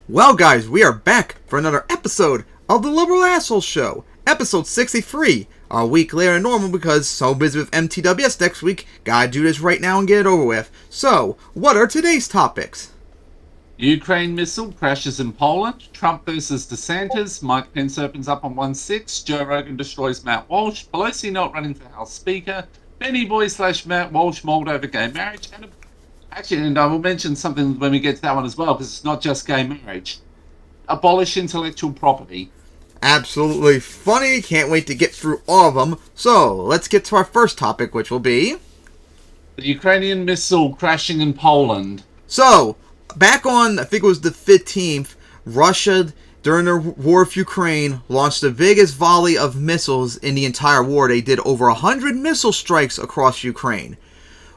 Well guys, we are back for another episode of the Liberal Asshole Show, episode 63, a week later than normal because so busy with MTWS next week, gotta do this right now and get it over with. So, what are today's topics? Ukraine missile crashes in Poland, Trump versus Desantis, Mike Pence opens up on 1-6, Joe Rogan destroys Matt Walsh, Pelosi not running for House Speaker, Benny Boy / Matt Walsh mauled over gay marriage, and I will mention something when we get to that one as well, because it's not just gay marriage. Abolish intellectual property. Absolutely funny, can't wait to get through all of them. So, let's get to our first topic, which will be... the Ukrainian missile crashing in Poland. So, back on, I think it was the 15th, Russia, during their war with Ukraine, launched the biggest volley of missiles in the entire war. They did over 100 missile strikes across Ukraine.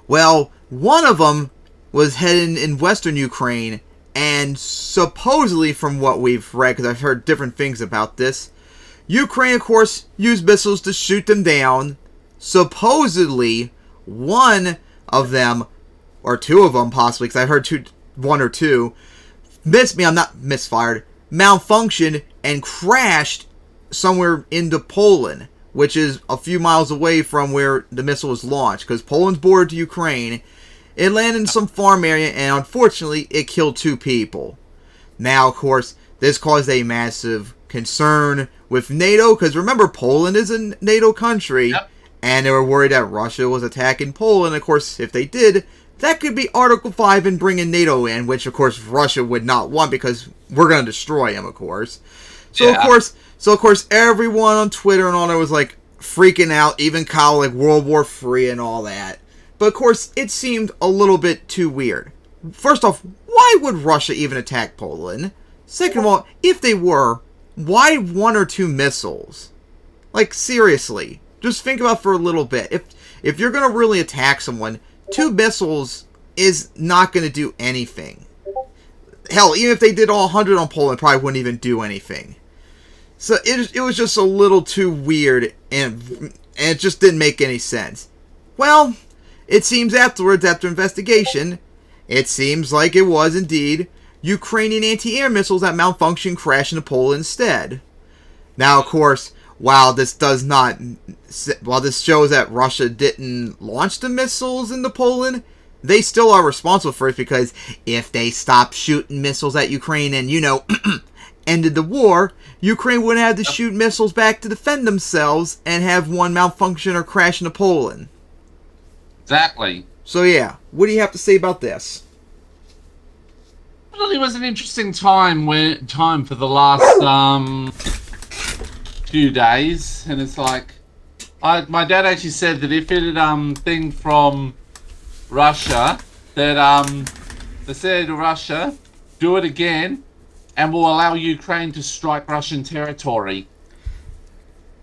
Well, one of them was heading in western Ukraine, and supposedly, from what we've read, because I've heard different things about this, Ukraine, of course, used missiles to shoot them down. Supposedly, one of them, or two of them possibly, because I heard one or two, malfunctioned and crashed somewhere into Poland, which is a few miles away from where the missile was launched, because Poland's bordered to Ukraine. It landed in some farm area, and unfortunately, it killed 2 people. Now, of course, this caused a massive concern with NATO, because remember, Poland is a NATO country, Yep. and they were worried that Russia was attacking Poland. Of course, if they did, that could be Article 5 and bringing NATO in, which, of course, Russia would not want, because we're going to destroy them, of course. So, Yeah. of course, everyone on Twitter and all that was, like, freaking out, even Kyle, like, World War III and all that. But, of course, it seemed a little bit too weird. First off, why would Russia even attack Poland? Second of all, if they were, why 1 or 2 missiles? Like, seriously. Just think about it for a little bit. If you're going to really attack someone, 2 missiles is not going to do anything. Hell, even if they did all 100 on Poland, it probably wouldn't even do anything. So, it was just a little too weird, and it just didn't make any sense. Well... it seems afterwards, after investigation, it seems like it was indeed Ukrainian anti-air missiles that malfunctioned crashed into Poland instead. Now, of course, while this shows that Russia didn't launch the missiles into Poland, they still are responsible for it, because if they stopped shooting missiles at Ukraine and, ended the war, Ukraine wouldn't have to shoot missiles back to defend themselves and have one malfunction or crash into Poland. Exactly. So yeah, what do you have to say about this? Well, it was an interesting time for the last few days, and it's like, my dad actually said that if it had thing from Russia, that they said to Russia, do it again, and we'll allow Ukraine to strike Russian territory.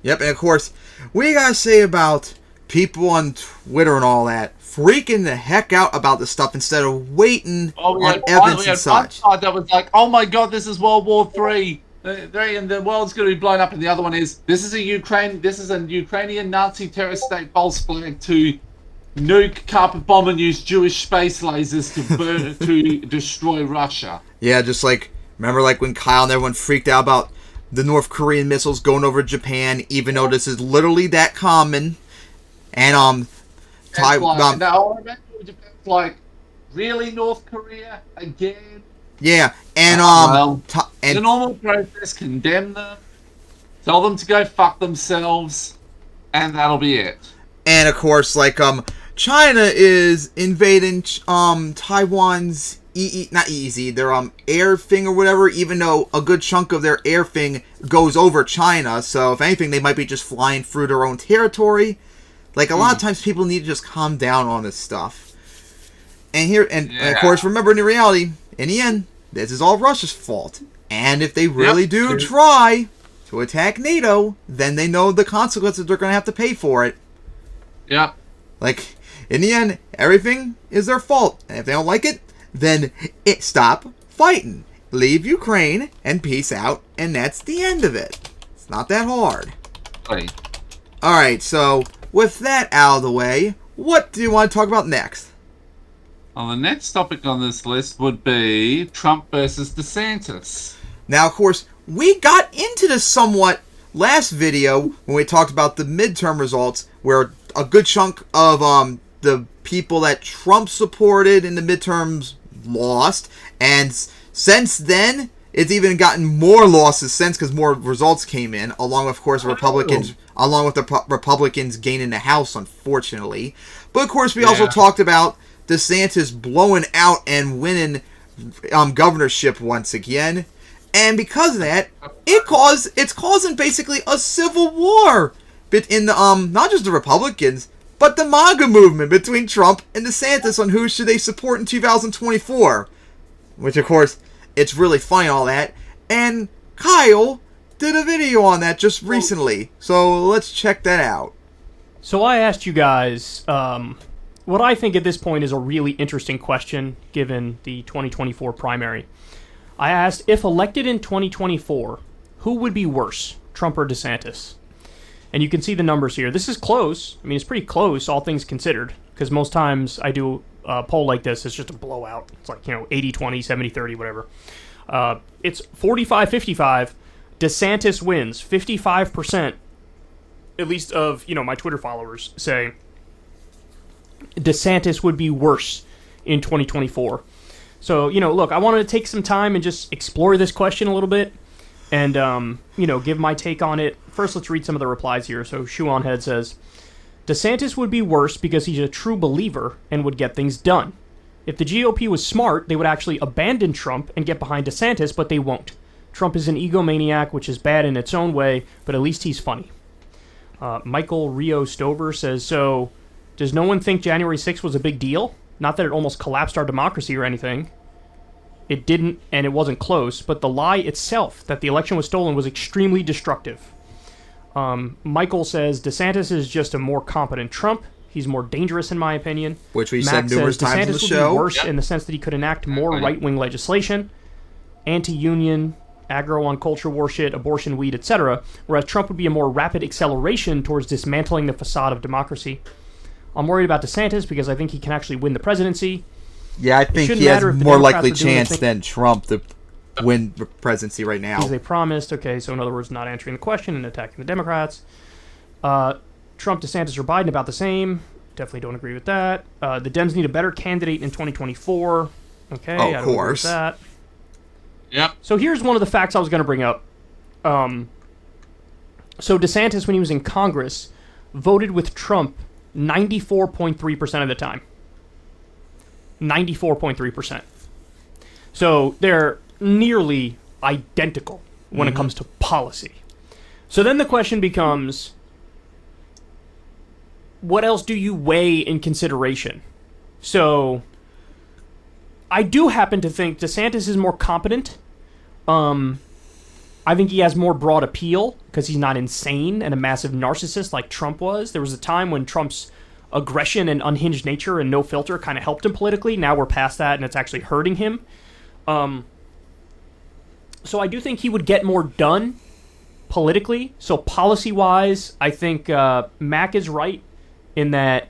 Yep, and of course, what do you gotta say about people on Twitter and all that freaking the heck out about this stuff instead of waiting on evidence and such? One side that was like, oh my god, this is World War III, and the world's going to be blown up, and the other one is, this is a Ukrainian Nazi terrorist state false flag to nuke, carpet bomb, and use Jewish space lasers to destroy Russia. Yeah, just like, remember like when Kyle and everyone freaked out about the North Korean missiles going over Japan, even though this is literally that common. And, Taiwan. No, I remember Japan's like, really, North Korea again? Yeah, and the normal process, condemn them, tell them to go fuck themselves, and that'll be it. And of course, like, China is invading Taiwan's not EEZ, their air thing or whatever, even though a good chunk of their air thing goes over China. So if anything, they might be just flying through their own territory. Like, a lot of times people need to just calm down on this stuff. And of course, remember, in reality, in the end, this is all Russia's fault. And if they really do try to attack NATO, then they know the consequences they're going to have to pay for it. Yep. Like, in the end, everything is their fault. And if they don't like it, then stop fighting. Leave Ukraine and peace out, and that's the end of it. It's not that hard. Right. Alright, so with that out of the way, what do you want to talk about next? Well, the next topic on this list would be Trump versus DeSantis. Now, of course, we got into this somewhat last video when we talked about the midterm results, where a good chunk of the people that Trump supported in the midterms lost, and since then, it's even gotten more losses since because more results came in, along with, of course, the Republicans gaining the House, unfortunately. But of course, we also talked about DeSantis blowing out and winning governorship once again. And because of that, it's causing basically a civil war in the not just the Republicans, but the MAGA movement between Trump and DeSantis on who should they support in 2024. Which, of course, it's really funny, all that. And Kyle did a video on that just recently, so let's check that out. So I asked you guys what I think at this point is a really interesting question given the 2024 primary. I asked, if elected in 2024, who would be worse, Trump or DeSantis? And you can see the numbers here. This is close. I mean, it's pretty close, all things considered, because most times I do a poll like this, it's just a blowout. It's like, 80-20, 70-30, whatever. It's 45-55. DeSantis wins. 55%, at least of, my Twitter followers, say DeSantis would be worse in 2024. So, look, I wanted to take some time and just explore this question a little bit and, give my take on it. First, let's read some of the replies here. So, Shoe on Head says, DeSantis would be worse because he's a true believer and would get things done. If the GOP was smart, they would actually abandon Trump and get behind DeSantis, but they won't. Trump is an egomaniac, which is bad in its own way, but at least he's funny. Michael Rio Stover says, so, does no one think January 6th was a big deal? Not that it almost collapsed our democracy or anything. It didn't, and it wasn't close, but the lie itself that the election was stolen was extremely destructive. Michael says, DeSantis is just a more competent Trump. He's more dangerous, in my opinion. Which we said numerous times on the show. DeSantis would be worse in the sense that he could enact more right-wing legislation, anti-union, aggro on culture war shit, abortion, weed, etc., whereas Trump would be a more rapid acceleration towards dismantling the facade of democracy. I'm worried about DeSantis because I think he can actually win the presidency. Yeah, I think he has more likely chance than Trump to win the presidency right now. As they promised. Okay, so in other words, not answering the question and attacking the Democrats. Trump, DeSantis, or Biden about the same. Definitely don't agree with that. The Dems need a better candidate in 2024. Okay, I don't agree with that. Yep. So here's one of the facts I was going to bring up. So DeSantis, when he was in Congress, voted with Trump 94.3% of the time. 94.3%. So they're nearly identical when it comes to policy. So then the question becomes, what else do you weigh in consideration? So I do happen to think DeSantis is more competent. I think he has more broad appeal because he's not insane and a massive narcissist like Trump was. There was a time when Trump's aggression and unhinged nature and no filter kind of helped him politically. Now we're past that and it's actually hurting him. So I do think he would get more done politically. So policy-wise, I think Mac is right in that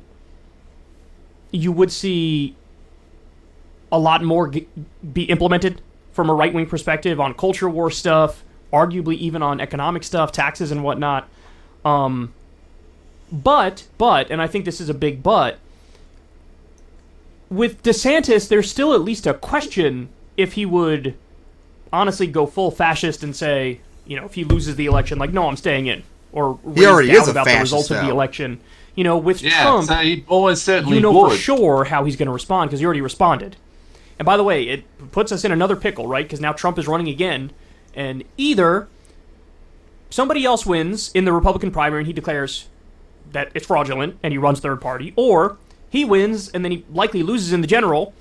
you would see a lot more be implemented from a right-wing perspective on culture war stuff, arguably even on economic stuff, taxes and whatnot. But, and I think this is a big but, with DeSantis, there's still at least a question if he would honestly go full fascist and say, if he loses the election, like, no, I'm staying in. Or he already is a about fascist, the results of the election. With Trump, so he always certainly for sure how he's going to respond because he already responded. And by the way, it puts us in another pickle, right? Because now Trump is running again, and either somebody else wins in the Republican primary and he declares that it's fraudulent and he runs third party, or he wins and then he likely loses in the general.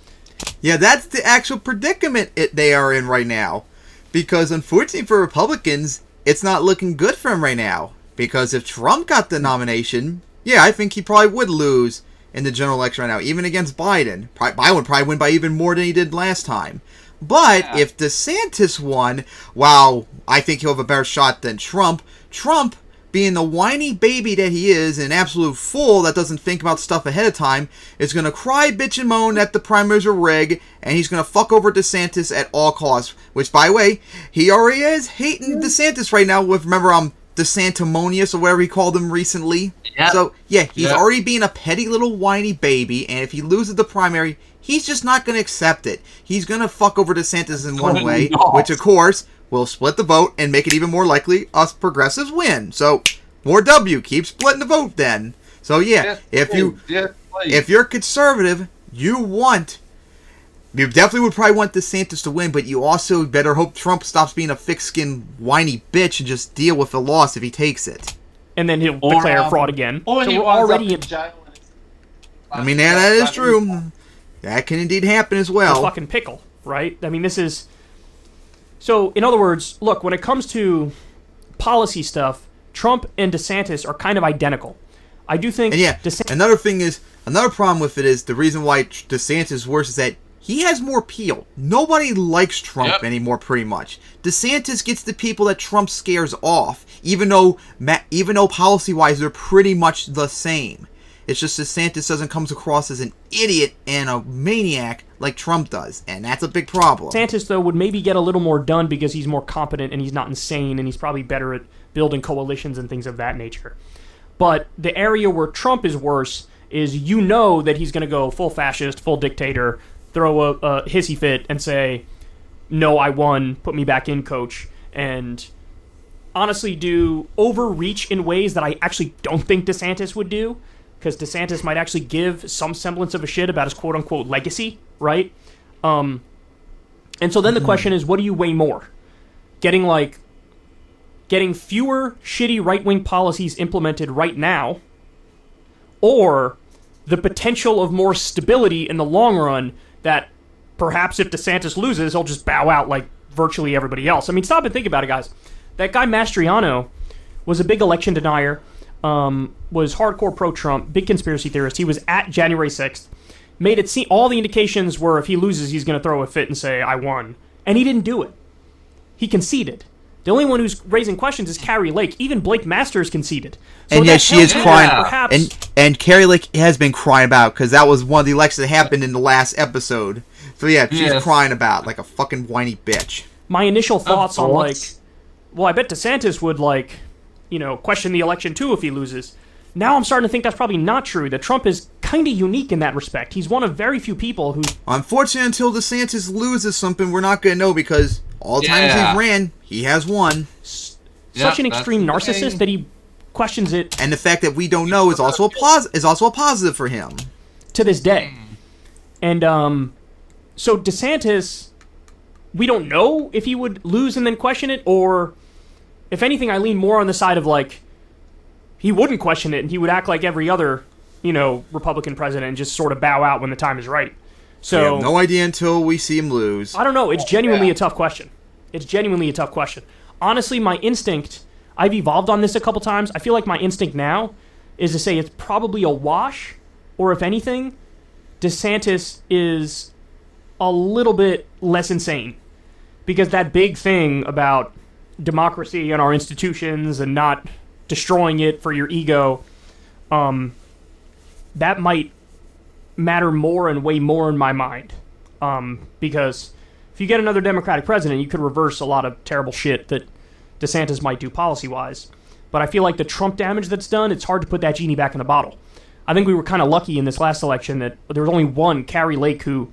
Yeah, that's the actual predicament they are in right now. Because unfortunately for Republicans, it's not looking good for him right now. Because if Trump got the nomination, yeah, I think he probably would lose in the general election right now, even against Biden. Biden would probably win by even more than he did last time. But if DeSantis won, wow, I think he'll have a better shot than Trump. Trump being the whiny baby that he is, an absolute fool that doesn't think about stuff ahead of time, is going to cry, bitch, and moan that the primaries are rigged, and he's going to fuck over DeSantis at all costs. Which, by the way, he already is hating DeSantis right now with, remember, DeSantimonious or whatever he called him recently. Yep. So, yeah, he's already being a petty little whiny baby, and if he loses the primary, he's just not going to accept it. He's going to fuck over DeSantis in one way, which, of course, will split the vote and make it even more likely us progressives win. So, more W. Keep splitting the vote then. So, yeah, if you're conservative, you definitely would probably want DeSantis to win, but you also better hope Trump stops being a thick-skinned, whiny bitch and just deal with the loss if he takes it. And then he'll declare fraud again. Or so he we're winds already up in jail. I mean, that is true. That can indeed happen as well. A fucking pickle, right? I mean, this is... So, in other words, look, when it comes to policy stuff, Trump and DeSantis are kind of identical. I do think... And yeah, another problem with it is the reason why DeSantis is worse is that he has more appeal. Nobody likes Trump anymore, pretty much. DeSantis gets the people that Trump scares off, even though policy-wise they're pretty much the same. It's just DeSantis doesn't come across as an idiot and a maniac like Trump does, and that's a big problem. DeSantis, though, would maybe get a little more done because he's more competent and he's not insane, and he's probably better at building coalitions and things of that nature. But the area where Trump is worse is that he's going to go full fascist, full dictator, throw a hissy fit and say, no, I won, put me back in, coach, and honestly do overreach in ways that I actually don't think DeSantis would do, because DeSantis might actually give some semblance of a shit about his quote-unquote legacy, right? And so then the question is, what do you weigh more? Getting fewer shitty right-wing policies implemented right now, or the potential of more stability in the long run that perhaps if DeSantis loses, he'll just bow out like virtually everybody else. I mean, stop and think about it, guys. That guy Mastriano was a big election denier, was hardcore pro-Trump, big conspiracy theorist. He was at January 6th, made it seem all the indications were if he loses, he's going to throw a fit and say, I won. And he didn't do it. He conceded. The only one who's raising questions is Carrie Lake. Even Blake Masters conceded. So and yet she is crying. And Carrie Lake has been crying about, because that was one of the elections that happened in the last episode. So yeah, she's crying about like a fucking whiny bitch. My initial thoughts on I bet DeSantis would question the election too if he loses. Now I'm starting to think that's probably not true, that Trump is kind of unique in that respect. He's one of very few people who... Unfortunately, until DeSantis loses something, we're not going to know, because all the times he's ran, he has won. Such an extreme narcissist that he questions it. And the fact that we don't know is also a positive for him. To this day. And so DeSantis, we don't know if he would lose and then question it, or if anything, I lean more on the side of he wouldn't question it and he would act like every other, Republican president and just sort of bow out when the time is right. So we have no idea until we see him lose. I don't know. It's genuinely a tough question. Honestly, my instinct, I've evolved on this a couple times. I feel like my instinct now is to say it's probably a wash, or if anything, DeSantis is a little bit less insane. Because that big thing about democracy and our institutions and not destroying it for your ego, that might matter more and way more in my mind. Because if you get another Democratic president, you could reverse a lot of terrible shit that DeSantis might do policy-wise. But I feel like the Trump damage that's done, it's hard to put that genie back in the bottle. I think we were kind of lucky in this last election that there was only one, Carrie Lake, who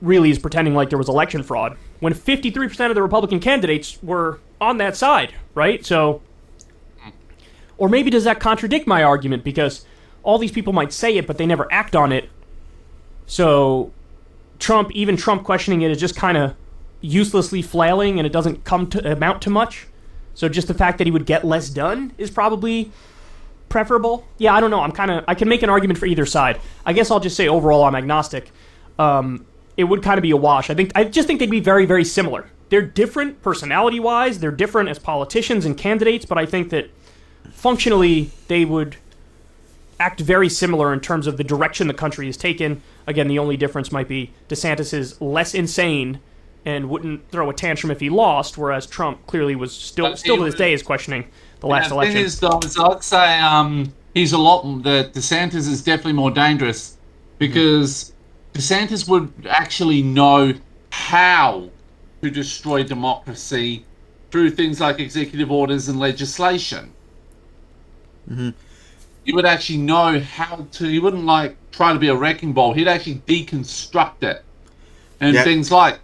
really is pretending like there was election fraud, when 53% of the Republican candidates were on that side, right? So, or maybe does that contradict my argument, because all these people might say it, but they never act on it. So Trump questioning it is just kind of uselessly flailing, and it doesn't amount to much. So just the fact that he would get less done is probably preferable. Yeah, I don't know. I can make an argument for either side. I guess I'll just say overall I'm agnostic. It would kind of be a wash. I just think they'd be very, very similar. They're different personality-wise. They're different as politicians and candidates, but I think that functionally they would act very similar in terms of the direction the country has taken. Again, the only difference might be DeSantis is less insane and wouldn't throw a tantrum if he lost, whereas Trump clearly was still to this day is questioning the last election. The thing is, though, is I'd say he's a lot. That DeSantis is definitely more dangerous because DeSantis would actually know how to destroy democracy through things like executive orders and legislation. Mm-hmm. He would actually know how to. He wouldn't like try to be a wrecking ball. He'd actually deconstruct it, and things like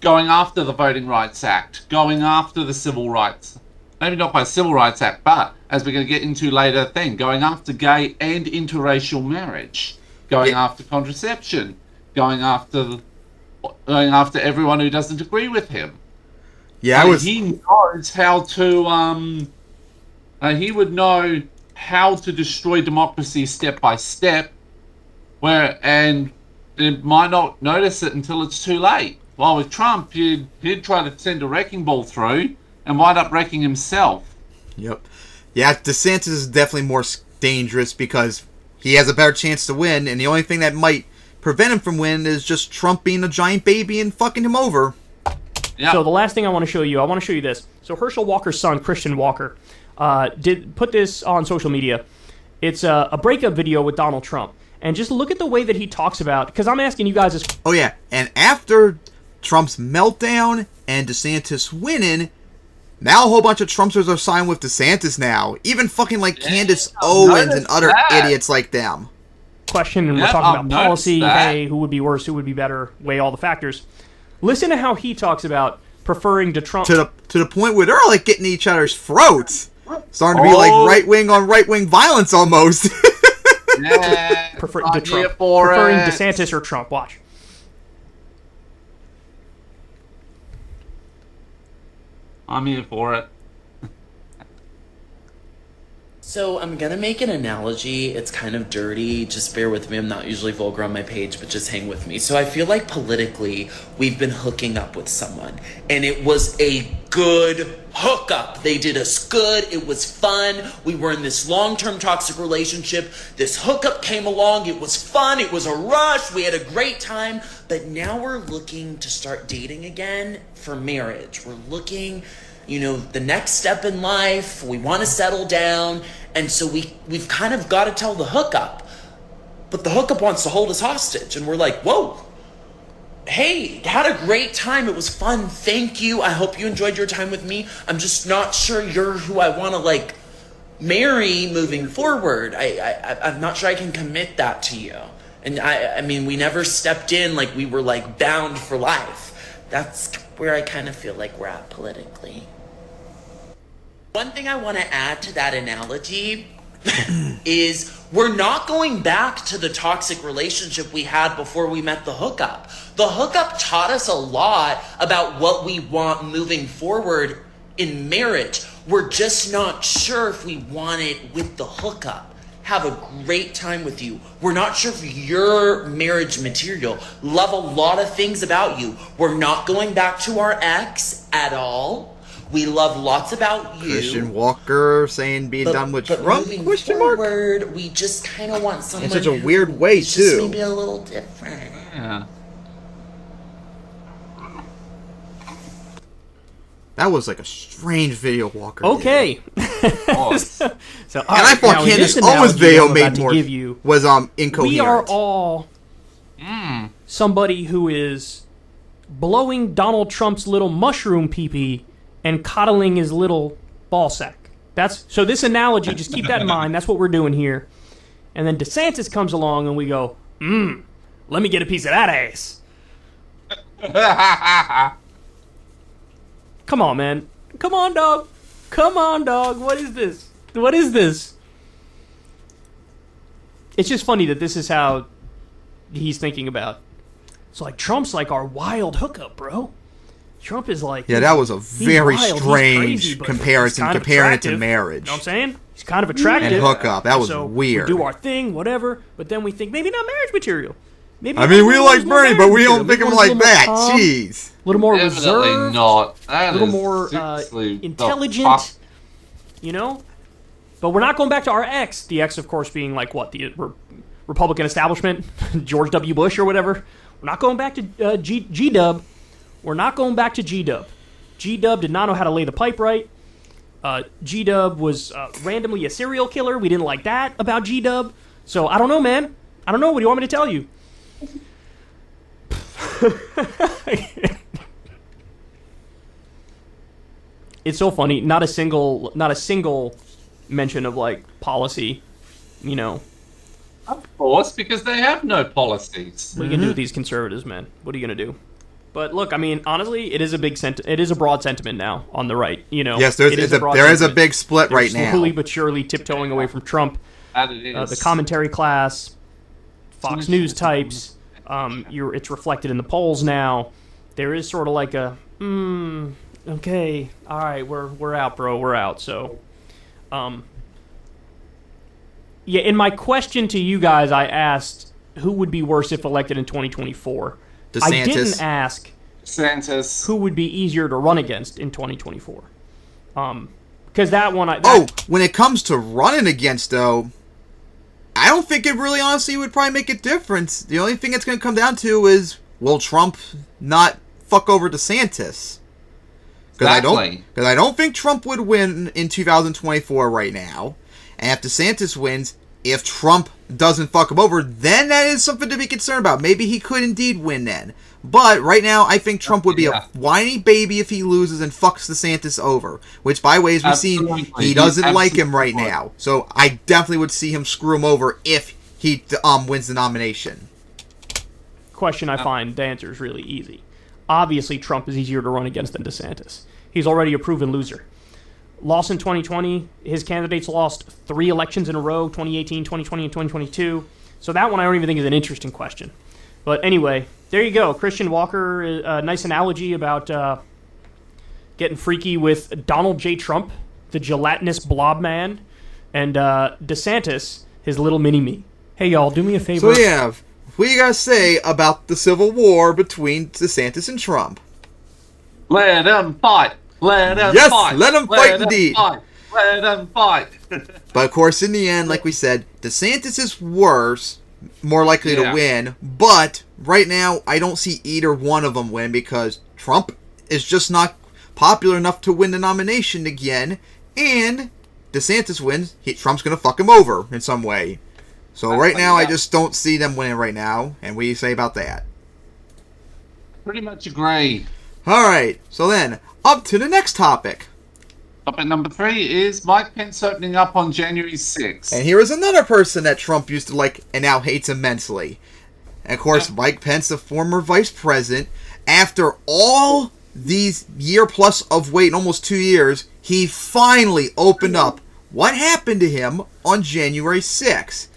going after the Voting Rights Act, going after the Civil Rights. Maybe not by Civil Rights Act, but as we're going to get into later, going after gay and interracial marriage, going after contraception, going after everyone who doesn't agree with him. Yeah, he knows how to. He would know how to destroy democracy step by step, and it might not notice it until it's too late. While with Trump, he'd try to send a wrecking ball through and wind up wrecking himself. Yep. Yeah, DeSantis is definitely more dangerous because he has a better chance to win, and the only thing that might prevent him from winning is just Trump being a giant baby and fucking him over. Yep. So the last thing I want to show you this. So Herschel Walker's son, Christian Walker, did put this on social media. It's a breakup video with Donald Trump. And just look at the way that he talks about, because I'm asking you guys this. Oh, yeah. And after Trump's meltdown and DeSantis winning, now a whole bunch of Trumpsters are signed with DeSantis now. Even fucking like Candace Owens and other idiots like them. Question, and we're talking about policy. Hey, who would be worse, who would be better, weigh all the factors. Listen to how he talks about preferring to Trump. To the point where they're like getting each other's throats. Starting to be like right-wing on right-wing violence almost. Yeah, preferring DeSantis or Trump. Watch. I'm here for it. So I'm gonna make an analogy. It's kind of dirty. Just bear with me. I'm not usually vulgar on my page, but just hang with me. So I feel like politically, we've been hooking up with someone, and it was a good hookup. They did us good. It was fun. We were in this long-term toxic relationship. This hookup came along. It was fun. It was a rush. We had a great time. But now we're looking to start dating again for marriage. We're looking, the next step in life. We want to settle down. And so we've kind of got to tell the hookup. But the hookup wants to hold us hostage. And we're like, whoa. Hey, had a great time. It was fun. Thank you. I hope you enjoyed your time with me. I'm just not sure you're who I want to marry moving forward. I'm not sure I can commit that to you. And I mean, we never stepped in like we were bound for life. That's where I kind of feel like we're at politically. One thing I want to add to that analogy is we're not going back to the toxic relationship we had before we met the hookup. The hookup taught us a lot about what we want moving forward in marriage. We're just not sure if we want it with the hookup. Have a great time with you. We're not sure if you're marriage material. Love a lot of things about you. We're not going back to our ex at all. We love lots about you. Christian Walker saying being done with Trump? Question forward, mark? We just kind of want someone in such a weird way, just too. Maybe a little different. Yeah. That was like a strange video Walker Okay. so, and I thought Candace Owens' video made more was incoherent. We are all somebody who is blowing Donald Trump's little mushroom pee-pee and coddling his little ball sack. So this analogy, just keep that in mind. That's what we're doing here. And then DeSantis comes along and we go, let me get a piece of that ass. Come on, man. Come on, dog. Come on, dog. What is this? What is this? It's just funny that this is how he's thinking about. It's like Trump's like our wild hookup, bro. Trump is like... Yeah, that was a very strange comparison, comparing it to marriage. You know what I'm saying? He's kind of attractive. And hookup. That was weird. We do our thing, whatever, but then we think maybe not marriage material. Maybe we like Bernie, but we don't think him like that. Jeez. A little more reserved. Not. A little more intelligent. But we're not going back to our ex. The ex, of course, being like what? The Republican establishment? George W. Bush or whatever. We're not going back to G-Dub. We're not going back to G-Dub. G-Dub did not know how to lay the pipe right. G-Dub was randomly a serial killer. We didn't like that about G-Dub. So, I don't know, man. I don't know. What do you want me to tell you? It's so funny. Not a single mention of, like, policy, you know. Of course, because they have no policies. What are you going to do with these conservatives, man? What are you going to do? But look, I mean, honestly, it is a broad sentiment now on the right. You know, yes, there is a big split right now. Slowly but surely tiptoeing away from Trump. The commentary class, Fox News types, it's reflected in the polls now. There is sort of like a, okay, all right, we're out, bro, we're out. So, yeah. In my question to you guys, I asked who would be worse if elected in 2024. Desantis. I didn't ask Desantis. Who would be easier to run against in 2024. Because that one... when it comes to running against, though, I don't think it really honestly would probably make a difference. The only thing it's going to come down to is, will Trump not fuck over DeSantis? Exactly. Because I don't think Trump would win in 2024 right now. And if DeSantis wins, if Trump doesn't fuck him over, then that is something to be concerned about. Maybe he could indeed win then. But right now, I think Trump would be a whiny baby if he loses and fucks DeSantis over. Which, by the way, as we've seen, he doesn't like him right now. So I definitely would see him screw him over if he wins the nomination. Question I find the answer is really easy. Obviously, Trump is easier to run against than DeSantis. He's already a proven loser. Lost in 2020. His candidates lost 3 elections in a row, 2018, 2020, and 2022. So that one I don't even think is an interesting question. But anyway, there you go. Christian Walker, a nice analogy about getting freaky with Donald J. Trump, the gelatinous blob man, and DeSantis, his little mini-me. Hey, y'all, do me a favor. So yeah, what do you guys say about the civil war between DeSantis and Trump? Let them fight. Let them fight. Let them fight indeed. Let them fight. But of course, in the end, like we said, DeSantis is worse, more likely to win. But right now, I don't see either one of them win because Trump is just not popular enough to win the nomination again. And DeSantis wins, Trump's going to fuck him over in some way. So right now, I just don't see them winning right now. And what do you say about that? Pretty much agree. All right. So then, up to the next topic. Topic number 3 is Mike Pence opening up on January 6th. And here is another person that Trump used to like and now hates immensely. And of course, Mike Pence, the former vice president, after all these year plus of wait, almost 2 years, he finally opened up what happened to him on January 6th.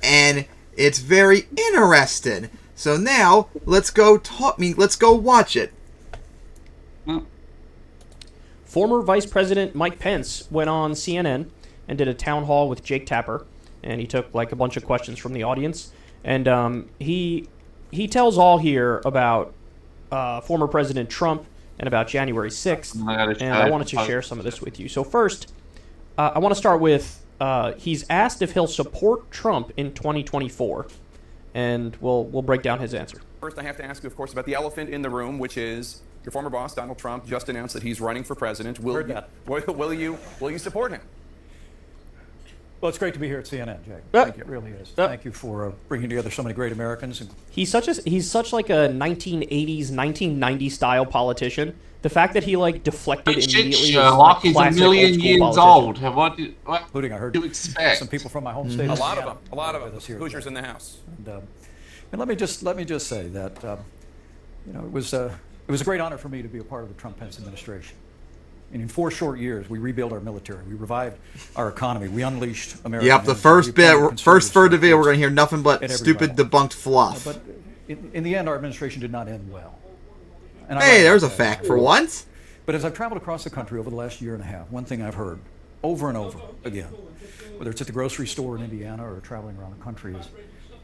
And it's very interesting. So now, let's go watch it. Former Vice President Mike Pence went on CNN and did a town hall with Jake Tapper, and he took like a bunch of questions from the audience, and he tells all here about former President Trump and about January 6th, and I wanted to share some of this with you. So first, I want to start with he's asked if he'll support Trump in 2024, and we'll break down his answer. First, I have to ask you, of course, about the elephant in the room, which is your former boss, Donald Trump, just announced that he's running for president. Will you support him? Well, it's great to be here at CNN, Jake. Thank you. It really is. Thank you for bringing together so many great Americans. He's such like a 1980s, 1990s style politician. The fact that he like deflected immediately. Sherlock, he's a million years old. Including, I heard, do you expect? Some people from my home state. A lot of them. Hoosiers in the house. And let me just say that it was a great honor for me to be a part of the Trump-Pence administration. And in 4 short years, we rebuilt our military, we revived our economy, we unleashed America. Yep, the first third of the video, we're going to hear nothing but stupid debunked fluff. But in the end, our administration did not end well. And hey, there's a fact for once. But as I've traveled across the country over the last year and a half, one thing I've heard over and over again, whether it's at the grocery store in Indiana or traveling around the country, is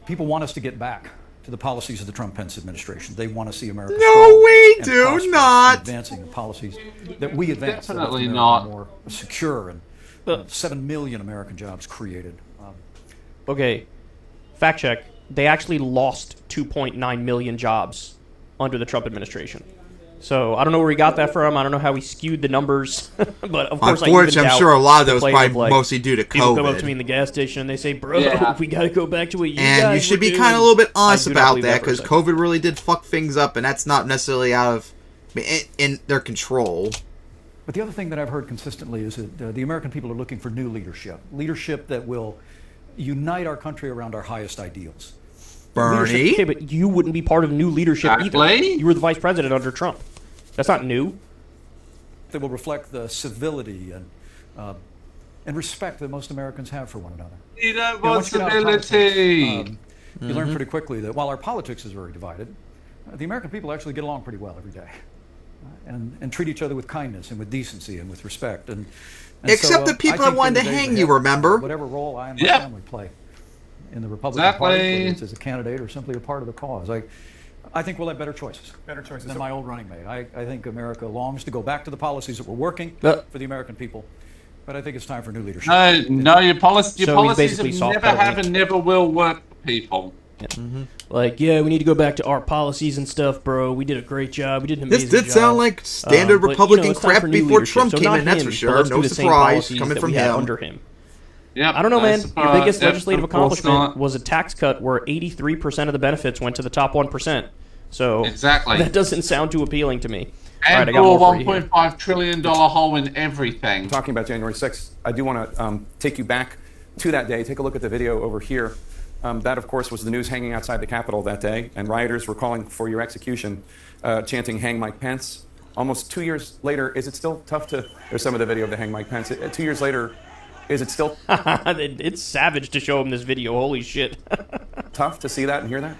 people want us to get back to the policies of the Trump-Pence administration. They want to see America No, we do not. Advancing the policies that we advance. Definitely not. More secure and 7 million American jobs created. Okay, fact check. They actually lost 2.9 million jobs under the Trump administration. So I don't know where he got that from. I don't know how he skewed the numbers, but of course, unfortunately, I'm sure a lot of that was probably mostly due to people come up COVID. to me in the gas station and they say, "Bro, Yeah. we got to go back to what you And guys you should were be kind doing." of a little bit honest I do not about believe that for a because second. COVID really did fuck things up, and that's not necessarily out of in their control. But the other thing that I've heard consistently is that the American people are looking for new leadership that will unite our country around our highest ideals. Bernie, Okay, but you wouldn't be part of new leadership either. Exactly. You were the vice president under Trump. That's not new. That will reflect the civility and respect that most Americans have for one another. You don't You know, want once you get out of politics, civility. you learn pretty quickly that while our politics is very divided, the American people actually get along pretty well every day, and treat each other with kindness and with decency and with respect. And Except the people I think that wanted in the to days hang you, ahead, remember? whatever role I and my Yep. family play in the Republican Party, Exactly. whether it's as a candidate or simply a part of the cause, I think we'll have better choices than my old running mate. I think America longs to go back to the policies that were working for the American people, but I think it's time for new leadership. No, your policies basically have never soft-pedaled have it. and never will work for people. Like, yeah, we need to go back to our policies and stuff, bro. We did a great job. We did an this amazing did job. sound like standard But, Republican it's time crap for new before leadership. Trump So came not in. That's him, for but sure. let's No do the same surprise policies coming that from we had him. under him. Yep, I don't know, man. Your biggest yep, legislative of course accomplishment not. was a tax cut where 83% of the benefits went to the top 1%. So Exactly. that doesn't sound too appealing to me. And All right, I got blew a more for you here. $1.5 trillion hole in everything. Talking about January 6th, I do want to take you back to that day. Take a look at the video over here. That, of course, was the news hanging outside the Capitol that day, and rioters were calling for your execution, chanting, "Hang Mike Pence." Almost 2 years later, is it still tough to... There's some of the video of the Hang Mike Pence. 2 years later, is it still It's savage to show him this video. Holy shit. tough to see that and hear that?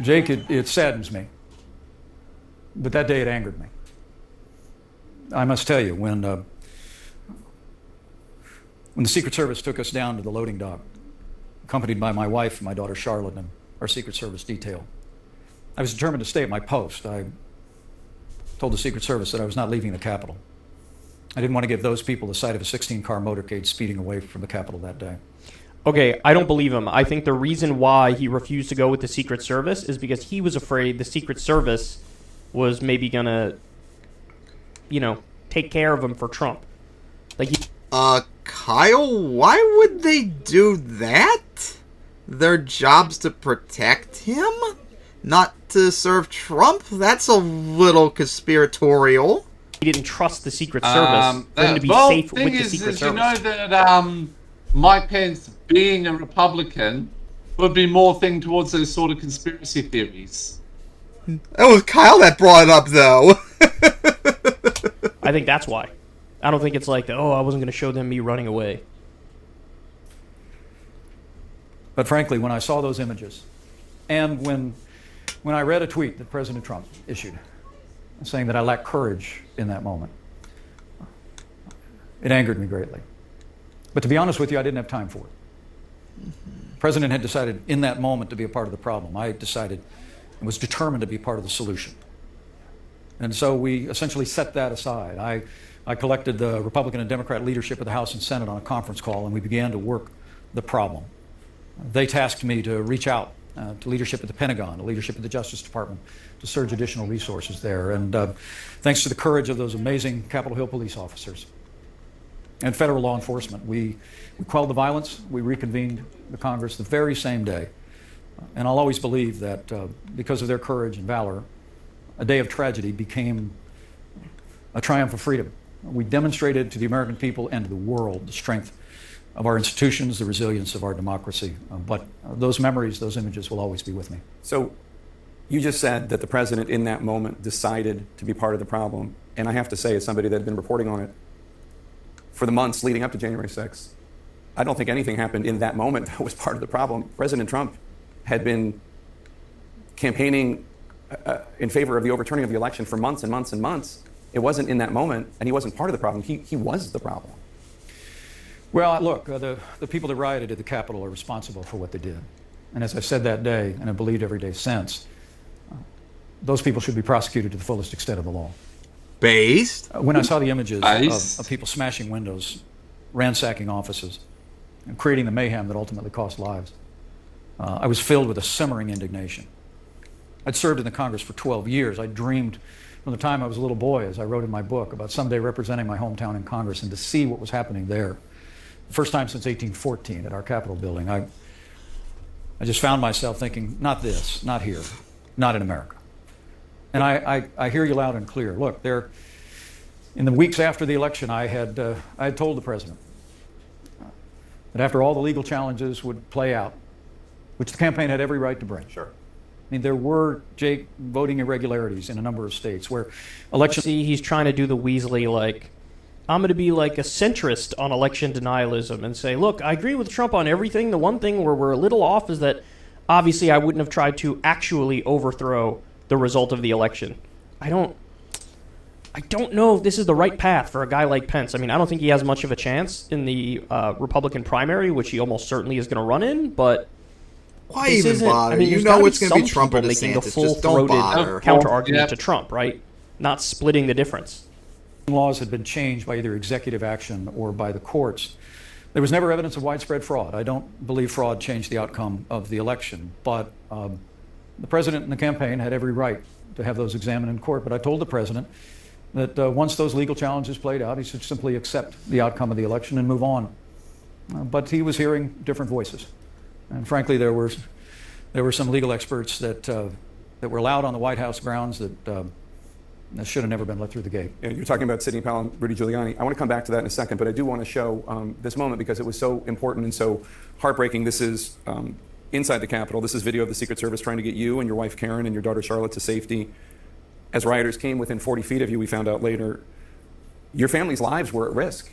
Jake, it saddens me, but that day it angered me. I must tell you, when the Secret Service took us down to the loading dock, accompanied by my wife and my daughter Charlotte and our Secret Service detail, I was determined to stay at my post. I told the Secret Service that I was not leaving the Capitol. I didn't want to give those people the sight of a 16-car motorcade speeding away from the Capitol that day. Okay, I don't believe him. I think the reason why he refused to go with the Secret Service is because he was afraid the Secret Service was maybe gonna, take care of him for Trump. Like, Kyle, why would they do that? Their job's to protect him, not to serve Trump? That's a little conspiratorial. he didn't trust the Secret Service for him to be well, safe thing with the is, Secret is Service. you know that Mike Pence, being a Republican, would be more thing towards those sort of conspiracy theories. That was Kyle that brought it up, though. I think that's why. I don't think it's like, I wasn't going to show them me running away. But frankly, when I saw those images, and when I read a tweet that President Trump issued saying that I lacked courage in that moment, it angered me greatly. But to be honest with you, I didn't have time for it. The President had decided in that moment to be a part of the problem. I decided and was determined to be part of the solution. And so we essentially set that aside. I collected the Republican and Democrat leadership of the House and Senate on a conference call, and we began to work the problem. They tasked me to reach out to leadership at the Pentagon, to leadership at the Justice Department, to surge additional resources there. And thanks to the courage of those amazing Capitol Hill police officers and federal law enforcement, we quelled the violence. We reconvened the Congress the very same day. And I'll always believe that because of their courage and valor, a day of tragedy became a triumph of freedom. We demonstrated to the American people and to the world the strength of our institutions, the resilience of our democracy. But those memories, those images will always be with me. So you just said that the president in that moment decided to be part of the problem. And I have to say, as somebody that had been reporting on it for the months leading up to January 6th, I don't think anything happened in that moment that was part of the problem. President Trump had been campaigning in favor of the overturning of the election for months and months and months. It wasn't in that moment, and he wasn't part of the problem. He was the problem. Well, look, the people that rioted at the Capitol are responsible for what they did. And as I said that day, and I believed every day since, those people should be prosecuted to the fullest extent of the law. Based? When I saw the images of people smashing windows, ransacking offices, and creating the mayhem that ultimately cost lives, I was filled with a simmering indignation. I'd served in the Congress for 12 years. I dreamed from the time I was a little boy, as I wrote in my book, about someday representing my hometown in Congress and to see what was happening there. The first time since 1814 at our Capitol building, I just found myself thinking, not this, not here, not in America. And I hear you loud and clear. Look, in the weeks after the election, I had told the president that after all the legal challenges would play out, which the campaign had every right to bring. Sure. I mean, there were, Jake, voting irregularities in a number of states where election... See, he's trying to do the Weasley, like, I'm going to be like a centrist on election denialism and say, look, I agree with Trump on everything. The one thing where we're a little off is that obviously I wouldn't have tried to actually overthrow the result of the election. I don't know if this is the right path for a guy like Pence. I mean, I don't think he has much of a chance in the Republican primary, which he almost certainly is going to run in, but... Why even bother? I mean, you know it's going to be Trump or making the DeSantis. Just don't bother. counter argument Yep. to Trump, right? Not splitting the difference. laws had been changed by either executive action or by the courts. There was never evidence of widespread fraud. I don't believe fraud changed the outcome of the election, but the president and the campaign had every right to have those examined in court. But I told the president that once those legal challenges played out, he should simply accept the outcome of the election and move on. But he was hearing different voices. And frankly, there were some legal experts that were allowed on the White House grounds that should have never been let through the gate. You're talking about Sidney Powell and Rudy Giuliani. I want to come back to that in a second, but I do want to show this moment because it was so important and so heartbreaking. This is inside the Capitol. This is video of the Secret Service trying to get you and your wife Karen and your daughter Charlotte to safety. As rioters came within 40 feet of you, we found out later, your family's lives were at risk.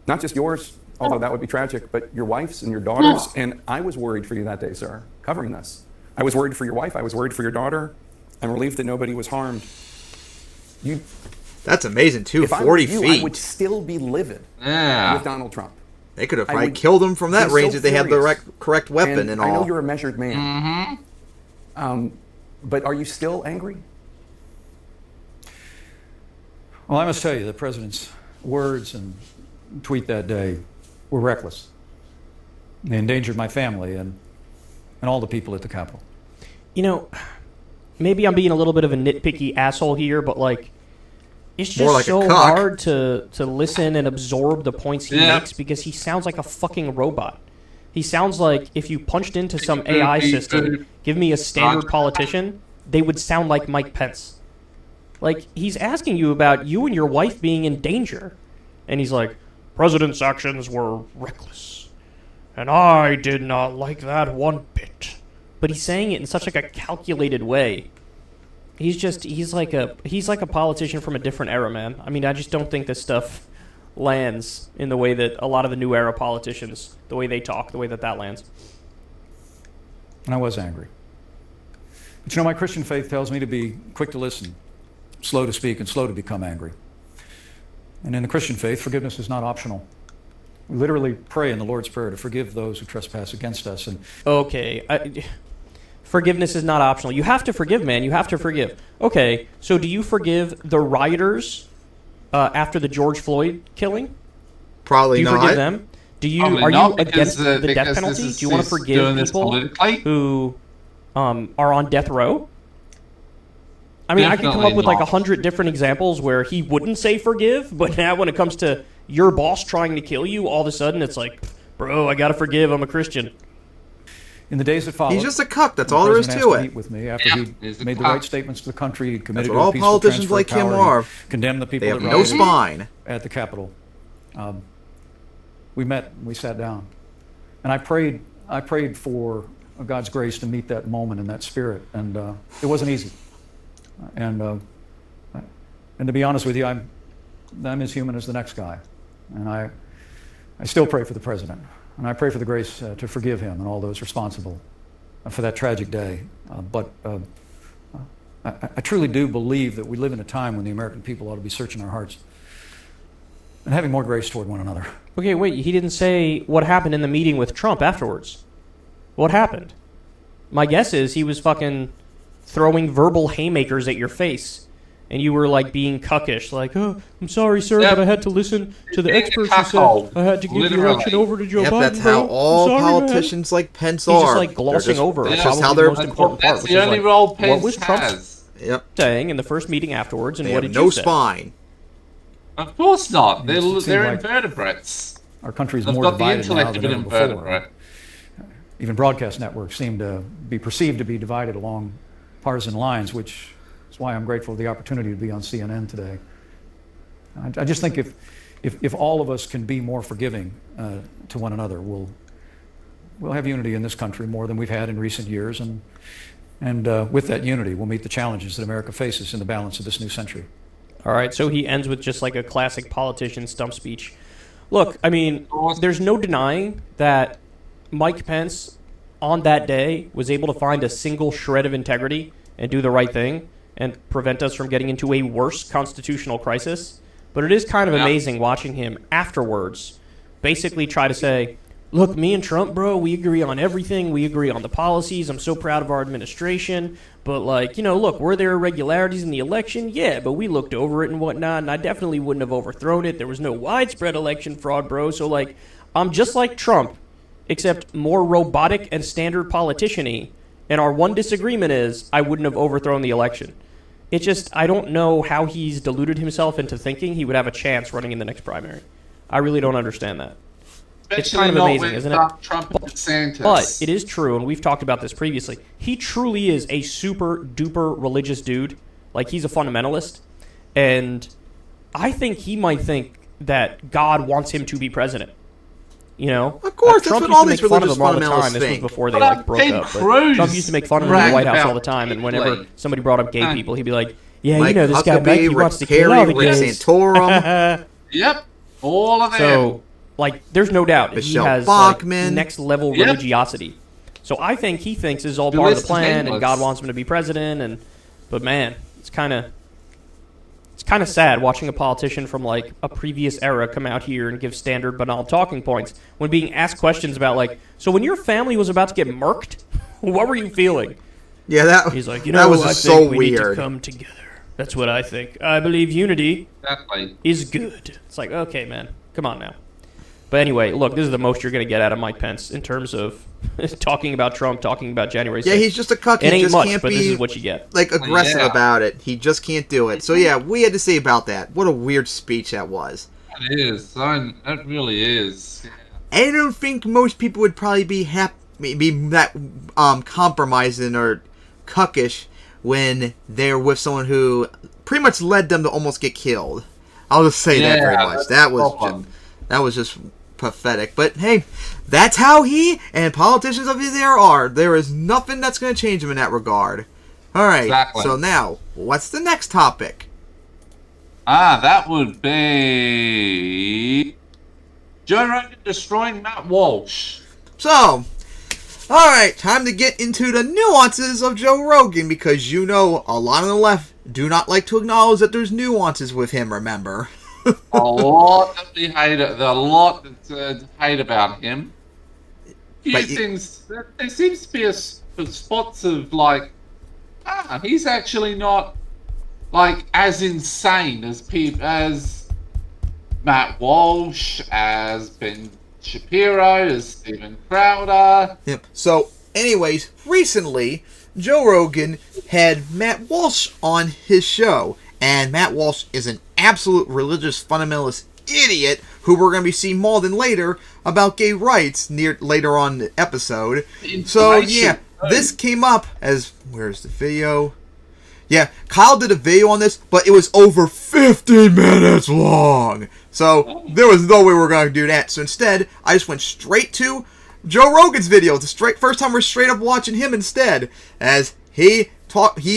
Not just yours, although that would be tragic, but your wife's and your daughter's. And I was worried for you that day, sir, covering this. I was worried for your wife. I was worried for your daughter. I'm relieved that nobody was harmed. That's amazing, too. If 40 I were you, feet. I would still be livid Yeah. with Donald Trump. They could have I probably would killed him from that be range so if they had the furious. correct weapon and all. I know you're a measured man. But are you still angry? Well, I must tell you, the president's words and tweet that day were reckless. They endangered my family and all the people at the Capitol. You know, maybe I'm being a little bit of a nitpicky asshole here, but like, it's More just like a so cock. hard to listen and absorb the points he Yeah. makes because he sounds like a fucking robot. He sounds like if you punched into some AI system, give me a standard politician, they would sound like Mike Pence. Like, he's asking you about you and your wife being in danger. And he's like, President's actions were reckless. And I did not like that one bit. But he's saying it in such like a calculated way. He's like a politician from a different era, man. I mean, I just don't think this stuff lands in the way that a lot of the new era politicians, the way they talk, the way that lands. And I was angry. But you know, my Christian faith tells me to be quick to listen, slow to speak, and slow to become angry. And in the Christian faith, forgiveness is not optional. We literally pray in the Lord's Prayer to forgive those who trespass against us. And Okay. Forgiveness is not optional. You have to forgive, man. You have to forgive. Okay, so do you forgive the rioters after the George Floyd killing? Probably Do you not. forgive them? Probably Are not, you because, against the because death this penalty? is- Do you want to he's forgive doing this people politically. who are on death row? I mean, I could come up Definitely with like not. 100 different examples where he wouldn't say forgive, but now when it comes to your boss trying to kill you, all of a sudden it's like, bro, I gotta forgive. I'm a Christian. in the days that followed, He's just a cuck. That's the all there is president to asked it. meet with me after Yeah, he he's a made the cuck. right statements to the country, he committed what to a all peaceful politicians transfer like of him power, are. he condemned the people They have that no rioted spine. at the Capitol. We met, we sat down, and I prayed for God's grace to meet that moment in that spirit, and it wasn't easy. And to be honest with you, I'm as human as the next guy, and I still pray for the president, and I pray for the grace to forgive him and all those responsible for that tragic day. But I truly do believe that we live in a time when the American people ought to be searching our hearts and having more grace toward one another. Okay, wait, he didn't say what happened in the meeting with Trump afterwards. What happened? My guess is he was fucking throwing verbal haymakers at your face and you were like being cuckish, like, "Oh, I'm sorry, sir, Yep. but I had to listen to the Being a experts who said cuckold, I had to give the literally. election over to Joe Yep, Biden." that's bro. how I'm all sorry, man." politicians like Pence He's are. just like They're glossing just- over That's Yeah. just probably how the they're. most important part, That's which the is only like, role what Pence was Trump's has. Yep. saying in the first meeting afterwards, and They what have did no you say? spine. Of course not. It seemed They're like invertebrates. Our country's They've more got the divided now intellect than of an ever before. invertebrate. Even broadcast networks seem to be perceived to be divided along partisan lines, which is why I'm grateful for the opportunity to be on CNN today. I just think if all of us can be more forgiving to one another, we'll have unity in this country more than we've had in recent years, and with that unity, we'll meet the challenges that America faces in the balance of this new century. All right, so he ends with just like a classic politician stump speech. Look, I mean, there's no denying that Mike Pence, on that day, was able to find a single shred of integrity and do the right thing and prevent us from getting into a worse constitutional crisis. But it is kind of amazing watching him afterwards basically try to say, look, me and Trump, bro, we agree on everything. We agree on the policies. I'm so proud of our administration. But, like, you know, look, were there irregularities in the election? Yeah, but we looked over it and whatnot, and I definitely wouldn't have overthrown it. There was no widespread election fraud, bro. So, like, I'm just like Trump, except more robotic and standard politician-y. And our one disagreement is I wouldn't have overthrown the election. It's just, I don't know how he's deluded himself into thinking he would have a chance running in the next primary. I really don't understand that. It's kind of amazing, isn't it? Trump and DeSantis. But it is true, and we've talked about this previously. He truly is a super duper religious dude. Like, he's a fundamentalist. And I think he might think that God wants him to be president. You know? Of course, that's Trump what used all to these make fun of religious him all the fundamentalists time. This was think. before they But like broke Ted up. But Cruz Trump used to make fun of him in the bragged White House about all the time, and whenever Hitler. somebody brought up gay people, he'd be like, "Yeah, Mike you know, this guy Huckabee, Mikey Rick wants to Perry, kill all the Rick gays." Santorum. Yep, all of them. So, like, there's no doubt Michelle he has Bachmann. like, next level Yep. religiosity. So I think he thinks this is all The part of the list is plan, and endless. God wants him to be president. But man, it's kind of sad watching a politician from like a previous era come out here and give standard banal talking points when being asked questions about like, so when your family was about to get murked, what were you feeling? Yeah, that He's like, that was I just think so we need to weird. come together. That's what I think. I believe unity Exactly. is good. It's like, okay, man, come on now. But anyway, look, this is the most you're going to get out of Mike Pence in terms of talking about Trump, talking about January 6th. Yeah, he's just a cuck. It He ain't just much, can't but this be is what you get. like aggressive Yeah. about it. He just can't do it. So yeah, we had to say about that. What a weird speech that was. It is. It really is. I don't think most people would probably be that compromising or cuckish when they're with someone who pretty much led them to almost get killed. I'll just say that very much. that's That the was problem. that was just pathetic. But hey, that's how he and politicians of his era are. There is nothing that's going to change him in that regard. All right. Exactly. So now, what's the next topic? That would be Joe Rogan destroying Matt Walsh. So, alright, time to get into the nuances of Joe Rogan, because you know a lot on the left do not like to acknowledge that there's nuances with him, remember? A lot that we hate. A lot that hate about him. Few But things. There seems to be spots of like, he's actually not like as insane as Matt Walsh, as Ben Shapiro, as Steven Crowder. Yep. So, anyways, recently, Joe Rogan had Matt Walsh on his show, and Matt Walsh is an absolute religious fundamentalist idiot who we're going to be seeing more than later about gay rights later on in the episode. So, yeah, this came up as, where's the video? Yeah, Kyle did a video on this, but it was over 15 minutes long. So, there was no way we were going to do that. So instead, I just went straight to Joe Rogan's video. It's the first time we're straight up watching him instead. As he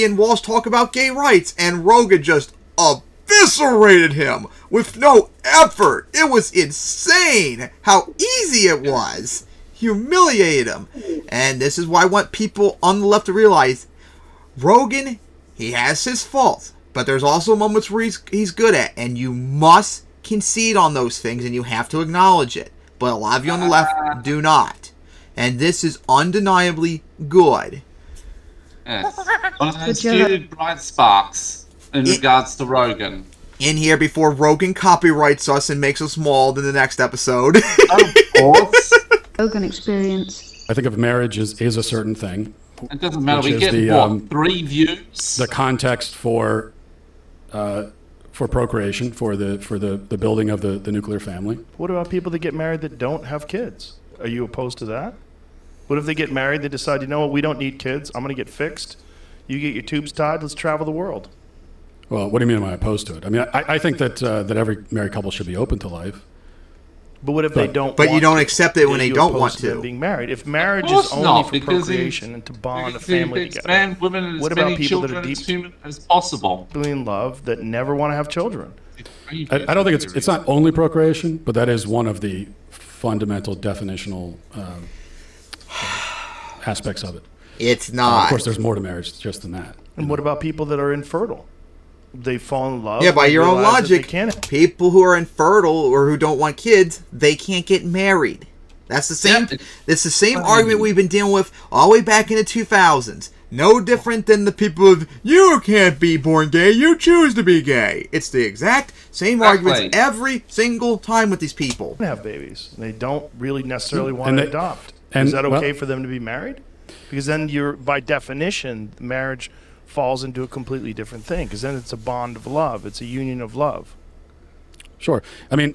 and Walsh talk about gay rights, and Rogan just eviscerated him with no effort. It was insane how easy it was. Humiliated him. And this is why I want people on the left to realize, Rogan, he has his faults, but there's also moments where he's good at, and you must concede on those things, and you have to acknowledge it. But a lot of you on the left do not. And this is undeniably good. Yes. One of those few bright sparks. in regards to Rogan. In here before Rogan copyrights us and makes us mauled in the next episode. Of course. Rogan experience. I think if marriage is a certain thing, It doesn't matter. Which We is get, the, 3 views? the context for procreation, for the building of the nuclear family. What about people that get married that don't have kids? Are you opposed to that? What if they get married, they decide, you know what, we don't need kids, I'm going to get fixed. You get your tubes tied, let's travel the world. Well, what do you mean am I opposed to it? I mean, I think that every married couple should be open to life. But what if they don't But you want don't to? accept it when Are they you don't opposed want them to. being married. If marriage Of course is only not, for because procreation and to bond a Because family they together, expand women and what as about many people that are children as deep- human as possible. in love that never want to have children? I don't think it's not only procreation, but that is one of the fundamental definitional aspects of it. It's not. Of course, there's more to marriage just than that. And what about people that are infertile? They fall in love. Yeah, by and your own realize that they logic, can't. people who are infertile or who don't want kids, they can't get married. That's the same. Yeah, It's the same argument we've been dealing with all the way back in the 2000s. No different than the people of you can't be born gay, you choose to be gay. It's the exact same arguments every single time with these people. Have babies. They don't really necessarily want And to they- adopt. and, Is that well- okay for them to be married? Because then you're, by definition, marriage falls into a completely different thing. Because then it's a bond of love. It's a union of love. Sure. I mean,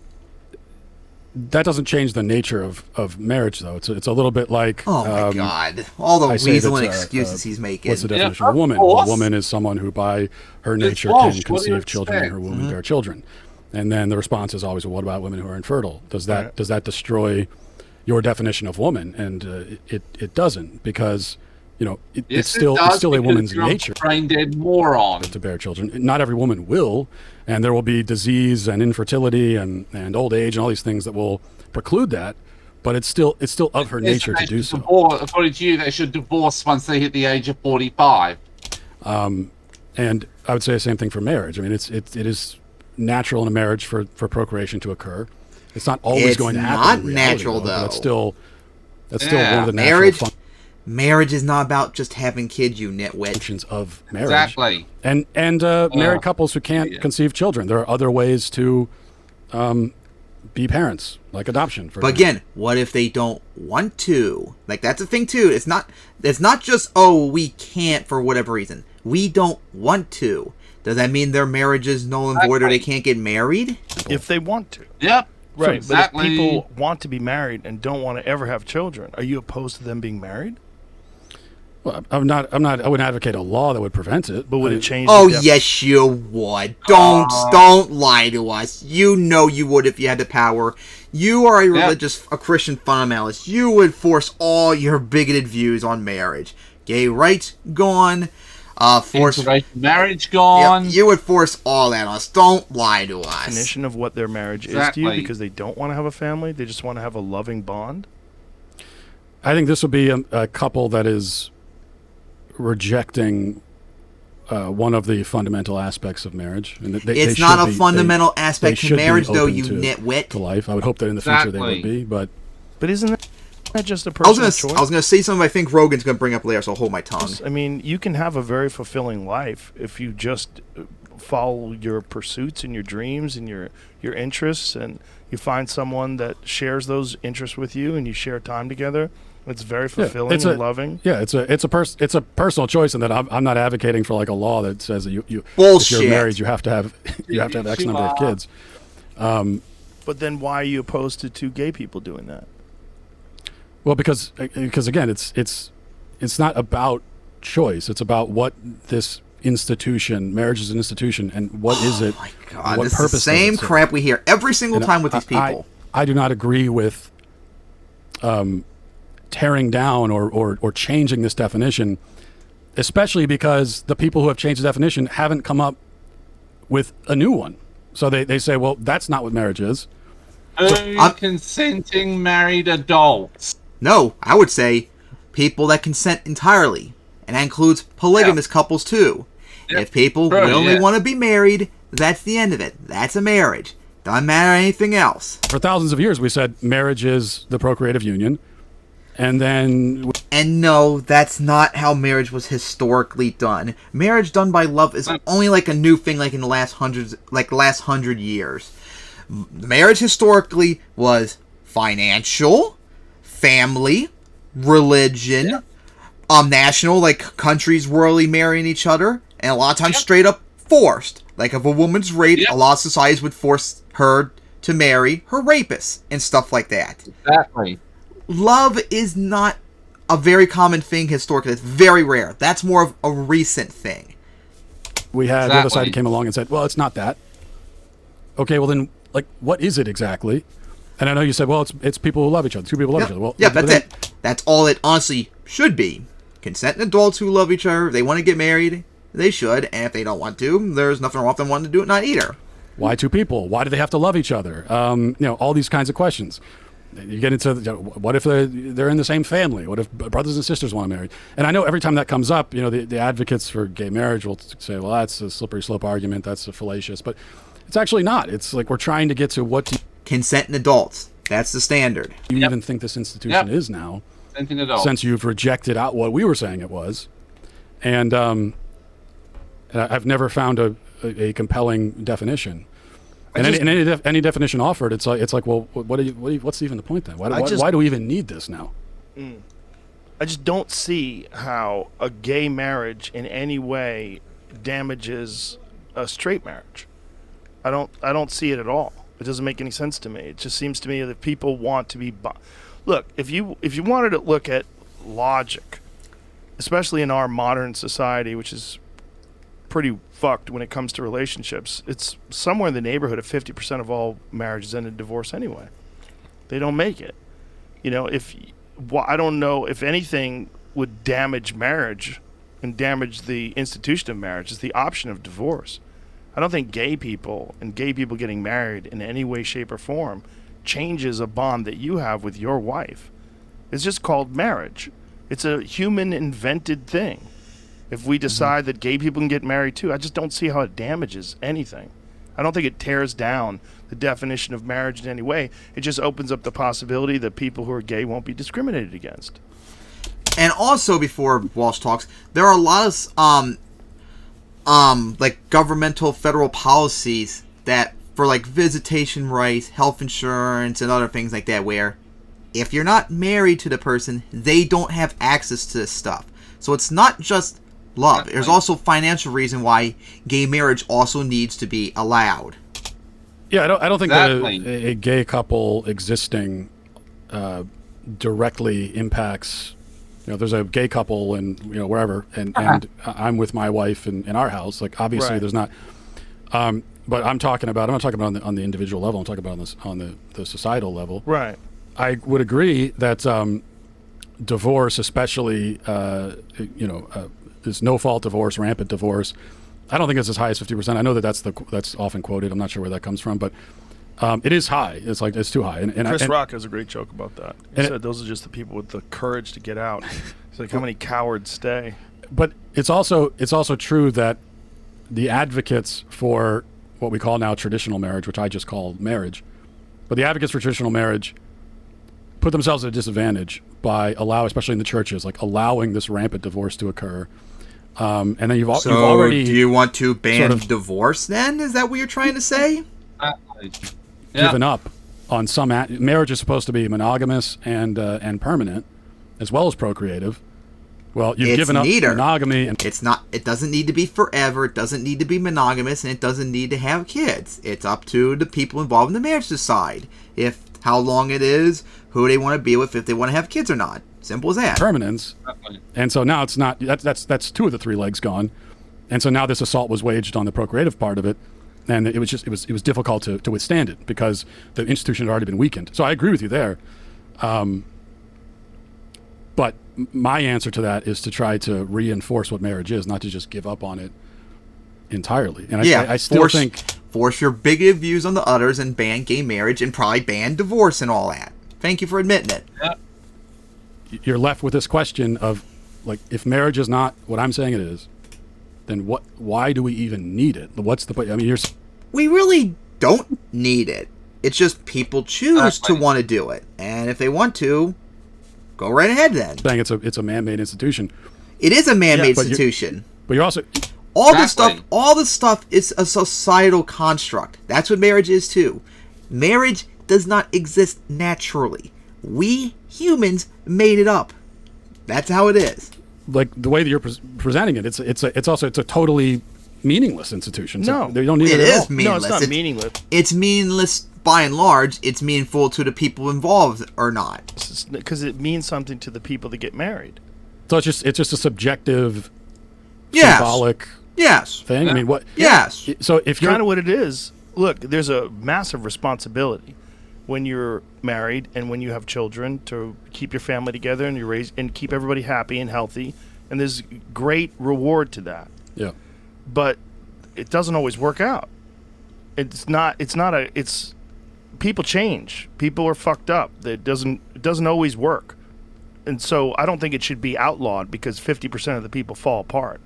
that doesn't change the nature of marriage, though. It's a little bit like... Oh my God! All the I say that, weaseling excuses he's making. What's the definition Yeah, of a woman? of Well, course. a woman is someone who, by her nature, Walsh. can What do you conceive children and her expect? womb bear children. And then the response is always, well, what about women who are infertile? Does that destroy your definition of woman? And it doesn't, because it's Yes, still it does, a because woman's you're a nature brain-dead moron. to bear children. Not every woman will, and there will be disease and infertility and old age and all these things that will preclude that. But it's still of her nature to do so. According to you, they should divorce once they hit the age of 45. And I would say the same thing for marriage. I mean, it is natural in a marriage for procreation to occur. It's not always It's going to happen. not in reality, natural, but though. That's still Yeah. one of the natural Marriage is not about just having kids, you nitwit. functions of marriage. Exactly. And married couples who can't conceive children, there are other ways to be parents, like adoption. For But example. again, what if they don't want to? Like, that's the thing too. It's not just, oh, we can't for whatever reason. We don't want to. Does that mean their marriage is null and void or they can't get married? If they want to. Yep. Right. Exactly. But if people want to be married and don't want to ever have children, are you opposed to them being married? Well, I wouldn't advocate a law that would prevent it. But would it change? Oh, the yes, you would. Don't lie to us. You know you would if you had the power. You are a Christian fundamentalist. You would force all your bigoted views on marriage. Gay rights gone. Interracial marriage gone. Yep, you would force all that on us. Don't lie to us. definition of what their marriage is to you because they don't want to have a family? They just want to have a loving bond? I think this would be a couple that is rejecting one of the fundamental aspects of marriage. And It's not a fundamental aspect to marriage, though, you nitwit. To life. I would hope that in the future they would be, but isn't that just a personal choice? I was going to say something I think Rogan's going to bring up later, so I'll hold my tongue. I mean, you can have a very fulfilling life if you just follow your pursuits and your dreams and your interests, and you find someone that shares those interests with you, and you share time together. It's very fulfilling and loving. Yeah, it's a personal choice, in that I'm not advocating for like a law that says that you Bullshit. if you're married you have to have X number of kids. But then why are you opposed to two gay people doing that? Well, because again, it's not about choice. It's about what this institution, marriage is an institution, and what is it? Oh my God, what this is purpose the does same it serve? crap we hear every single time with these people. I do not agree with tearing down or changing this definition, especially because the people who have changed the definition haven't come up with a new one. So they say, well, that's not what marriage is. Consenting married adults. No, I would say people that consent entirely. And that includes polygamous couples, too. If people willingly want to be married, that's the end of it. That's a marriage. Doesn't matter anything else. For thousands of years, we said marriage is the procreative union. And then And no, that's not how marriage was historically done. Marriage done by love is only like a new thing, like in the last 100 years. Marriage historically was financial, family, religion, national, like countries royally marrying each other, and a lot of times straight up forced. Like if a woman's raped, a lot of societies would force her to marry her rapist and stuff like that. Exactly. Love is not a very common thing historically. It's very rare. That's more of a recent thing. We had the other side who came along and said, well, it's not that. Okay, well then, like, what is it exactly? And I know you said, well, it's people who love each other. Two people love each other. Well, that's it. That's all it honestly should be. Consenting adults who love each other. If they want to get married, they should. And if they don't want to, there's nothing wrong with them wanting to do it not either. Why two people? Why do they have to love each other? All these kinds of questions. You get into what if they're in the same family? What if brothers and sisters want to marry? And I know every time that comes up, the advocates for gay marriage will say, well, that's a slippery slope argument. That's a fallacious. But it's actually not. It's like we're trying to get to what consenting adults. That's the standard. You even think this institution is now, since you've rejected out what we were saying it was. And I've never found a compelling definition. And any definition offered, it's like, well, what's even the point then? Why do we even need this now? I just don't see how a gay marriage in any way damages a straight marriage. I don't see it at all. It doesn't make any sense to me. It just seems to me that people want to be. Look, if you wanted to look at logic, especially in our modern society, which is pretty fucked when it comes to relationships, it's somewhere in the neighborhood of 50% of all marriages end in divorce anyway. They don't make it. I don't know if anything would damage marriage and damage the institution of marriage is the option of divorce. I don't think gay people and gay people getting married in any way, shape, or form changes a bond that you have with your wife. It's just called marriage. It's a human invented thing. If we decide that gay people can get married too, I just don't see how it damages anything. I don't think it tears down the definition of marriage in any way. It just opens up the possibility that people who are gay won't be discriminated against. And also, before Walsh talks, there are a lot of like governmental federal policies that for like visitation rights, health insurance, and other things like that, where if you're not married to the person, they don't have access to this stuff. So it's not just love. There's also financial reason why gay marriage also needs to be allowed. Yeah, I don't think that a gay couple existing directly impacts. There's a gay couple and wherever, and I'm with my wife in our house. Like obviously, there's not. But I'm not talking about on the individual level. I'm talking about on the societal level. Right. I would agree that divorce, especially this no-fault divorce, rampant divorce, I don't think it's as high as 50%. I know that's often quoted. I'm not sure where that comes from, but it is high. It's too high. And Chris Rock has a great joke about that. He said those are just the people with the courage to get out. It's like how many cowards stay. But it's also true that the advocates for what we call now traditional marriage, which I just call marriage, but the advocates for traditional marriage put themselves at a disadvantage by especially in the churches, like allowing this rampant divorce to occur. And then you've already. Do you want to ban divorce then? Is that what you're trying to say? Given up on some. Marriage is supposed to be monogamous and permanent, as well as procreative. Well, you've given up monogamy. And it's not. It doesn't need to be forever. It doesn't need to be monogamous, and it doesn't need to have kids. It's up to the people involved in the marriage to decide how long it is, who they want to be with, if they want to have kids or not. Simple as that. Permanence. And so now it's not. That's two of the three legs gone, and so now this assault was waged on the procreative part of it, and it was difficult to withstand it because the institution had already been weakened. So I agree with you there. But my answer to that is to try to reinforce what marriage is, not to just give up on it entirely. And I still think force your bigoted views on the others and ban gay marriage and probably ban divorce and all that. Thank you for admitting it. Yeah. You're left with this question of, like, if marriage is not what I'm saying it is, then why do we even need it? What's the point? I mean, we really don't need it. It's just people choose to want to do it. And if they want to, Go right ahead then. Saying it's a man-made institution. It is a man-made but institution. But you're also All this stuff is a societal construct. That's what marriage is too. Marriage does not exist naturally. We humans made it up. That's how it is. like the way that you're presenting it. It's a totally meningless institution. So No, they don't need It it at is all. meaningless. No, it's not meaningless. It's meaningless by and large. It's meaningful to the people involved or not. Because it means something to the people that get married. So it's just a subjective, Yes. symbolic Yes. thing. I mean, what? Yes. So if you're Kind of what it is. Look, there's a massive responsibility when you're married and when you have children to keep your family together and you raise and keep everybody happy and healthy. And there's great reward to that. yeah. But it doesn't always work out. It's people change. People are fucked up. It doesn't always work. And so I don't think it should be outlawed because 50% of the people fall apart.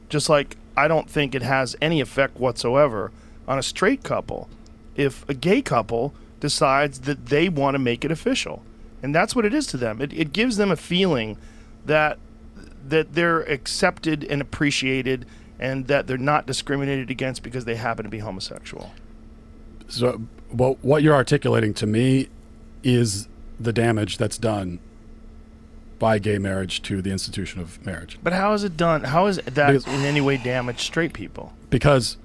Just like I don't think it has any effect whatsoever on a straight couple if a gay couple decides that they want to make it official. And that's what it is to them. It gives them a feeling that they're accepted and appreciated and that they're not discriminated against because they happen to be homosexual. So, well, what you're articulating to me is the damage that's done by gay marriage to the institution of marriage. But how is it done? How is that Because- in any way damaged straight people? Because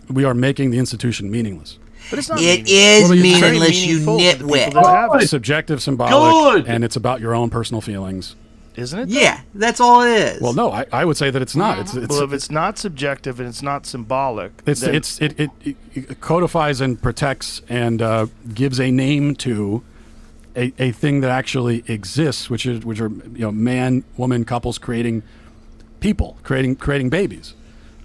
we are making the institution meaningless. But it's not. It meaningful. is Well, it's very meaningless, you meaningful to the people nitwit. that have it, It's subjective, symbolic, Good. and it's about your own personal feelings. isn't it? Yeah, that's all it is. Well, no, I would say that it's not. It's Well, if it's not subjective and it's not symbolic, it codifies and protects and gives a name to a thing that actually exists, which are man, woman couples creating people, creating babies.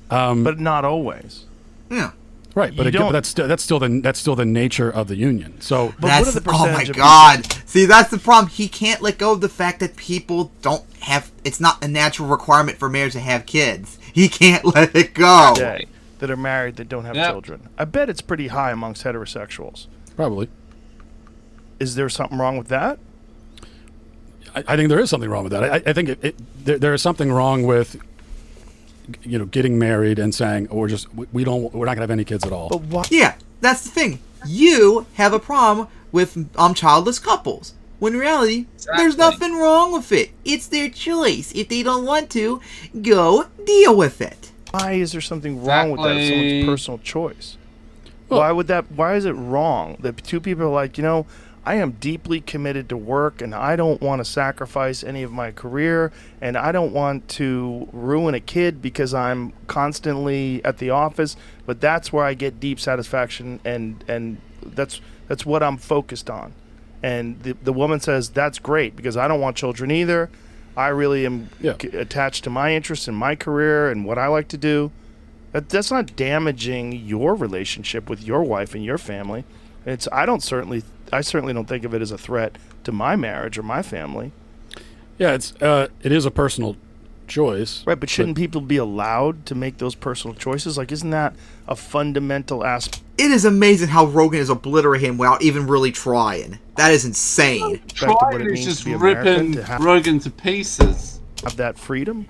but not always. yeah. Right, but You again, don't- that's still the nature of the union. So But what are That's, the oh my percentage of god. See, that's the problem. He can't let go of the fact that people don't have, it's not a natural requirement for marriage to have kids. He can't let it go. Today that are married that don't have Yep. children? I bet it's pretty high amongst heterosexuals. probably, Is there something wrong with that? I think there is something wrong with that. I think there is something wrong with getting married and saying, oh, we're not gonna have any kids at all. But what? Yeah, that's the thing. You have a problem with childless couples. When in reality, there's Exactly. nothing wrong with it. It's their choice. If they don't want to, go deal with it. Why is there something wrong with that? It's Exactly. someone's personal choice. Well- Why is it wrong that two people are like, I am deeply committed to work and I don't want to sacrifice any of my career and I don't want to ruin a kid because I'm constantly at the office, but that's where I get deep satisfaction and that's what I'm focused on. And the woman says, that's great because I don't want children either. I really am Yeah. attached to my interests and my career and what I like to do. That's not damaging your relationship with your wife and your family. I certainly don't think of it as a threat to my marriage or my family. Yeah, it is a personal choice. Right, but shouldn't people be allowed to make those personal choices? Like, isn't that a fundamental aspect It is amazing how Rogan is obliterating him without even really trying. That is insane. of what it Trying is means just to be American, ripping to have Rogan to pieces. that freedom?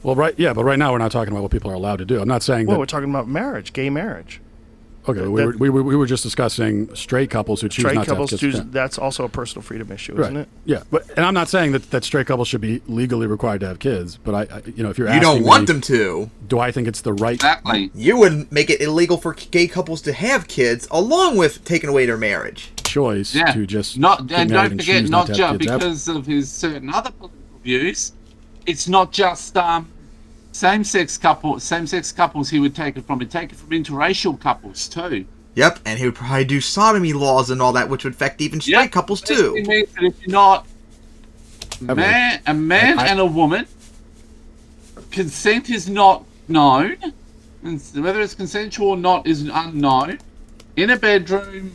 Well, but right now we're not talking about what people are allowed to do. I'm not saying Well, that. we're talking about marriage, gay marriage. Okay, we were just discussing straight couples who choose Straight not to have couples kids. choose, Yeah. that's also a personal freedom issue, Right. isn't it? Yeah, and I'm not saying that straight couples should be legally required to have kids, but if you're You asking don't want me, them to. do I think it's the right? Exactly. You wouldn't make it illegal for gay couples to have kids, along with taking away their marriage. Choice Yeah. to just Not get and married don't and forget, choose not to have just kids ever. because of his certain other political views. It's not just same-sex couples. He would take it from. He'd take it from interracial couples too. Yep, and he would probably do sodomy laws and all that, which would affect even straight Yep. couples Basically too. means that if you're not I mean, a man and a woman, consent is not known, and whether it's consensual or not is unknown. In a bedroom,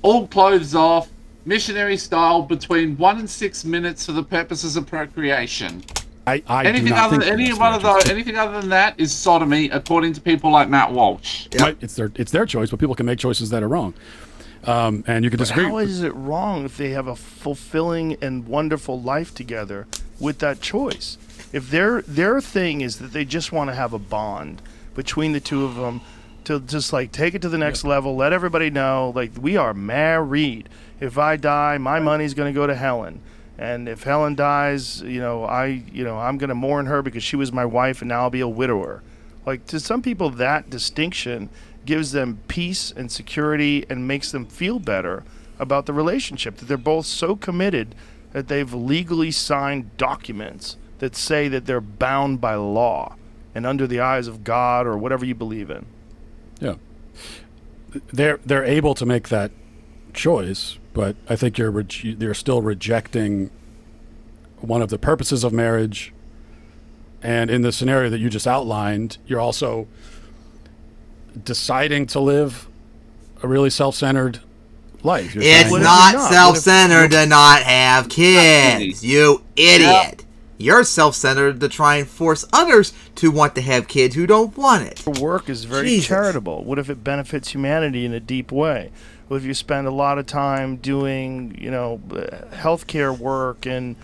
all clothes off, missionary style, between 1 and 6 minutes for the purposes of procreation. I do Anything not other think than that's anything other than that is sodomy, according to people like Matt Walsh. Yep. Right, it's their choice, but people can make choices that are wrong. And you can disagree. How is it wrong if they have a fulfilling and wonderful life together with that choice? If their thing is that they just want to have a bond between the two of them to just like take it to the next level, let everybody know like we are married. If I die, my money's going to go to Helen. And if Helen dies, I'm going to mourn her because she was my wife and now I'll be a widower. Like to some people that distinction gives them peace and security and makes them feel better about the relationship, that they're both so committed that they've legally signed documents that say that they're bound by law and under the eyes of God or whatever you believe in. Yeah. They're able to make that choice, but I think you're still rejecting one of the purposes of marriage. And in the scenario that you just outlined, you're also deciding to live a really self-centered life. It's not self-centered to not have kids, you idiot. You're self-centered to try and force others to want to have kids who don't want it. Work is very charitable. What if it benefits humanity in a deep way? What if you spend a lot of time doing, healthcare work and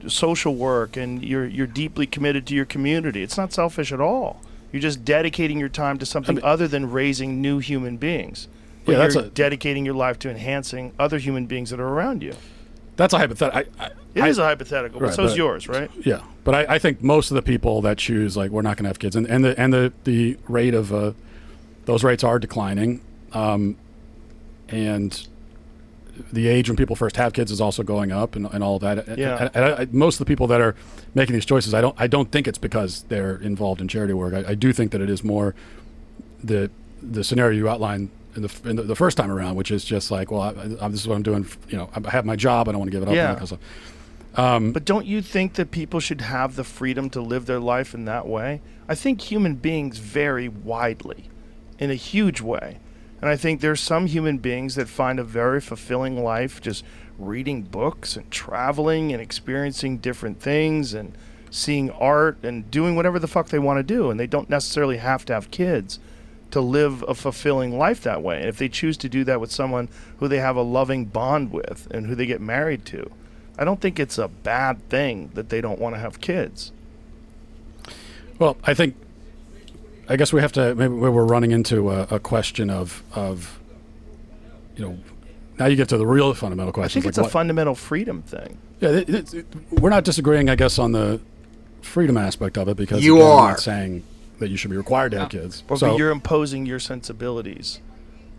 social work, and you're deeply committed to your community? It's not selfish at all. You're just dedicating your time to something other than raising new human beings. But you're dedicating your life to enhancing other human beings that are around you. That's a hypothetical. It is a hypothetical, but so's yours, right? Yeah, but I think most of the people that choose like we're not going to have kids, and the rate of those rates are declining, and the age when people first have kids is also going up, and all of that. Yeah. And most of the people that are making these choices, I don't think it's because they're involved in charity work. I do think that it is more the scenario you outlined in the first time around, which is just like, well, this is what I'm doing. I have my job. I don't want to give it up. Yeah. Because of, but don't you think that people should have the freedom to live their life in that way? I think human beings vary widely, in a huge way. And I think there's some human beings that find a very fulfilling life just reading books and traveling and experiencing different things and seeing art and doing whatever the fuck they want to do. And they don't necessarily have to have kids to live a fulfilling life that way. And if they choose to do that with someone who they have a loving bond with and who they get married to, I don't think it's a bad thing that they don't want to have kids. Well, I guess we have to, maybe we're running into a question of now you get to the real fundamental question. I think it's a fundamental freedom thing. Yeah, we're not disagreeing, I guess, on the freedom aspect of it, because you again, are I'm not saying that you should be required to have kids. But you're imposing your sensibilities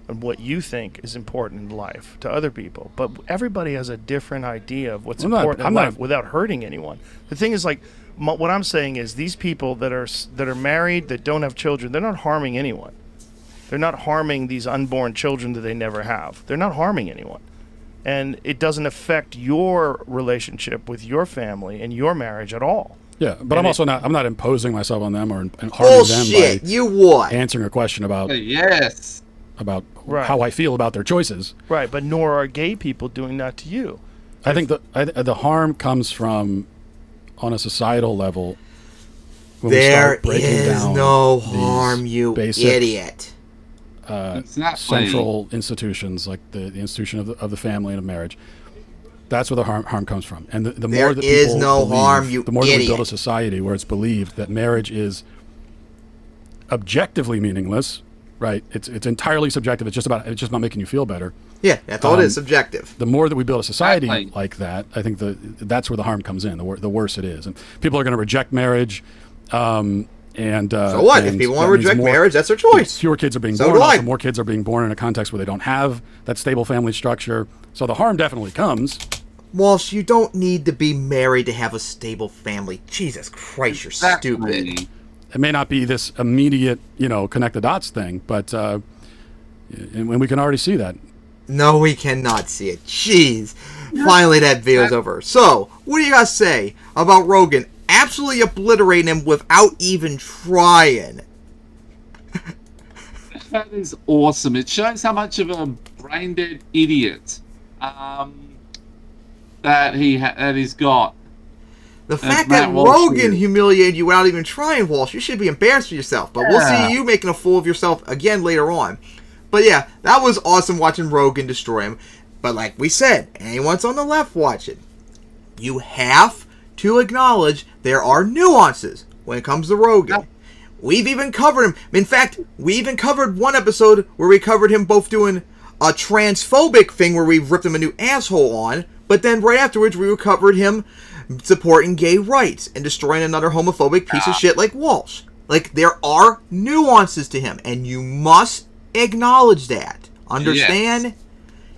and what you think is important in life to other people. But everybody has a different idea of what's important in life without hurting anyone. The thing is, like, what I'm saying is these people that are married, that don't have children, they're not harming anyone. They're not harming these unborn children that they never have. They're not harming anyone. And it doesn't affect your relationship with your family and your marriage at all. Yeah, but I'm not imposing myself on them or harming them by answering a question about about how I feel about their choices. Right, but nor are gay people doing that to you. I think the harm comes from, on a societal level, when there we start is no harm, you idiot. Central institutions like the institution of the family and of marriage. That's where the harm comes from. And the more that people believe, the more that we build a society where it's believed that marriage is objectively meaningless, right? It's entirely subjective. It's just about making you feel better. Yeah, that's all it is, subjective. The more that we build a society like that, I think that's where the harm comes in. The worse it is, and people are going to reject marriage. So what? If people want to reject marriage, that's their choice. Fewer kids are being born. Also, more kids are being born in a context where they don't have that stable family structure. So the harm definitely comes. Walsh, you don't need to be married to have a stable family. Jesus Christ, you're stupid. It may not be this immediate, connect the dots thing, but and we can already see that. No, we cannot see it. Jeez. Finally, that video's over. So, what do you guys say about Rogan absolutely obliterating him without even trying? That is awesome. It shows how much of a brain-dead idiot that he's got. The fact that Rogan humiliated you without even trying, Walsh, you should be embarrassed for yourself. But we'll see you making a fool of yourself again later on. But yeah, that was awesome watching Rogan destroy him. But like we said, anyone's on the left watching, you have to acknowledge there are nuances when it comes to Rogan. Yep. We've even covered him. In fact, we even covered one episode where we covered him both doing a transphobic thing where we ripped him a new asshole on, but then right afterwards we covered him supporting gay rights and destroying another homophobic piece of shit like Walsh. Like, there are nuances to him, and you must acknowledge that. Understand? Yes.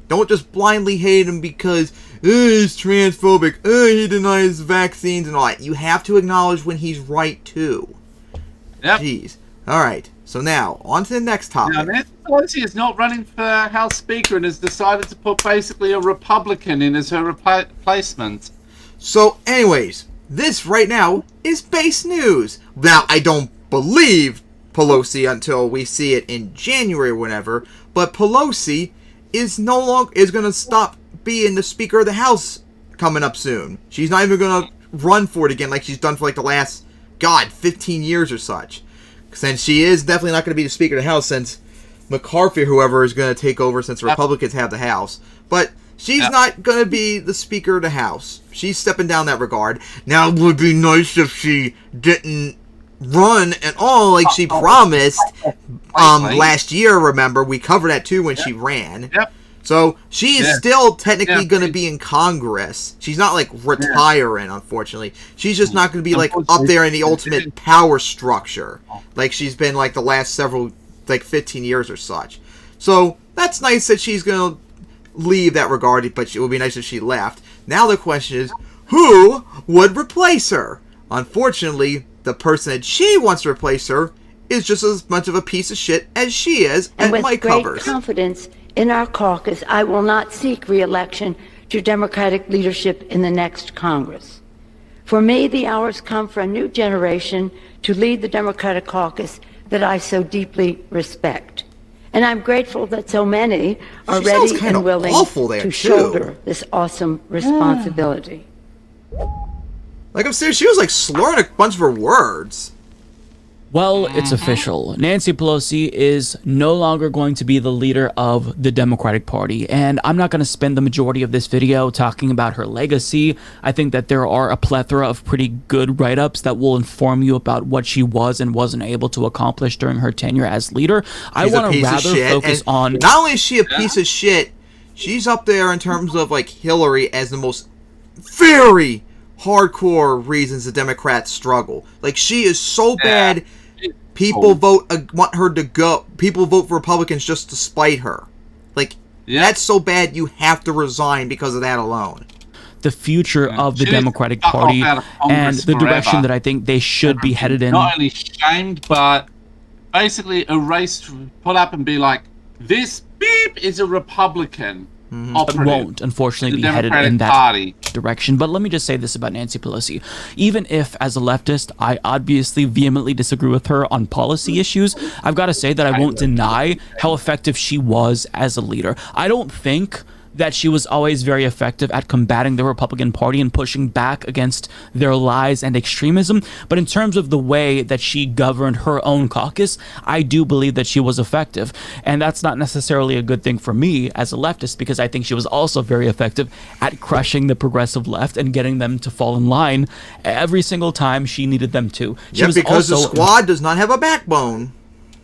Don't just blindly hate him because he's transphobic, he denies vaccines and all that. You have to acknowledge when he's right, too. Yep. Jeez. Alright, so now, on to the next topic. Now, Nancy Pelosi is not running for House Speaker and has decided to put basically a Republican in as her replacement. So, anyways, this right now is base news. Now, I don't believe Pelosi until we see it in January or whatever, but Pelosi is going to stop being the Speaker of the House coming up soon. She's not even going to run for it again like she's done for like the last, 15 years or such. Since she is definitely not going to be the Speaker of the House since McCarthy or whoever is going to take over since the Republicans have the House. But she's not going to be the Speaker of the House. She's stepping down that regard. Now, it would be nice if she didn't run at all like she promised last year. Remember, we covered that too when she ran. Yep. So she is still technically going to be in Congress. She's not like retiring, unfortunately. She's just not going to be like up there in the ultimate power structure like she's been like the last several, like 15 years or such. So that's nice that she's going to leave that regard, but it would be nice if she left. Now the question is, who would replace her? Unfortunately, the person that she wants to replace her is just as much of a piece of shit as she is at Mike Covers. And with great confidence in our caucus, I will not seek re-election to Democratic leadership in the next Congress. For me, the hour's come for a new generation to lead the Democratic caucus that I so deeply respect. And I'm grateful that so many are ready and willing to shoulder this awesome responsibility. Like, I'm serious, she was like slurring a bunch of her words. Well, it's official. Nancy Pelosi is no longer going to be the leader of the Democratic Party, and I'm not going to spend the majority of this video talking about her legacy. I think that there are a plethora of pretty good write-ups that will inform you about what she was and wasn't able to accomplish during her tenure as leader. I want to rather focus on... Not only is she a piece of shit, she's up there in terms of, like, Hillary as the most very hardcore reasons the Democrats struggle. Like, she is so bad... People want her to go. People vote for Republicans just to spite her. Like, that's so bad you have to resign because of that alone. The future of the Democratic Party and the direction that I think they should be headed in. Not only shamed, but basically erased, put up and be like, this beep is a Republican. But won't, unfortunately, be headed in that direction. But let me just say this about Nancy Pelosi. Even if, as a leftist, I obviously vehemently disagree with her on policy issues, I've got to say that I won't deny how effective she was as a leader. I don't think that she was always very effective at combating the Republican Party and pushing back against their lies and extremism. But in terms of the way that she governed her own caucus, I do believe that she was effective. And that's not necessarily a good thing for me as a leftist, because I think she was also very effective at crushing the progressive left and getting them to fall in line every single time she needed them to. She was because also the squad does not have a backbone.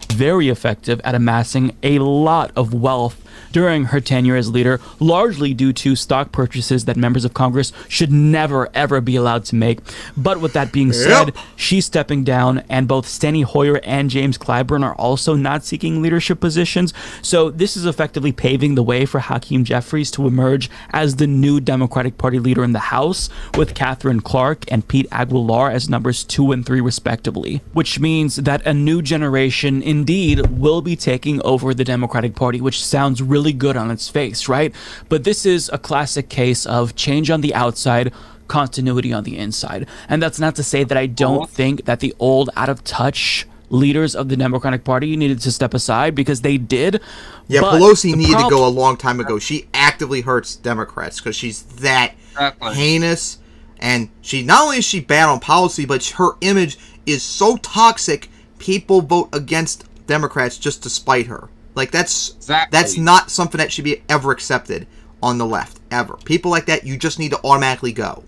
Very effective at amassing a lot of wealth during her tenure as leader, largely due to stock purchases that members of Congress should never, ever be allowed to make. But with that being said, she's stepping down, and both Steny Hoyer and James Clyburn are also not seeking leadership positions. So this is effectively paving the way for Hakeem Jeffries to emerge as the new Democratic Party leader in the House, with Catherine Clark and Pete Aguilar as numbers 2 and 3 respectively. Which means that a new generation indeed will be taking over the Democratic Party, which sounds really good on its face, right? But this is a classic case of change on the outside, continuity on the inside. And that's not to say that I don't think that the old, out-of-touch leaders of the Democratic Party needed to step aside, because they did. Yeah, Pelosi needed to go a long time ago. She actively hurts Democrats because she's that heinous, and she not only is she bad on policy, but her image is so toxic, people vote against Democrats just to spite her. Like, that's Exactly. not something that should be ever accepted on the left, ever. People like that, you just need to automatically go.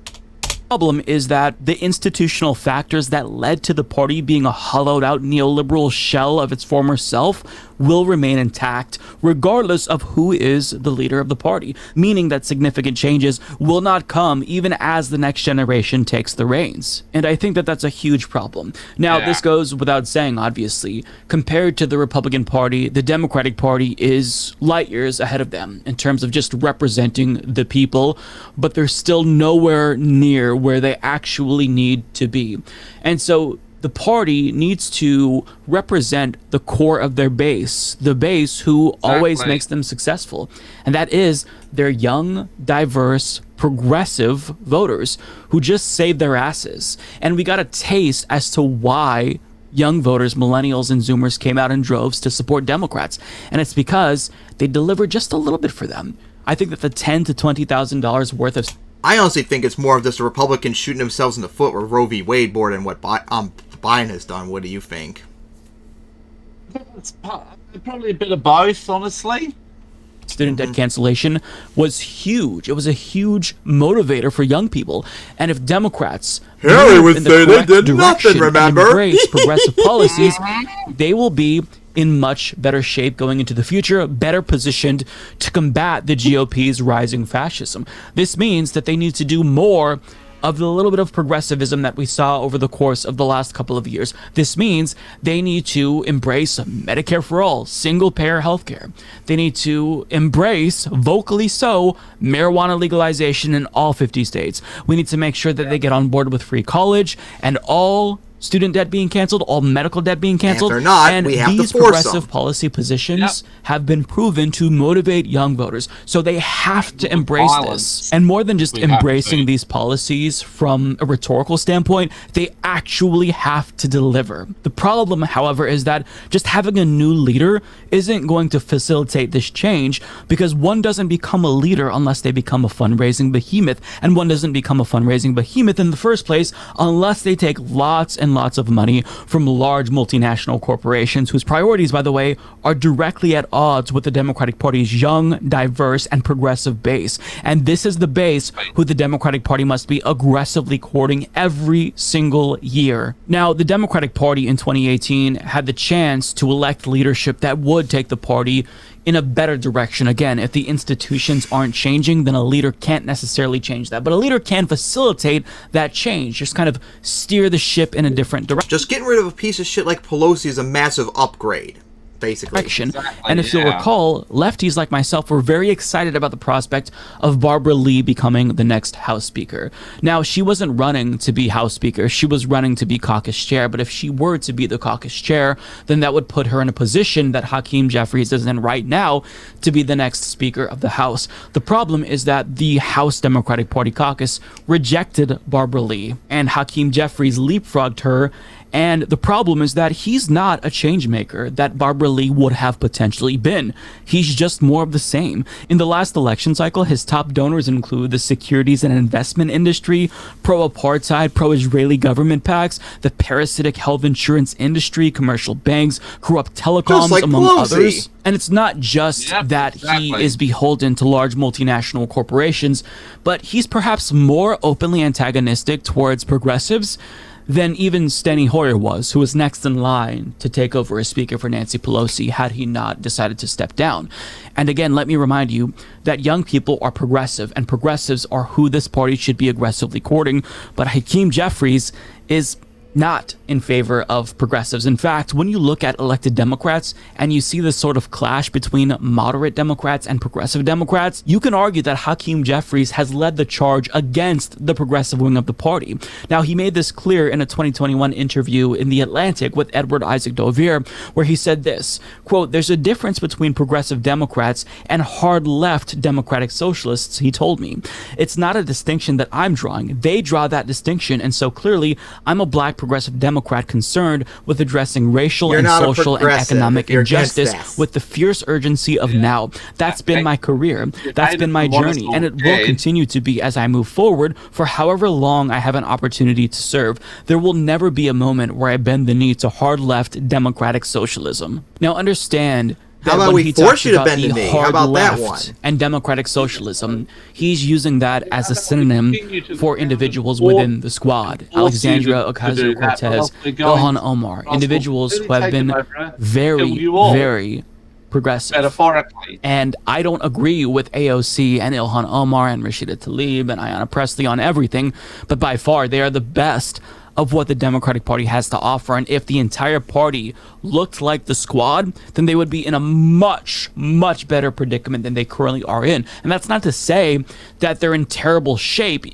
Problem is that the institutional factors that led to the party being a hollowed out neoliberal shell of its former self will remain intact regardless of who is the leader of the party, meaning that significant changes will not come even as the next generation takes the reins. And I think that that's a huge problem. Now, this goes without saying, obviously. Compared to the Republican Party, the Democratic Party is light years ahead of them in terms of just representing the people, but they're still nowhere near where they actually need to be. And so the party needs to represent the core of their base, the base who always makes them successful. And that is their young, diverse, progressive voters who just save their asses. And we got a taste as to why young voters, millennials and Zoomers, came out in droves to support Democrats. And it's because they delivered just a little bit for them. I think that the $10,000 to $20,000 worth of... I honestly think it's more of just the Republicans shooting themselves in the foot with Roe v. Wade more than what Biden has done. What do you think? It's probably a bit of both, honestly. Student debt cancellation was huge. It was a huge motivator for young people. And if Democrats Harry would in the say they correct did direction nothing, remember? and embrace progressive policies, they will be in much better shape going into the future, better positioned to combat the GOP's rising fascism. This means that they need to do more of the little bit of progressivism that we saw over the course of the last couple of years. This means they need to embrace Medicare for all, single-payer healthcare. They need to embrace, vocally so, marijuana legalization in all 50 states. We need to make sure that they get on board with free college and all student debt being canceled, all medical debt being canceled. And if they're not, and we have to these force progressive them. policy positions have been proven to motivate young voters. So they have to embrace this. And more than just embracing these policies from a rhetorical standpoint, they actually have to deliver. The problem, however, is that just having a new leader isn't going to facilitate this change, because one doesn't become a leader unless they become a fundraising behemoth, and one doesn't become a fundraising behemoth in the first place unless they take lots and lots of money from large multinational corporations whose priorities, by the way, are directly at odds with the Democratic Party's young, diverse, and progressive base. And this is the base who the Democratic Party must be aggressively courting every single year. Now, the Democratic Party in 2018 had the chance to elect leadership that would take the party in a better direction. Again, if the institutions aren't changing, then a leader can't necessarily change that. But a leader can facilitate that change, just kind of steer the ship in a different direction. Just getting rid of a piece of shit like Pelosi is a massive upgrade, basically. And if you'll recall, lefties like myself were very excited about the prospect of Barbara Lee becoming the next House Speaker. Now, she wasn't running to be House Speaker, she was running to be caucus chair, but if she were to be the caucus chair, then that would put her in a position that Hakeem Jeffries is in right now to be the next Speaker of the House. The problem is that the House Democratic Party caucus rejected Barbara Lee, and Hakeem Jeffries leapfrogged her. And the problem is that he's not a change maker that Barbara Lee would have potentially been. He's just more of the same. In the last election cycle, his top donors include the securities and investment industry, pro-apartheid, pro-Israeli government PACs, the parasitic health insurance industry, commercial banks, corrupt telecoms, like among Pelosi. others. And it's not just that he is beholden to large multinational corporations, but he's perhaps more openly antagonistic towards progressives than even Steny Hoyer was, who was next in line to take over as Speaker for Nancy Pelosi had he not decided to step down. And again, let me remind you that young people are progressive, and progressives are who this party should be aggressively courting, but Hakeem Jeffries is not in favor of progressives. In fact, when you look at elected Democrats and you see this sort of clash between moderate Democrats and progressive Democrats, you can argue that Hakeem Jeffries has led the charge against the progressive wing of the party. Now, he made this clear in a 2021 interview in The Atlantic with Edward Isaac Dovier, where he said this, quote, "There's a difference between progressive Democrats and hard left democratic socialists," he told me. "It's not a distinction that I'm drawing. They draw that distinction, and so clearly I'm a black progressive Democrat concerned with addressing racial and social and economic injustice with the fierce urgency of now. That's been my career. That's been my journey, and it will continue to be as I move forward for however long I have an opportunity to serve. There will never be a moment where I bend the knee to hard left democratic socialism." Now understand that How about when we he force talks you to about bend the to me? hard How about that left one? and democratic socialism, he's using that as a synonym for individuals within the squad. Alexandria Ocasio-Cortez, Ilhan Omar, individuals who have been very, very progressive. Metaphorically. And I don't agree with AOC and Ilhan Omar and Rashida Tlaib and Ayanna Pressley on everything, but by far they are the best of what the Democratic Party has to offer. And if the entire party looked like the squad, then they would be in a much, much better predicament than they currently are in. And that's not to say that they're in terrible shape.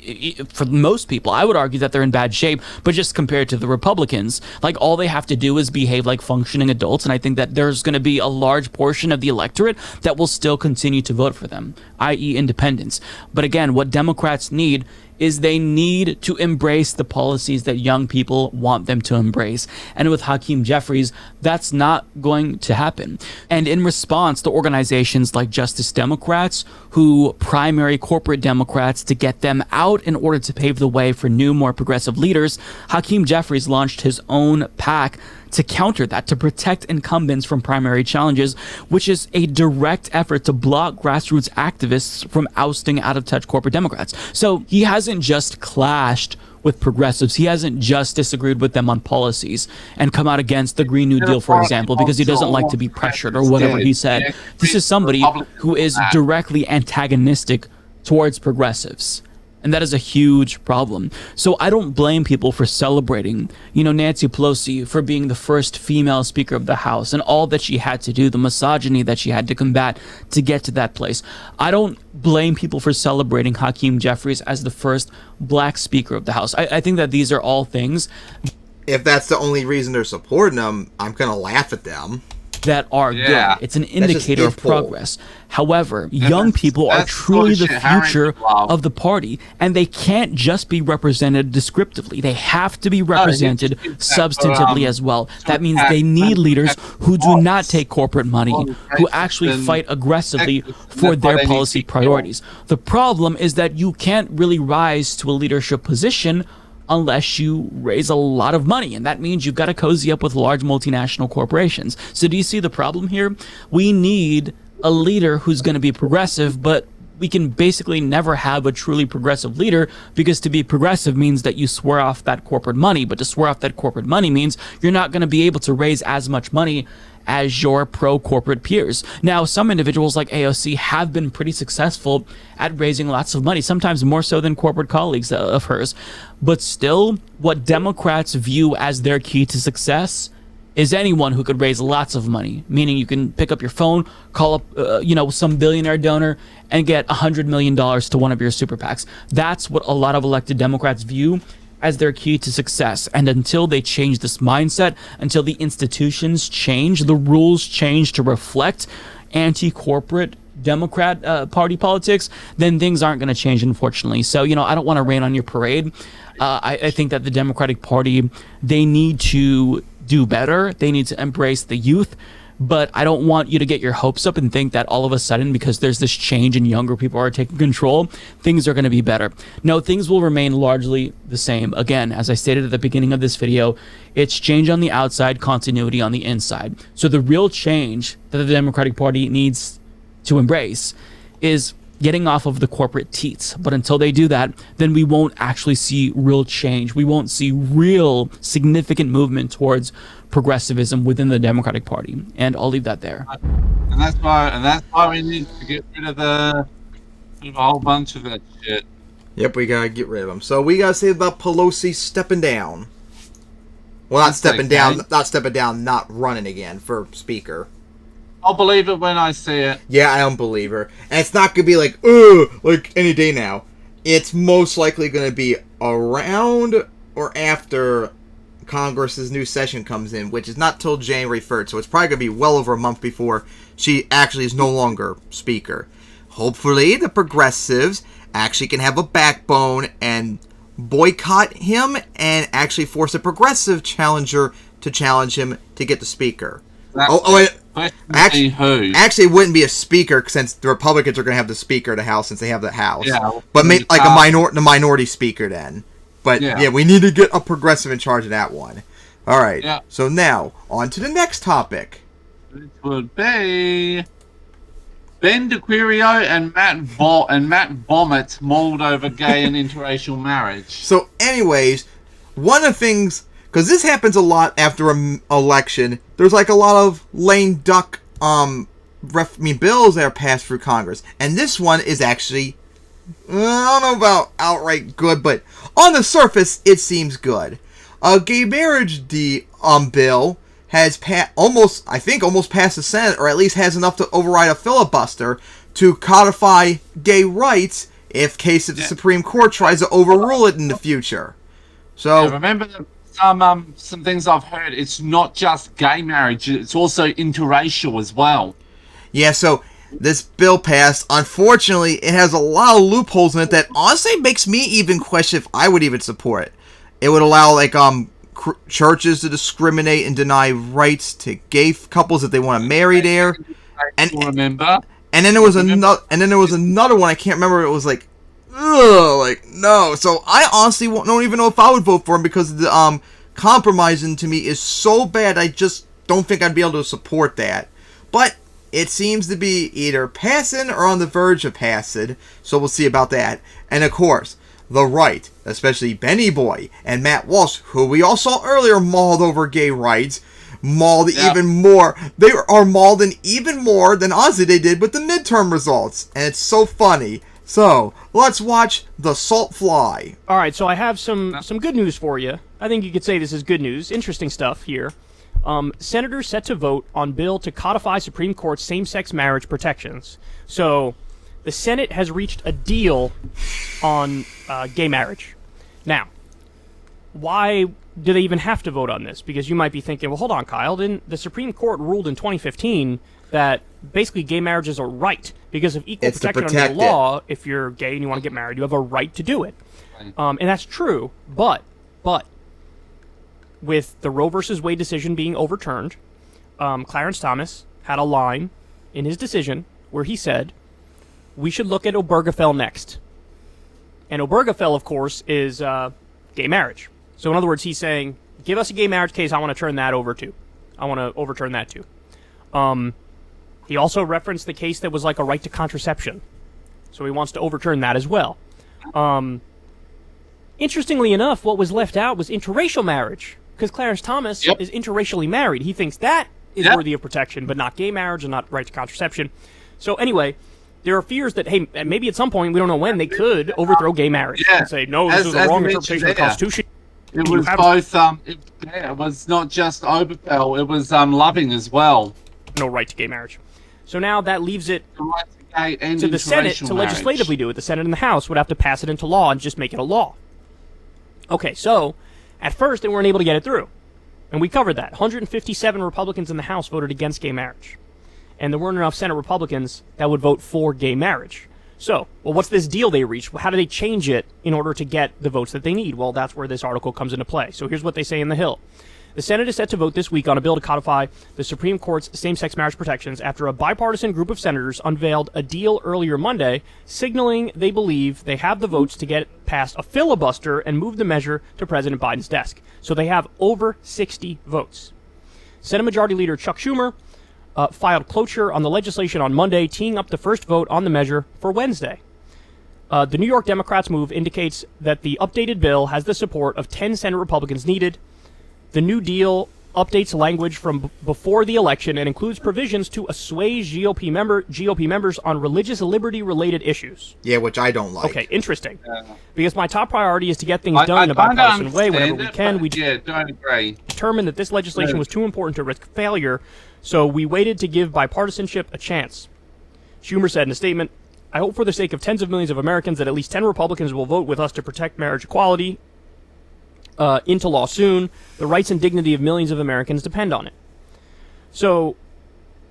For most people, I would argue that they're in bad shape, but just compared to the Republicans, like all they have to do is behave like functioning adults. And I think that there's going to be a large portion of the electorate that will still continue to vote for them, i.e. independents. But again, what Democrats need is they need to embrace the policies that young people want them to embrace. And with Hakeem Jeffries, that's not going to happen. And in response, the organizations like Justice Democrats, who primary corporate Democrats to get them out in order to pave the way for new, more progressive leaders, Hakeem Jeffries launched his own PAC to counter that, to protect incumbents from primary challenges, which is a direct effort to block grassroots activists from ousting out-of-touch corporate Democrats. So he hasn't just clashed with progressives. He hasn't just disagreed with them on policies and come out against the Green New Deal, for example, because he doesn't like to be pressured or whatever he said. This is somebody who is directly antagonistic towards progressives. And that is a huge problem. So I don't blame people for celebrating, Nancy Pelosi for being the first female Speaker of the House and all that she had to do, the misogyny that she had to combat to get to that place. I don't blame people for celebrating Hakeem Jeffries as the first black Speaker of the House. I think that these are all things. If that's the only reason they're supporting them, I'm going to laugh at them. That are good. It's an indicator of progress. However, young people are truly the future of the party, and they can't just be represented descriptively. They have to be represented substantively as well. That means they need leaders who do not take corporate money, who actually fight aggressively for their policy priorities. The problem is that you can't really rise to a leadership position unless you raise a lot of money, and that means you've got to cozy up with large multinational corporations. So do you see the problem here? We need a leader who's going to be progressive, but we can basically never have a truly progressive leader, because to be progressive means that you swear off that corporate money, but to swear off that corporate money means you're not going to be able to raise as much money as your pro-corporate peers. Now, some individuals like AOC have been pretty successful at raising lots of money, sometimes more so than corporate colleagues of hers. But still, what Democrats view as their key to success is anyone who could raise lots of money, meaning you can pick up your phone, call up some billionaire donor and get $100 million to one of your super PACs. That's what a lot of elected Democrats view as their key to success. And until they change this mindset, until the institutions change, the rules change to reflect anti-corporate Democrat party politics, then things aren't going to change, unfortunately. So, I don't want to rain on your parade. I think that the Democratic Party, they need to do better. They need to embrace the youth. But I don't want you to get your hopes up and think that all of a sudden, because there's this change and younger people are taking control, things are going to be better. No, things will remain largely the same. Again, as I stated at the beginning of this video, it's change on the outside, continuity on the inside. So the real change that the Democratic Party needs to embrace is getting off of the corporate teats. But until they do that, then we won't actually see real change. We won't see real significant movement towards progressivism within the Democratic Party. And I'll leave that there. And that's why we need to get rid of a whole bunch of that shit. Yep, we gotta get rid of them. So we gotta say about Pelosi stepping down. Well, not stepping down, not running again for speaker. I'll believe it when I see it. Yeah, I don't believe her. And it's not gonna be like any day now. It's most likely gonna be around or after Congress's new session comes in, which is not till January 3rd, so it's probably going to be well over a month before she actually is no longer speaker. Hopefully, the progressives actually can have a backbone and boycott him and actually force a progressive challenger to challenge him to get the speaker. Actually, it wouldn't be a speaker since the Republicans are going to have the speaker of the House since they have the House. Yeah, but maybe like the minority speaker then. But yeah, we need to get a progressive in charge of that one. All right. Yeah. So now, on to the next topic. Which would be Ben DeQuirio and Matt Vomit mauled over gay and interracial marriage. So, anyways, one of the things, because this happens a lot after an election, there's like a lot of lame duck bills that are passed through Congress, and this one is actually, I don't know about outright good, but on the surface it seems good. A gay marriage bill has almost passed the Senate, or at least has enough to override a filibuster to codify gay rights if the Supreme Court tries to overrule it in the future. So remember some things I've heard. It's not just gay marriage; it's also interracial as well. Yeah. So this bill passed. Unfortunately, it has a lot of loopholes in it that honestly makes me even question if I would even support it. It would allow churches to discriminate and deny rights to gay couples if they want to marry there. And then there was another one I can't remember. It was like, ugh, like no. So I honestly don't even know if I would vote for him because the compromising to me is so bad. I just don't think I'd be able to support that. But it seems to be either passing or on the verge of passing. So we'll see about that. And of course, the right, especially Benny Boy and Matt Walsh, who we all saw earlier mauled over gay rights, even more. They are mauled even more than Ozzy they did with the midterm results. And it's so funny. So, let's watch the salt fly. All right, so I have some good news for you. I think you could say this is good news. Interesting stuff here. Senators set to vote on bill to codify Supreme Court same-sex marriage protections. So, the Senate has reached a deal on gay marriage. Now, why do they even have to vote on this? Because you might be thinking, well, hold on, Kyle. Didn't the Supreme Court ruled in 2015 that basically gay marriage is a right because of equal protection under the law? If you're gay and you want to get married, you have a right to do it. And that's true, but with the Roe versus Wade decision being overturned, Clarence Thomas had a line in his decision where he said, we should look at Obergefell next. And Obergefell, of course, is gay marriage. So in other words, he's saying, give us a gay marriage case, I want to turn that over to. I want to overturn that too. He also referenced the case that was like a right to contraception. So he wants to overturn that as well. Interestingly enough, what was left out was interracial marriage. Because Clarence Thomas is interracially married. He thinks that is worthy of protection, but not gay marriage and not right to contraception. So anyway, there are fears that, hey, maybe at some point, we don't know when, they could overthrow gay marriage and say, no, this is the wrong interpretation of the Constitution. It was both, it was not just Obergefell, it was Loving as well. No right to gay marriage. So now that leaves it to the Senate to legislatively do it. The Senate and the House would have to pass it into law and just make it a law. Okay, so at first they weren't able to get it through. And we covered that. 157 Republicans in the House voted against gay marriage. And there weren't enough Senate Republicans that would vote for gay marriage. So, well, what's this deal they reached? How do they change it in order to get the votes that they need? Well, that's where this article comes into play. So here's what they say in the Hill. The Senate is set to vote this week on a bill to codify the Supreme Court's same-sex marriage protections after a bipartisan group of senators unveiled a deal earlier Monday, signaling they believe they have the votes to get past a filibuster and move the measure to President Biden's desk. So they have over 60 votes. Senate Majority Leader Chuck Schumer filed cloture on the legislation on Monday, teeing up the first vote on the measure for Wednesday. The New York Democrats' move indicates that the updated bill has the support of 10 Senate Republicans needed. The new deal updates language from before the election and includes provisions to assuage GOP members on religious liberty-related issues. Yeah, which I don't like. Okay, interesting. Because my top priority is to get things done in a bipartisan way whenever we can. We don't agree. Determined that this legislation was too important to risk failure, so we waited to give bipartisanship a chance. Schumer said in a statement, I hope for the sake of tens of millions of Americans that at least 10 Republicans will vote with us to protect marriage equality into law soon. The rights and dignity of millions of Americans depend on it. So,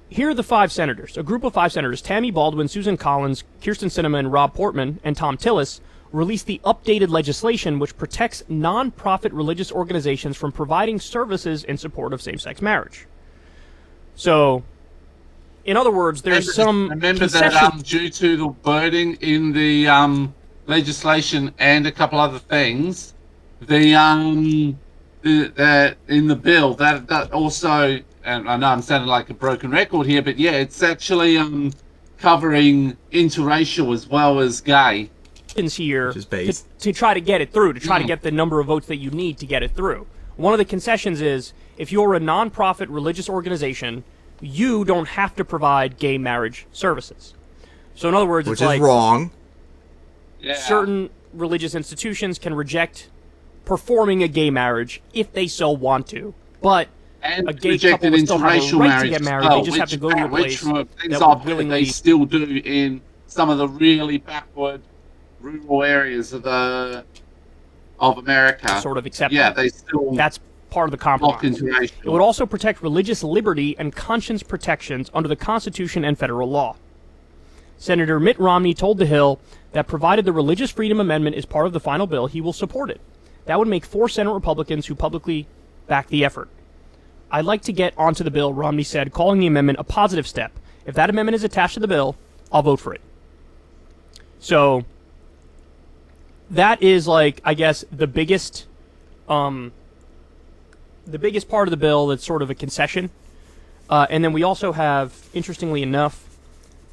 here are the 5 senators. A group of 5 senators, Tammy Baldwin, Susan Collins, Kirsten Sinema, and Rob Portman, and Tom Tillis, released the updated legislation which protects non-profit religious organizations from providing services in support of same-sex marriage. So, in other words, there's some Remember that due to the wording in the legislation and a couple other things, in the bill that also and I know I'm sounding like a broken record here, but yeah, it's actually covering interracial as well as gay. Here to try to get it through, to try to get the number of votes that you need to get it through. One of the concessions is if you're a non-profit religious organization, you don't have to provide gay marriage services. So in other words, which it's is wrong. Certain religious institutions can reject performing a gay marriage if they so want to, but a gay couple will still have a right to get married. They just have to go to a place that would willingly. They still do in some of the really backward rural areas of America. Sort of accept. Yeah, they still. That's part of the compromise. It would also protect religious liberty and conscience protections under the Constitution and federal law. Senator Mitt Romney told The Hill that provided the Religious Freedom Amendment is part of the final bill, he will support it. That would make 4 Senate Republicans who publicly back the effort. I'd like to get onto the bill, Romney said, calling the amendment a positive step. If that amendment is attached to the bill, I'll vote for it. So, that is, like, I guess, the biggest part of the bill that's sort of a concession. And then we also have, interestingly enough,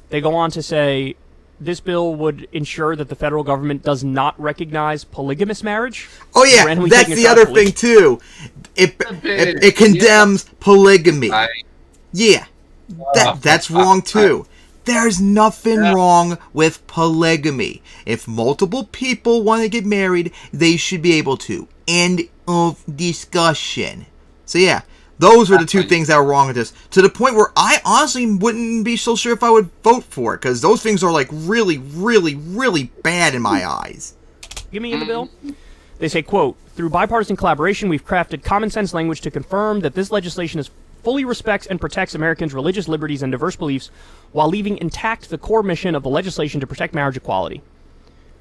they go on to say this bill would ensure that the federal government does not recognize polygamous marriage. Oh yeah, that's the other thing too. It condemns polygamy. Yeah, that's wrong too. There's nothing wrong with polygamy. If multiple people want to get married, they should be able to. End of discussion. So yeah, those were the two things that were wrong with this. To the point where I honestly wouldn't be so sure if I would vote for it, because those things are like really, really, really bad in my eyes. Give me in the bill. They say, quote, through bipartisan collaboration, we've crafted common sense language to confirm that this legislation fully respects and protects Americans' religious liberties and diverse beliefs while leaving intact the core mission of the legislation to protect marriage equality.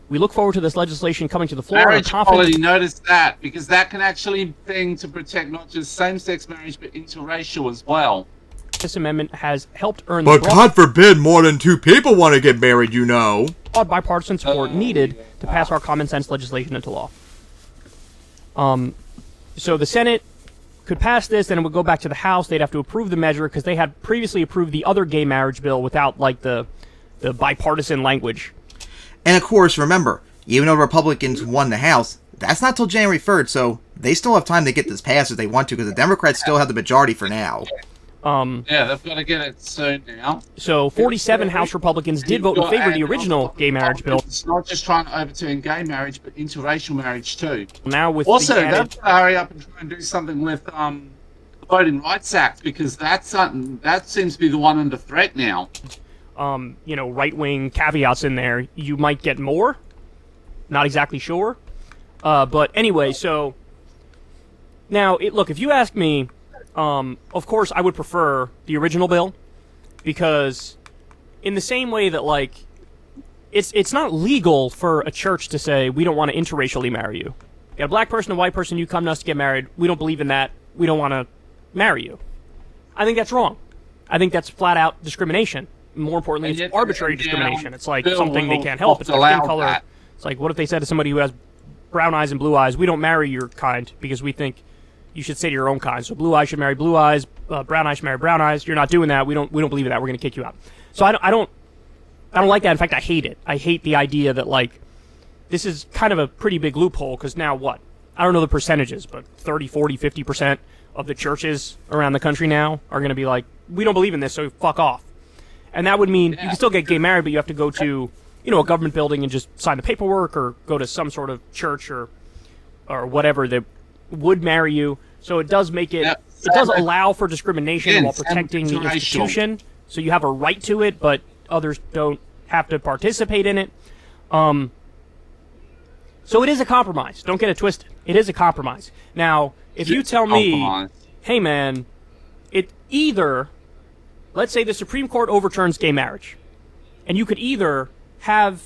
We look forward to this legislation coming to the floor. Marriage equality, notice that, because that can actually thing to protect not just same-sex marriage, but interracial as well. This amendment has helped earn but God forbid more than 2 people want to get married, you know. Broad bipartisan support needed to pass our common sense legislation into law. So the Senate could pass this, then it would go back to the House. They'd have to approve the measure because they had previously approved the other gay marriage bill without, like, the bipartisan language. And of course, remember, even though Republicans won the House, that's not till January 3rd, so they still have time to get this passed if they want to, because the Democrats still have the majority for now. Yeah, they've got to get it soon now. So 47 House Republicans did vote in favor of the original gay marriage bill. It's not just trying to overturn gay marriage, but interracial marriage too. Now with also, they've got to hurry up and try and do something with the Voting Rights Act, because that's something that seems to be the one under threat now. Right-wing caveats in there. You might get more. Not exactly sure. But anyway, so now, look, if you ask me, of course I would prefer the original bill, because in the same way that, like, it's not legal for a church to say, we don't want to interracially marry you. You got a black person, a white person, you come to us to get married, we don't believe in that, we don't want to marry you. I think that's wrong. I think that's flat-out discrimination. More importantly, it's arbitrary discrimination. It's like something they can't help. It's their skin color. It's like, what if they said to somebody who has brown eyes and blue eyes, we don't marry your kind because we think you should say to your own kind. So blue eyes should marry blue eyes, brown eyes should marry brown eyes. You're not doing that. We don't believe in that. We're going to kick you out. So I don't like that. In fact, I hate it. I hate the idea that, like, this is kind of a pretty big loophole, because now what? I don't know the percentages, but 30, 40, 50% of the churches around the country now are going to be like, we don't believe in this, so fuck off. And that would mean you can still get gay married, but you have to go to, a government building and just sign the paperwork, or go to some sort of church or whatever that would marry you. So it does make it, it does allow for discrimination while protecting the institution. So you have a right to it, but others don't have to participate in it. So it is a compromise. Don't get it twisted. It is a compromise. Now, if you tell me, hey man, it either, let's say the Supreme Court overturns gay marriage, and you could either have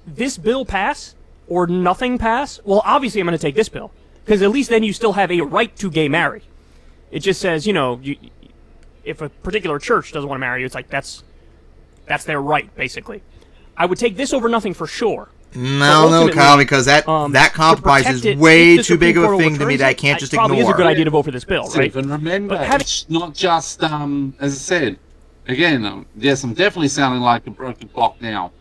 this bill pass or nothing pass. Well, obviously I'm going to take this bill, because at least then you still have a right to gay marry. It just says, if a particular church doesn't want to marry you, it's like that's their right, basically. I would take this over nothing for sure, I don't know, Kyle, because that compromise is way too big of a thing to me that I can't just ignore. Probably is a good idea to vote for this bill, right? And remember, it's not just, as I said, again, yes, I'm definitely sounding like a broken clock now.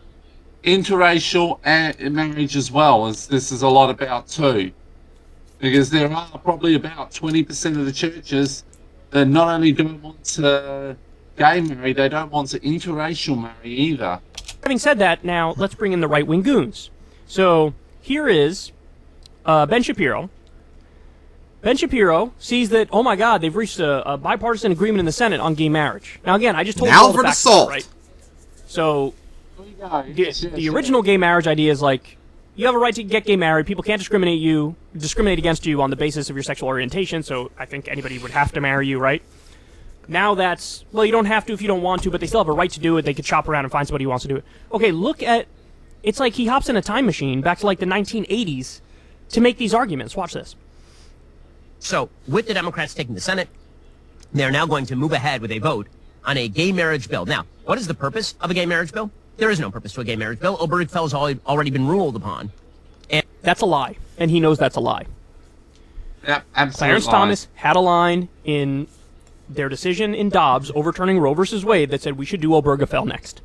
Interracial marriage as well, as this is a lot about too. Because there are probably about 20% of the churches that not only don't want to gay marry, they don't want to interracial marry either. Having said that, now let's bring in the right-wing goons. So here is Ben Shapiro. Ben Shapiro sees that, oh my God, they've reached a bipartisan agreement in the Senate on gay marriage. Now again, I just told you all the facts, right? So the original gay marriage idea is like, you have a right to get gay married. People can't discriminate against you on the basis of your sexual orientation. So I think anybody would have to marry you, right? Now that's, well, you don't have to if you don't want to, but they still have a right to do it. They could shop around and find somebody who wants to do it. Okay, look at, it's like he hops in a time machine back to like the 1980s to make these arguments. Watch this. So with the Democrats taking the Senate, they're now going to move ahead with a vote on a gay marriage bill. Now, what is the purpose of a gay marriage bill? There is no purpose to a gay marriage bill. Obergefell has already been ruled upon. And that's a lie, and he knows that's a lie. Yep, absolutely. Clarence Thomas had a line in their decision in Dobbs overturning Roe versus Wade that said we should do Obergefell next.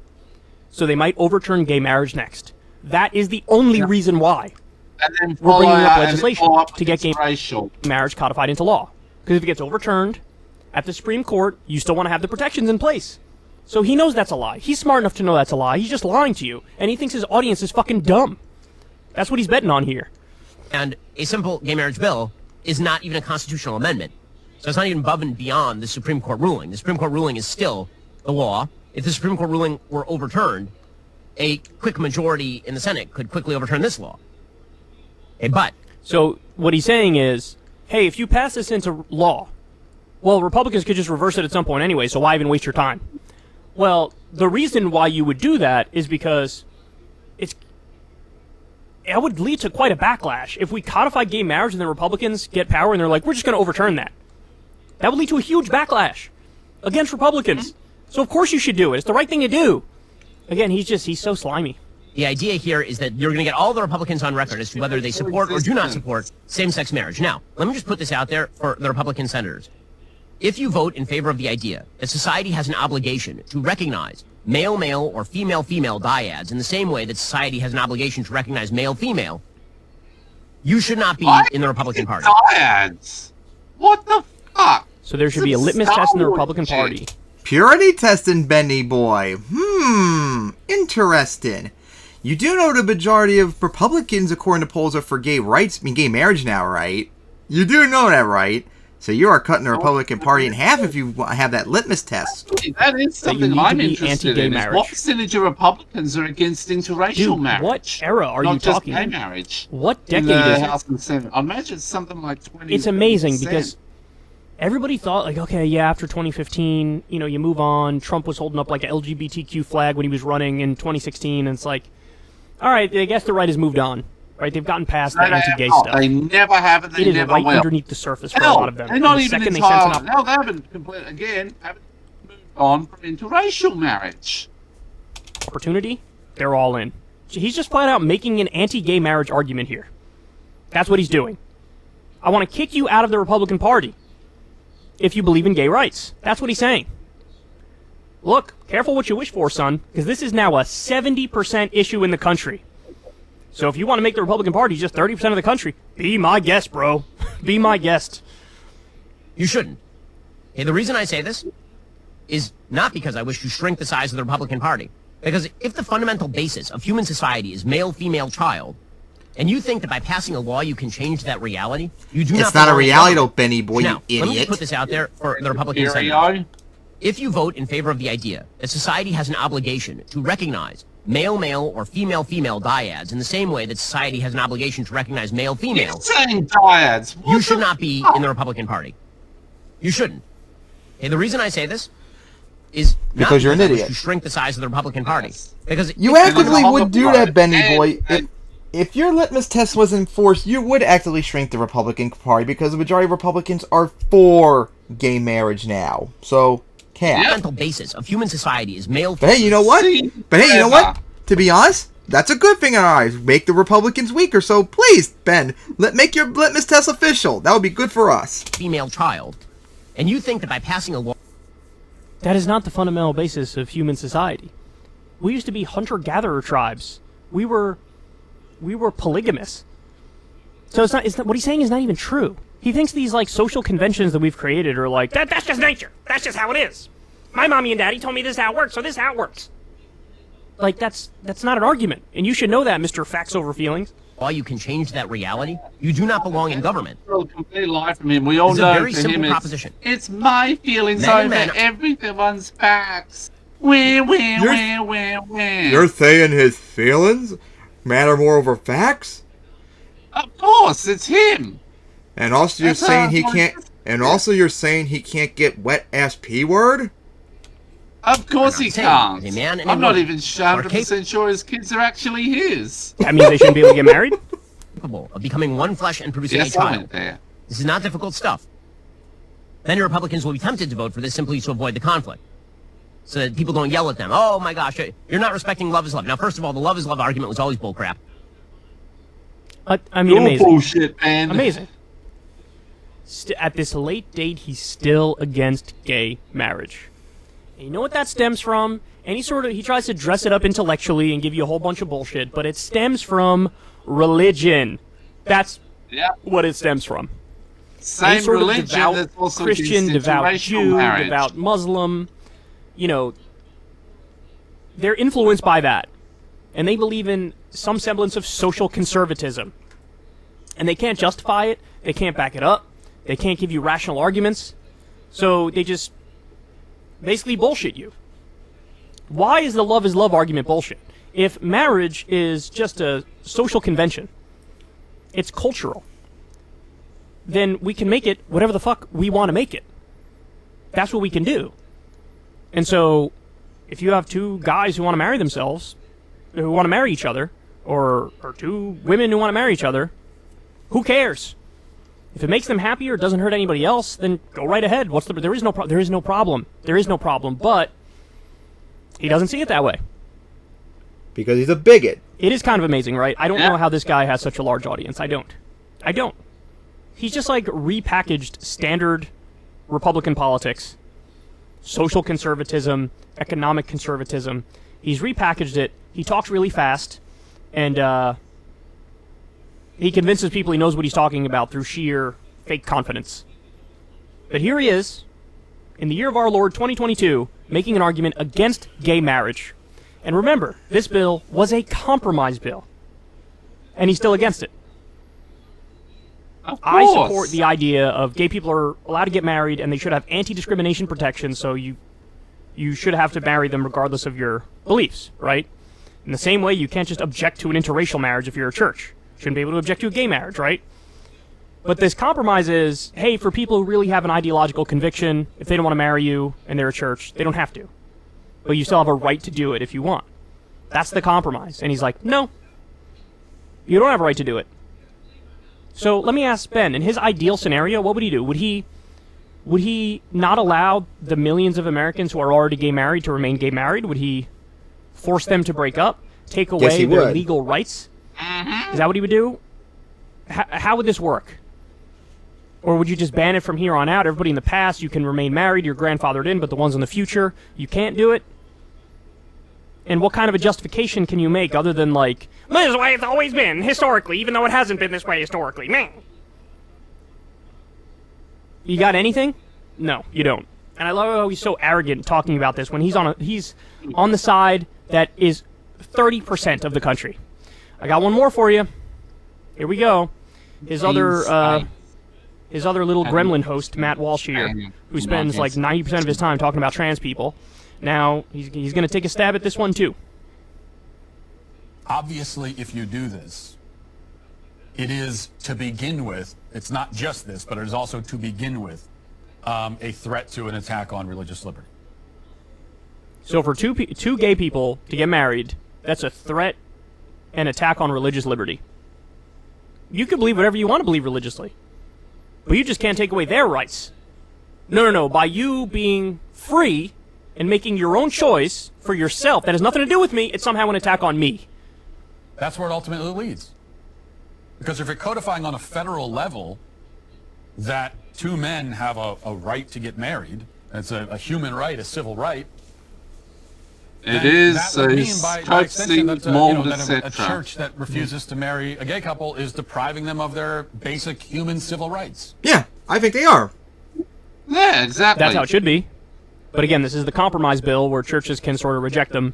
So they might overturn gay marriage next. That is the only reason why we're bringing up legislation to get gay marriage codified into law. Because if it gets overturned at the Supreme Court, you still want to have the protections in place. So he knows that's a lie. He's smart enough to know that's a lie. He's just lying to you. And he thinks his audience is fucking dumb. That's what he's betting on here. And a simple gay marriage bill is not even a constitutional amendment. So it's not even above and beyond the Supreme Court ruling. The Supreme Court ruling is still the law. If the Supreme Court ruling were overturned, a quick majority in the Senate could quickly overturn this law. But so what he's saying is, hey, if you pass this into law, well, Republicans could just reverse it at some point anyway, so why even waste your time? Well, the reason why you would do that is because it would lead to quite a backlash. If we codify gay marriage and the Republicans get power and they're like, we're just going to overturn that. That would lead to a huge backlash against Republicans. So of course you should do it. It's the right thing to do. Again, he's so slimy. The idea here is that you're going to get all the Republicans on record as to whether they support or do not support same-sex marriage. Now, let me just put this out there for the Republican senators. If you vote in favor of the idea that society has an obligation to recognize male-male or female-female dyads in the same way that society has an obligation to recognize male-female, you should not be in the Republican Party. Dyads? What the fuck? So there should be a litmus test in the Republican Party. Purity testing, Benny boy. Interesting. You do know the majority of Republicans, according to polls, are for gay rights, gay marriage now, right? You do know that, right? So you are cutting the Republican Party in half if you have that litmus test. That is something I'm interested in. What percentage of Republicans are against interracial marriage? What era are you talking about? Not just gay marriage. What decade is it? House and Senate. I imagine it's something like 20%. It's amazing because everybody thought, like, okay, yeah, after 2015, you move on. Trump was holding up like an LGBTQ flag when he was running in 2016, and it's like, all right, I guess the right has moved on. Right, they've gotten past the anti-gay stuff. They never have, and they never will. It is right underneath the surface for a lot of them. They're not even entirely. No, they haven't completely. Again, haven't moved on from interracial marriage. Opportunity, they're all in. He's just flat out making an anti-gay marriage argument here. That's what he's doing. I want to kick you out of the Republican Party if you believe in gay rights. That's what he's saying. Look, careful what you wish for, son, because this is now a 70% issue in the country. So if you want to make the Republican Party just 30% of the country, be my guest, bro. Be my guest. You shouldn't. Okay, the reason I say this is not because I wish to shrink the size of the Republican Party. Because if the fundamental basis of human society is male-female child, and you think that by passing a law you can change that reality, you do not... It's not a reality, though, Benny boy, now, you idiot. Let me just put this out there for the Republican senators. If you vote in favor of the idea that society has an obligation to recognize male-male or female-female dyads in the same way that society has an obligation to recognize male-female... You're saying dyads. You should not be in the Republican Party. You shouldn't. Okay, the reason I say this is because you're an idiot. To shrink the size of the Republican Party. Because you actively would do that, Benny boy. If your litmus test was enforced, you would actively shrink the Republican Party because the majority of Republicans are for gay marriage now. So... The fundamental basis of human society is male. But hey, you know what? To be honest, That's a good thing in our eyes. Make the Republicans weaker. So please, Ben, make your litmus test official. That would be good for us. Female child. And you think that by passing a law... That is not the fundamental basis of human society. We used to be hunter-gatherer tribes. We were polygamous. So it's not what he's saying is not even true. He thinks these like social conventions that we've created are like that's just nature. That's just how it is. My mommy and daddy told me this is how it works, so this is how it works. Like that's not an argument, and you should know that, Mr. Facts Over Feelings. While you can change that reality, you do not belong in government. A complete lie from him. We all It's know a very to simple him proposition. It's my feelings Men and over men- everyone's facts. Where. You're saying his feelings matter more over facts? Of course, it's him. And also you're That's saying how he it can't. works. And also you're saying he can't get wet ass P word? Of course he saying can't. he's a man and I'm a not woman even are 100% sure his kids are actually his. That means they shouldn't be able to get married? Capable of becoming one flesh and producing Yes, a I child. went there. This is not difficult stuff. Many Republicans will be tempted to vote for this simply to avoid the conflict. So that people don't yell at them. Oh my gosh, you're not respecting love is love. Now, first of all, the love is love argument was always bullcrap. I mean, amazing. Bullshit, man. Amazing. At this late date, he's still against gay marriage. And you know what that stems from? And he tries to dress it up intellectually and give you a whole bunch of bullshit, but it stems from religion. That's what it stems from. Same Any sort religion of devout that's also Christian, against devout interracial Jew, marriage. devout Muslim, they're influenced by that. And they believe in some semblance of social conservatism. And they can't justify it, they can't back it up, they can't give you rational arguments, so they just basically bullshit you. Why is the love is love argument bullshit? If marriage is just a social convention, it's cultural, then we can make it whatever the fuck we want to make it. That's what we can do. And so, if you have two guys who want to marry themselves, who want to marry each other, or two women who want to marry each other, who cares? If it makes them happy or doesn't hurt anybody else, then go right ahead. There is no problem. There is no problem. But he doesn't see it that way. Because he's a bigot. It is kind of amazing, right? I don't know how this guy has such a large audience. I don't. He's just like repackaged standard Republican politics, social conservatism, economic conservatism. He's repackaged it. He talks really fast, and he convinces people he knows what he's talking about through sheer fake confidence. But here he is, in the year of our Lord 2022, making an argument against gay marriage. And remember, this bill was a compromise bill. And he's still against it. I support the idea of gay people are allowed to get married and they should have anti-discrimination protection, so you should have to marry them regardless of your beliefs, right? In the same way, you can't just object to an interracial marriage if you're a church. Shouldn't be able to object to a gay marriage, right? But this compromise is, hey, for people who really have an ideological conviction, if they don't want to marry you and they're a church, they don't have to. But you still have a right to do it if you want. That's the compromise. And he's like, no, you don't have a right to do it. So let me ask Ben, in his ideal scenario, what would he do? Would he not allow the millions of Americans who are already gay married to remain gay married? Would he force them to break up, take away their legal rights? Is that what he would do? How would this work? Or would you just ban it from here on out? Everybody in the past, you can remain married, you're grandfathered in, but the ones in the future, you can't do it? And what kind of a justification can you make other than like, this is the way it's always been, historically, even though it hasn't been this way historically, man? You got anything? No, you don't. And I love how he's so arrogant talking about this when he's on the side that is 30% of the country. I got one more for you. Here we go. His other little gremlin host, Matt Walsh here, who spends like 90% of his time talking about trans people. Now, he's going to take a stab at this one too. Obviously, if you do this, it is to begin with, it's not just this, but it is also to begin with, a threat to an attack on religious liberty. So for two gay people to get married, that's a threat and attack on religious liberty. You can believe whatever you want to believe religiously, but you just can't take away their rights. No. By you being free and making your own choice for yourself, that has nothing to do with me, it's somehow an attack on me. That's where it ultimately leads. Because if you're codifying on a federal level that two men have a right to get married, it's a human right, a civil right. It is that would mean by extension that, mold, that a church that refuses to marry a gay couple is depriving them of their basic human civil rights. Yeah, I think they are. Yeah, exactly. That's how it should be. But again, this is the compromise bill where churches can sort of reject them.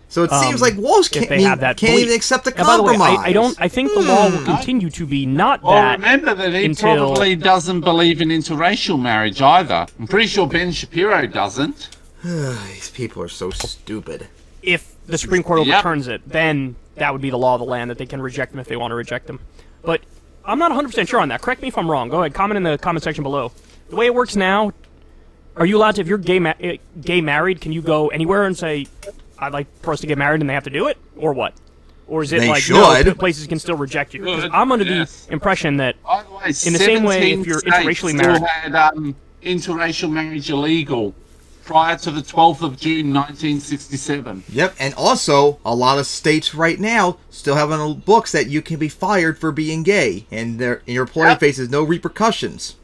So it seems like Walsh can't even accept the compromise. By the way, I think the law will continue to be not that. Well, remember that he probably doesn't believe in interracial marriage either. I'm pretty sure Ben Shapiro doesn't. These people are so stupid. If the Supreme Court overturns it, then that would be the law of the land, that they can reject them if they want to reject them. But I'm not 100% sure on that. Correct me if I'm wrong. Go ahead, comment in the comment section below. The way it works now, are you allowed to, if you're gay married, can you go anywhere and say, I'd like for us to get married, and they have to do it? Or what? Or is it no, places can still reject you? Because I'm under the impression that, in the same way, if you're interracially married... had interracial marriage illegal prior to the 12th of June, 1967. Yep, and also, a lot of states right now still have on the books that you can be fired for being gay, and your employer faces no repercussions.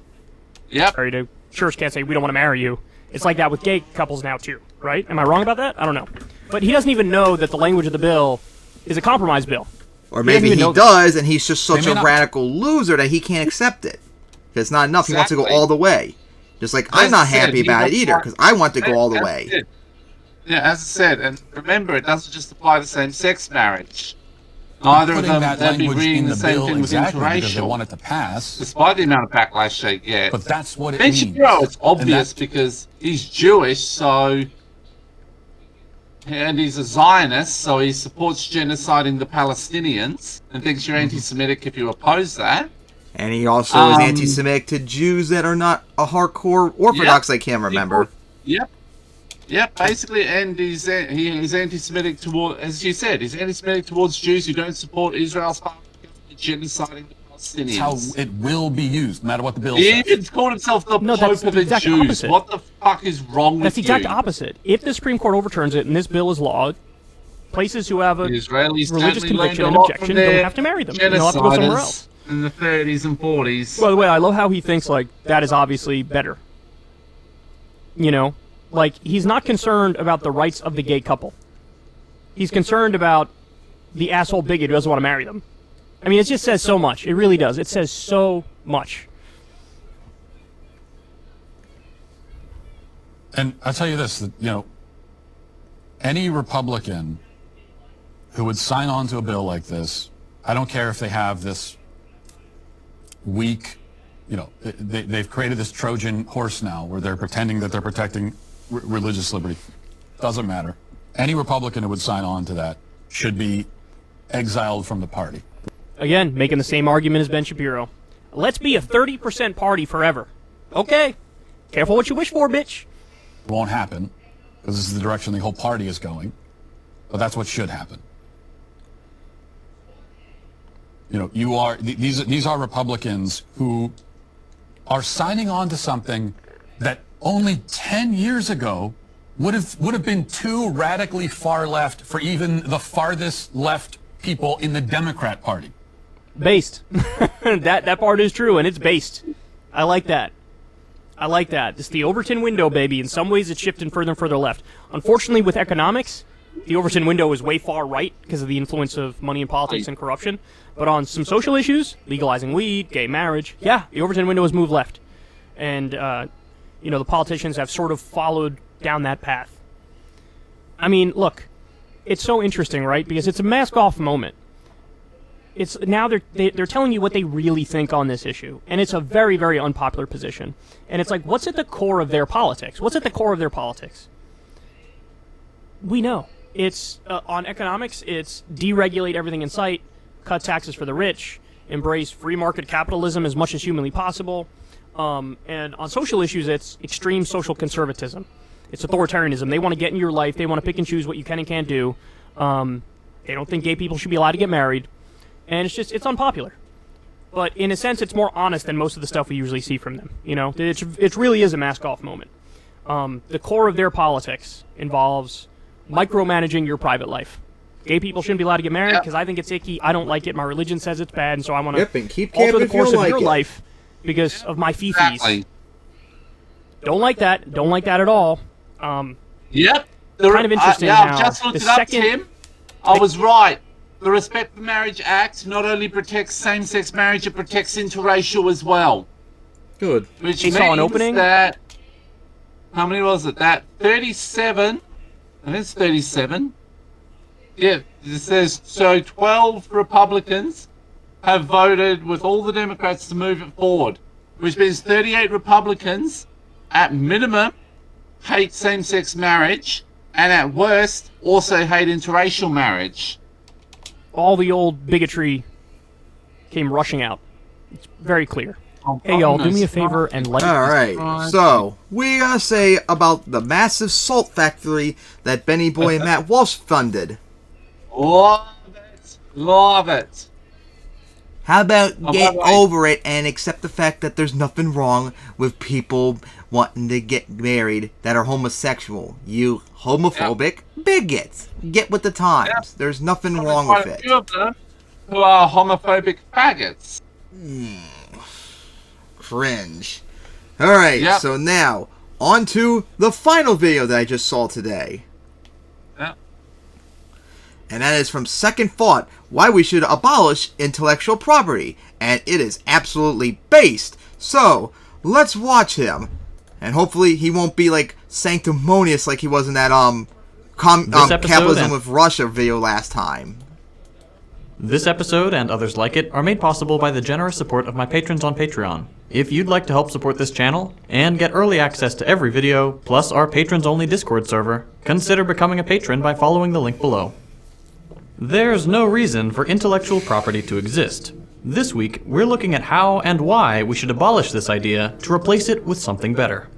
Yep. Sorry, church can't say, we don't want to marry you. It's like that with gay couples now, too, right? Am I wrong about that? I don't know. But he doesn't even know that the language of the bill is a compromise bill. Or maybe he does, and he's just such a radical loser that he can't accept it. Because it's not enough. He wants to go all the way. Just like, I'm not happy about it either, because I want to go all the way. Yeah, as I said, and remember, it doesn't just apply to same-sex marriage. Neither of them, they'd be reading the same thing with interracial. They want it to pass. Despite the amount of backlash they get. But that's what it Ben means. Shapiro, it's obvious because he's Jewish, so... And he's a Zionist, so he supports genociding the Palestinians and thinks you're anti-Semitic if you oppose that. And he also is anti-Semitic to Jews that are not a hardcore Orthodox, I can't remember. Yep, basically, and he's anti-Semitic toward, as you said, he's anti-Semitic towards Jews who don't support Israel's genociding the Palestinians. That's how it will be used, no matter what the bill He says. even called himself the Pope of the Jews. Opposite. What the fuck is wrong with you? That's the exact opposite. If the Supreme Court overturns it and this bill is law, places who have a religious conviction and objection don't have to marry them. They'll have to go somewhere else. In the 30s and 40s. By the way, I love how he thinks, like, that is obviously better. You know? Like, he's not concerned about the rights of the gay couple. He's concerned about the asshole bigot who doesn't want to marry them. I mean, it just says so much. It really does. It says so much. And I'll tell you this, that, you know, any Republican who would sign on to a bill like this, I don't care if they have this weak, you know, they've created this Trojan horse now where they're pretending that they're protecting religious liberty. Doesn't matter. Any Republican who would sign on to that should be exiled from the party. Again, making the same argument as Ben Shapiro. Let's be a 30% party forever. Okay. Careful what you wish for, bitch. It won't happen, because this is the direction the whole party is going. But that's what should happen. You know, these are Republicans who are signing on to something that only 10 years ago would have been too radically far left for even the farthest left people in the Democrat Party. Based. that part is true, and it's based. I like that. I like that. It's the Overton window, baby. In some ways, it's shifting further and further left. Unfortunately, with economics, the Overton window is way far right because of the influence of money in politics and corruption. But on some social issues, legalizing weed, gay marriage, yeah, the Overton window has moved left. And, you know, the politicians have sort of followed down that path. I mean, look, it's so interesting, right? Because it's a mask-off moment. It's now they're telling you what they really think on this issue, and it's a very, very unpopular position. And it's like, what's at the core of their politics? What's at the core of their politics? We know. It's on economics, it's deregulate everything in sight, cut taxes for the rich, embrace free market capitalism as much as humanly possible. And on social issues, it's extreme social conservatism. It's authoritarianism. They want to get in your life. They want to pick and choose what you can and can't do. They don't think gay people should be allowed to get married. And it's unpopular. But in a sense, it's more honest than most of the stuff we usually see from them. You know, it really is a mask-off moment. The core of their politics involves micromanaging your private life. Gay people shouldn't be allowed to get married because I think it's icky. I don't like it. My religion says it's bad, and so I want to and keep alter the if you course of like your it. life because of my fifis. Exactly. Don't like that. Don't like that at all. Yep. Kind of interesting I've how just looked the it up, second- Tim. I was right. The Respect for Marriage Act not only protects same-sex marriage, it protects interracial as well. Good. Which You means saw an opening? that... How many was it? That 37... I think it's 37. Yeah, it says, so 12 Republicans have voted with all the Democrats to move it forward. Which means 38 Republicans, at minimum, hate same-sex marriage, and at worst, also hate interracial marriage. All the old bigotry came rushing out. It's very clear. Hey, y'all, do me a favor and like... Alright, so, we gotta say about the massive salt factory that Benny Boy and Matt Walsh funded. Love it. Love it. How about get over it and accept the fact that there's nothing wrong with people wanting to get married that are homosexual? You homophobic bigots. Get with the times. There's nothing wrong with Quite a it. few of them who are homophobic faggots. Cringe. Alright, Yep. so now, on to the final video that I just saw today. Yep. And that is from Second Thought, why we should abolish intellectual property. And it is absolutely based. So, let's watch him. And hopefully he won't be like sanctimonious like he was in that capitalism and- with Russia video last time. This episode and others like it are made possible by the generous support of my patrons on Patreon. If you'd like to help support this channel and get early access to every video, plus our patrons-only Discord server, consider becoming a patron by following the link below. There's no reason for intellectual property to exist. This week, we're looking at how and why we should abolish this idea to replace it with something better.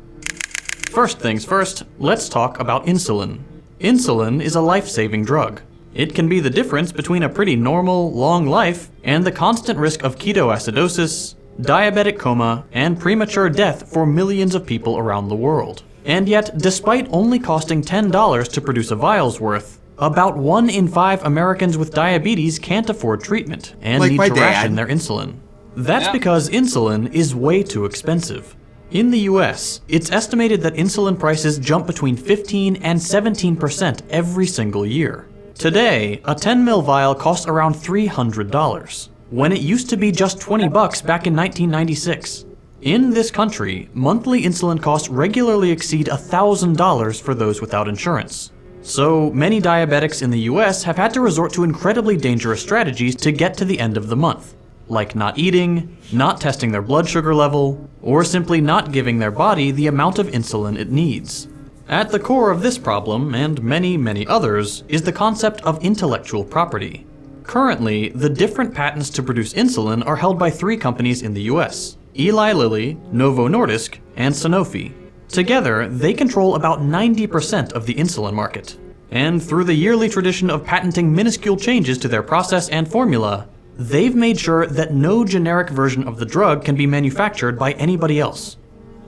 First things first, let's talk about insulin. Insulin is a life-saving drug. It can be the difference between a pretty normal, long life and the constant risk of ketoacidosis, diabetic coma, and premature death for millions of people around the world. And yet, despite only costing $10 to produce a vial's worth, about 1 in 5 Americans with diabetes can't afford treatment and Like need my to dad. ration their insulin. That's because insulin is way too expensive. In the US, it's estimated that insulin prices jump between 15 and 17% every single year. Today, a 10 ml vial costs around $300, when it used to be just $20 back in 1996. In this country, monthly insulin costs regularly exceed $1,000 for those without insurance. So, many diabetics in the US have had to resort to incredibly dangerous strategies to get to the end of the month, like not eating, not testing their blood sugar level, or simply not giving their body the amount of insulin it needs. At the core of this problem, and many, many others, is the concept of intellectual property. Currently, the different patents to produce insulin are held by 3 companies in the US: Eli Lilly, Novo Nordisk, and Sanofi. Together, they control about 90% of the insulin market. And through the yearly tradition of patenting minuscule changes to their process and formula, they've made sure that no generic version of the drug can be manufactured by anybody else.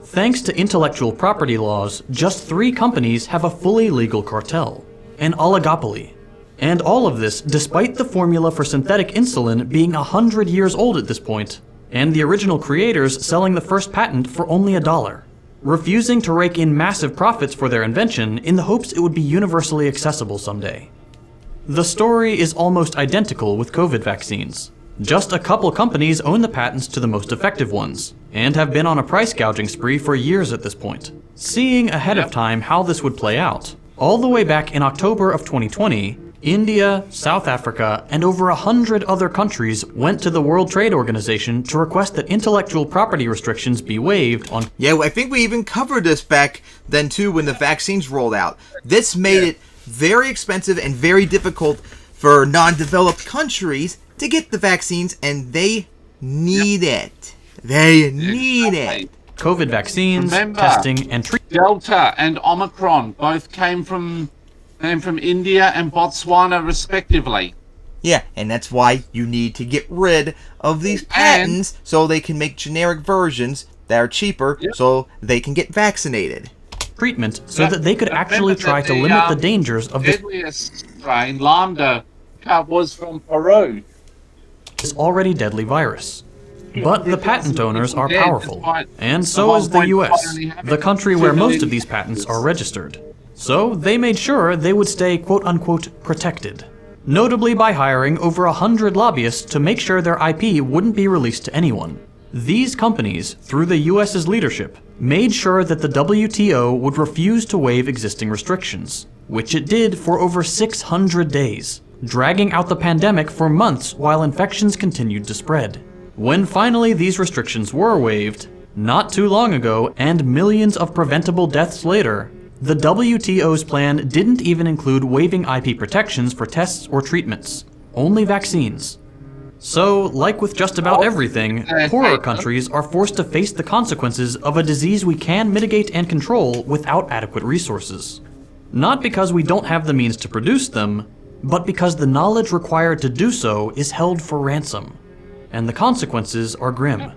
Thanks to intellectual property laws, just 3 companies have a fully legal cartel, an oligopoly. And all of this despite the formula for synthetic insulin being 100 years old at this point, and the original creators selling the first patent for only $1, refusing to rake in massive profits for their invention in the hopes it would be universally accessible someday. The story is almost identical with COVID vaccines. Just a couple companies own the patents to the most effective ones, and have been on a price gouging spree for years at this point, seeing ahead of time how this would play out. All the way back in October of 2020, India, South Africa, and over 100 other countries went to the World Trade Organization to request that intellectual property restrictions be waived on... Yeah, I think we even covered this back then too when the vaccines rolled out. This made it very expensive and very difficult for non-developed countries to get the vaccines, and they need it. They need it. COVID vaccines, Remember, testing, and treatment. Delta and Omicron both came from India and Botswana, respectively. Yeah, and that's why you need to get rid of these patents so they can make generic versions that are cheaper so they can get vaccinated. treatment so that they could actually try to limit the dangers of this deadliest strain, Lambda, was from Peru. This already deadly virus. But the patent owners are powerful, and so is the US, the country where most of these patents are registered. So they made sure they would stay quote-unquote protected, notably by hiring over 100 lobbyists to make sure their IP wouldn't be released to anyone. These companies, through the US's leadership, made sure that the WTO would refuse to waive existing restrictions, which it did for over 600 days, dragging out the pandemic for months while infections continued to spread. When finally these restrictions were waived, not too long ago and millions of preventable deaths later, the WTO's plan didn't even include waiving IP protections for tests or treatments, only vaccines. So, like with just about everything, poorer countries are forced to face the consequences of a disease we can mitigate and control without adequate resources. Not because we don't have the means to produce them, but because the knowledge required to do so is held for ransom. And the consequences are grim.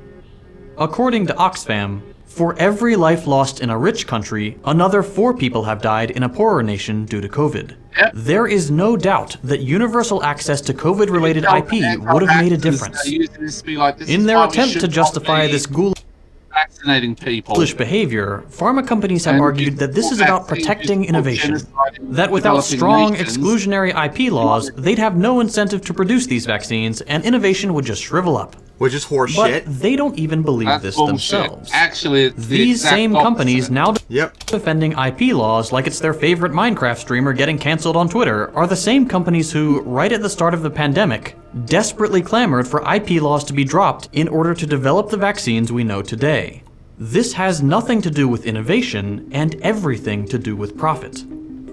According to Oxfam, for every life lost in a rich country, another 4 people have died in a poorer nation due to COVID. There is no doubt that universal access to COVID-related IP would have made a difference. In their attempt to justify this vaccinating people. Foolish behavior, pharma companies have argued that this is about protecting innovation. That without strong exclusionary IP laws, they'd have no incentive to produce these vaccines, and innovation would just shrivel up. Which is horseshit. But they don't even believe this themselves. Actually, these same companies now defending IP laws like it's their favorite Minecraft streamer getting canceled on Twitter are the same companies who, right at the start of the pandemic, desperately clamored for IP laws to be dropped in order to develop the vaccines we know today. This has nothing to do with innovation and everything to do with profit.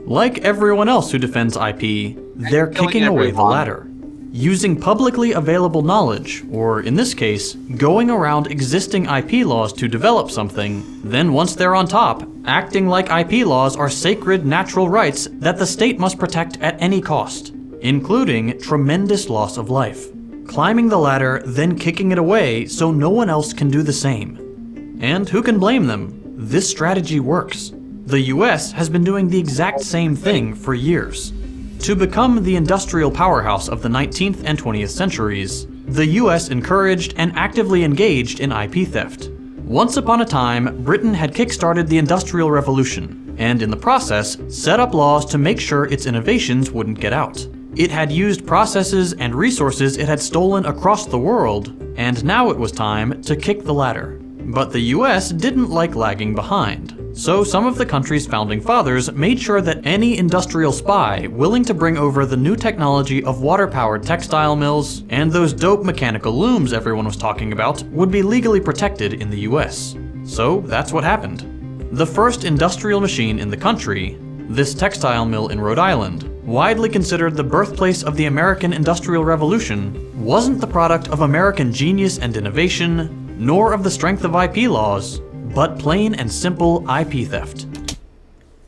Like everyone else who defends IP, they're kicking away the ladder. Using publicly available knowledge, or in this case, going around existing IP laws to develop something, then once they're on top, acting like IP laws are sacred natural rights that the state must protect at any cost, including tremendous loss of life. Climbing the ladder, then kicking it away so no one else can do the same. And who can blame them? This strategy works. The US has been doing the exact same thing for years. To become the industrial powerhouse of the 19th and 20th centuries, the US encouraged and actively engaged in IP theft. Once upon a time, Britain had kickstarted the Industrial Revolution, and in the process, set up laws to make sure its innovations wouldn't get out. It had used processes and resources it had stolen across the world, and now it was time to kick the ladder. But the US didn't like lagging behind. So some of the country's founding fathers made sure that any industrial spy willing to bring over the new technology of water-powered textile mills and those dope mechanical looms everyone was talking about would be legally protected in the US. So that's what happened. The first industrial machine in the country, this textile mill in Rhode Island, widely considered the birthplace of the American Industrial Revolution, wasn't the product of American genius and innovation, nor of the strength of IP laws, but plain and simple IP theft.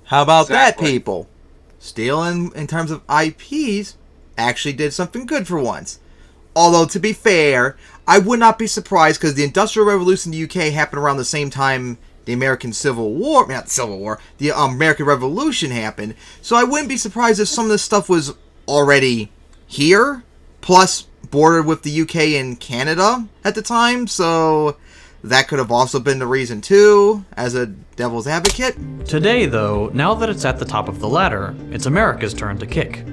How about that, people? Stealing in terms of IPs actually did something good for once. Although, to be fair, I would not be surprised because the Industrial Revolution in the UK happened around the same time the American Civil War, not the Civil War, the American Revolution happened. So I wouldn't be surprised if some of this stuff was already here, plus bordered with the UK and Canada at the time, so that could have also been the reason too, as a devil's advocate. Today, though, now that it's at the top of the ladder, it's America's turn to kick.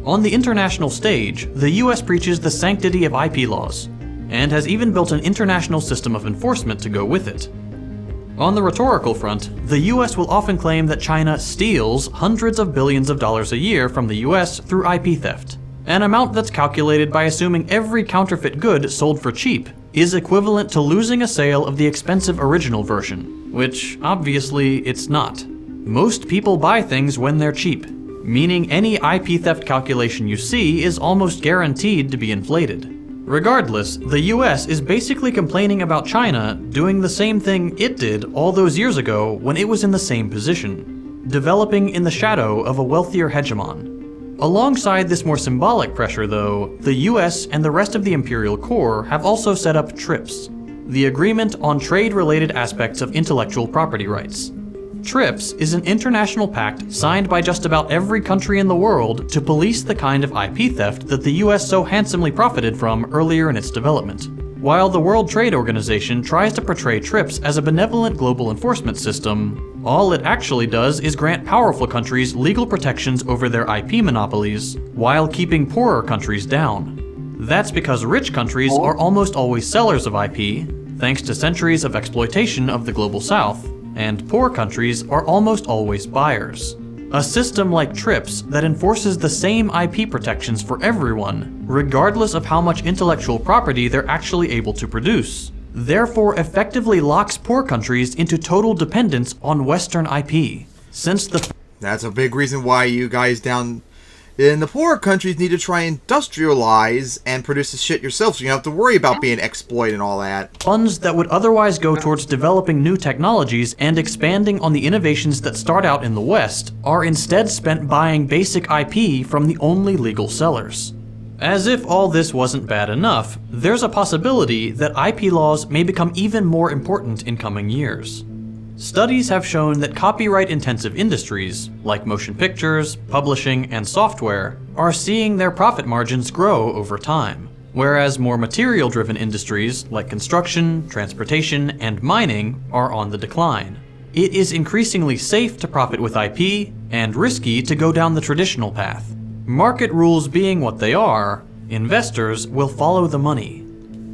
On the international stage, the US preaches the sanctity of IP laws, and has even built an international system of enforcement to go with it. On the rhetorical front, the US will often claim that China steals hundreds of billions of dollars a year from the US through IP theft, an amount that's calculated by assuming every counterfeit good sold for cheap is equivalent to losing a sale of the expensive original version, which obviously it's not. Most people buy things when they're cheap, meaning any IP theft calculation you see is almost guaranteed to be inflated. Regardless, the US is basically complaining about China doing the same thing it did all those years ago when it was in the same position, developing in the shadow of a wealthier hegemon. Alongside this more symbolic pressure, though, the US and the rest of the imperial core have also set up TRIPS, the Agreement on Trade-Related Aspects of Intellectual Property Rights. TRIPS is an international pact signed by just about every country in the world to police the kind of IP theft that the US so handsomely profited from earlier in its development. While the World Trade Organization tries to portray TRIPS as a benevolent global enforcement system, all it actually does is grant powerful countries legal protections over their IP monopolies, while keeping poorer countries down. That's because rich countries are almost always sellers of IP, thanks to centuries of exploitation of the global south, and poor countries are almost always buyers. A system like TRIPS that enforces the same IP protections for everyone, regardless of how much intellectual property they're actually able to produce, therefore effectively locks poor countries into total dependence on Western IP. That's a big reason why you guys down in the poorer countries need to try and industrialize and produce the shit yourself so you don't have to worry about being exploited and all that. Funds that would otherwise go towards developing new technologies and expanding on the innovations that start out in the West are instead spent buying basic IP from the only legal sellers. As if all this wasn't bad enough, there's a possibility that IP laws may become even more important in coming years. Studies have shown that copyright-intensive industries, like motion pictures, publishing, and software, are seeing their profit margins grow over time, whereas more material-driven industries, like construction, transportation, and mining, are on the decline. It is increasingly safe to profit with IP, and risky to go down the traditional path. Market rules being what they are, investors will follow the money.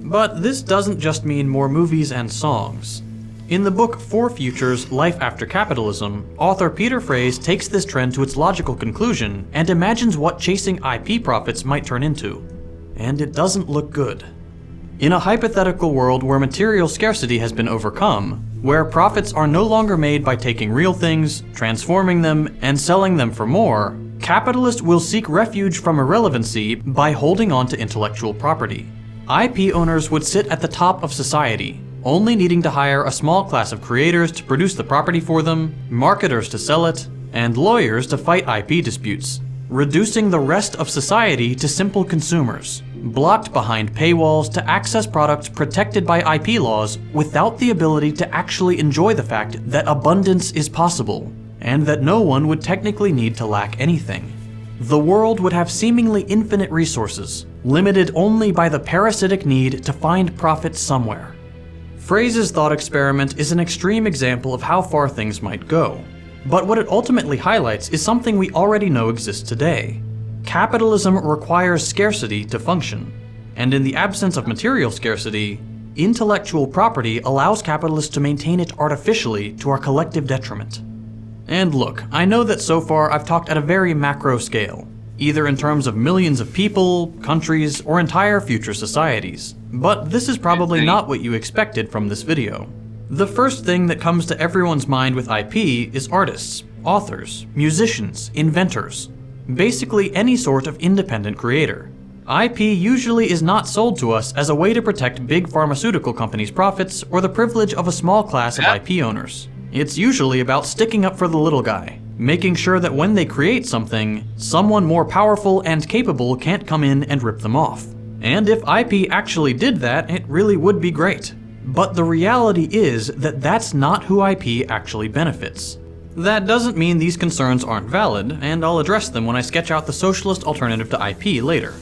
But this doesn't just mean more movies and songs. In the book For Futures, Life After Capitalism, author Peter Fraze takes this trend to its logical conclusion and imagines what chasing IP profits might turn into. And it doesn't look good. In a hypothetical world where material scarcity has been overcome, where profits are no longer made by taking real things, transforming them, and selling them for more, capitalists will seek refuge from irrelevancy by holding on to intellectual property. IP owners would sit at the top of society, only needing to hire a small class of creators to produce the property for them, marketers to sell it, and lawyers to fight IP disputes, reducing the rest of society to simple consumers, blocked behind paywalls to access products protected by IP laws without the ability to actually enjoy the fact that abundance is possible, and that no one would technically need to lack anything. The world would have seemingly infinite resources, limited only by the parasitic need to find profit somewhere. Fraze's thought experiment is an extreme example of how far things might go, but what it ultimately highlights is something we already know exists today. Capitalism requires scarcity to function, and in the absence of material scarcity, intellectual property allows capitalists to maintain it artificially to our collective detriment. And look, I know that so far I've talked at a very macro scale, either in terms of millions of people, countries, or entire future societies. But this is probably not what you expected from this video. The first thing that comes to everyone's mind with IP is artists, authors, musicians, inventors. Basically any sort of independent creator. IP usually is not sold to us as a way to protect big pharmaceutical companies' profits or the privilege of a small class of IP owners. It's usually about sticking up for the little guy, making sure that when they create something, someone more powerful and capable can't come in and rip them off. And if IP actually did that, it really would be great. But the reality is that that's not who IP actually benefits. That doesn't mean these concerns aren't valid, and I'll address them when I sketch out the socialist alternative to IP later.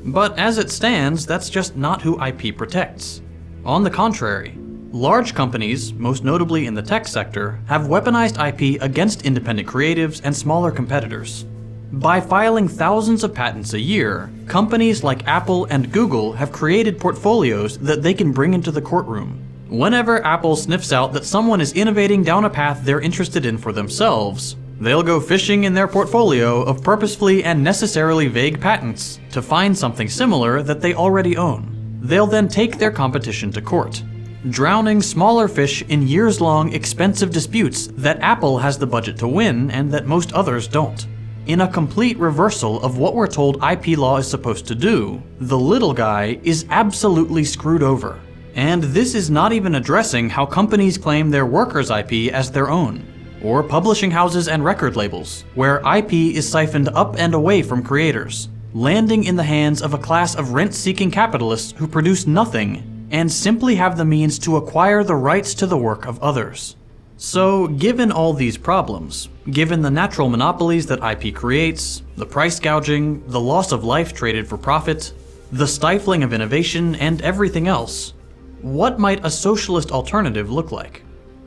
But as it stands, that's just not who IP protects. On the contrary, large companies, most notably in the tech sector, have weaponized IP against independent creatives and smaller competitors. By filing thousands of patents a year, companies like Apple and Google have created portfolios that they can bring into the courtroom. Whenever Apple sniffs out that someone is innovating down a path they're interested in for themselves, they'll go fishing in their portfolio of purposefully and necessarily vague patents to find something similar that they already own. They'll then take their competition to court, drowning smaller fish in years-long expensive disputes that Apple has the budget to win and that most others don't. In a complete reversal of what we're told IP law is supposed to do, the little guy is absolutely screwed over. And this is not even addressing how companies claim their workers' IP as their own, or publishing houses and record labels, where IP is siphoned up and away from creators, landing in the hands of a class of rent-seeking capitalists who produce nothing and simply have the means to acquire the rights to the work of others. So, given all these problems, given the natural monopolies that IP creates, the price gouging, the loss of life traded for profit, the stifling of innovation, and everything else, what might a socialist alternative look like?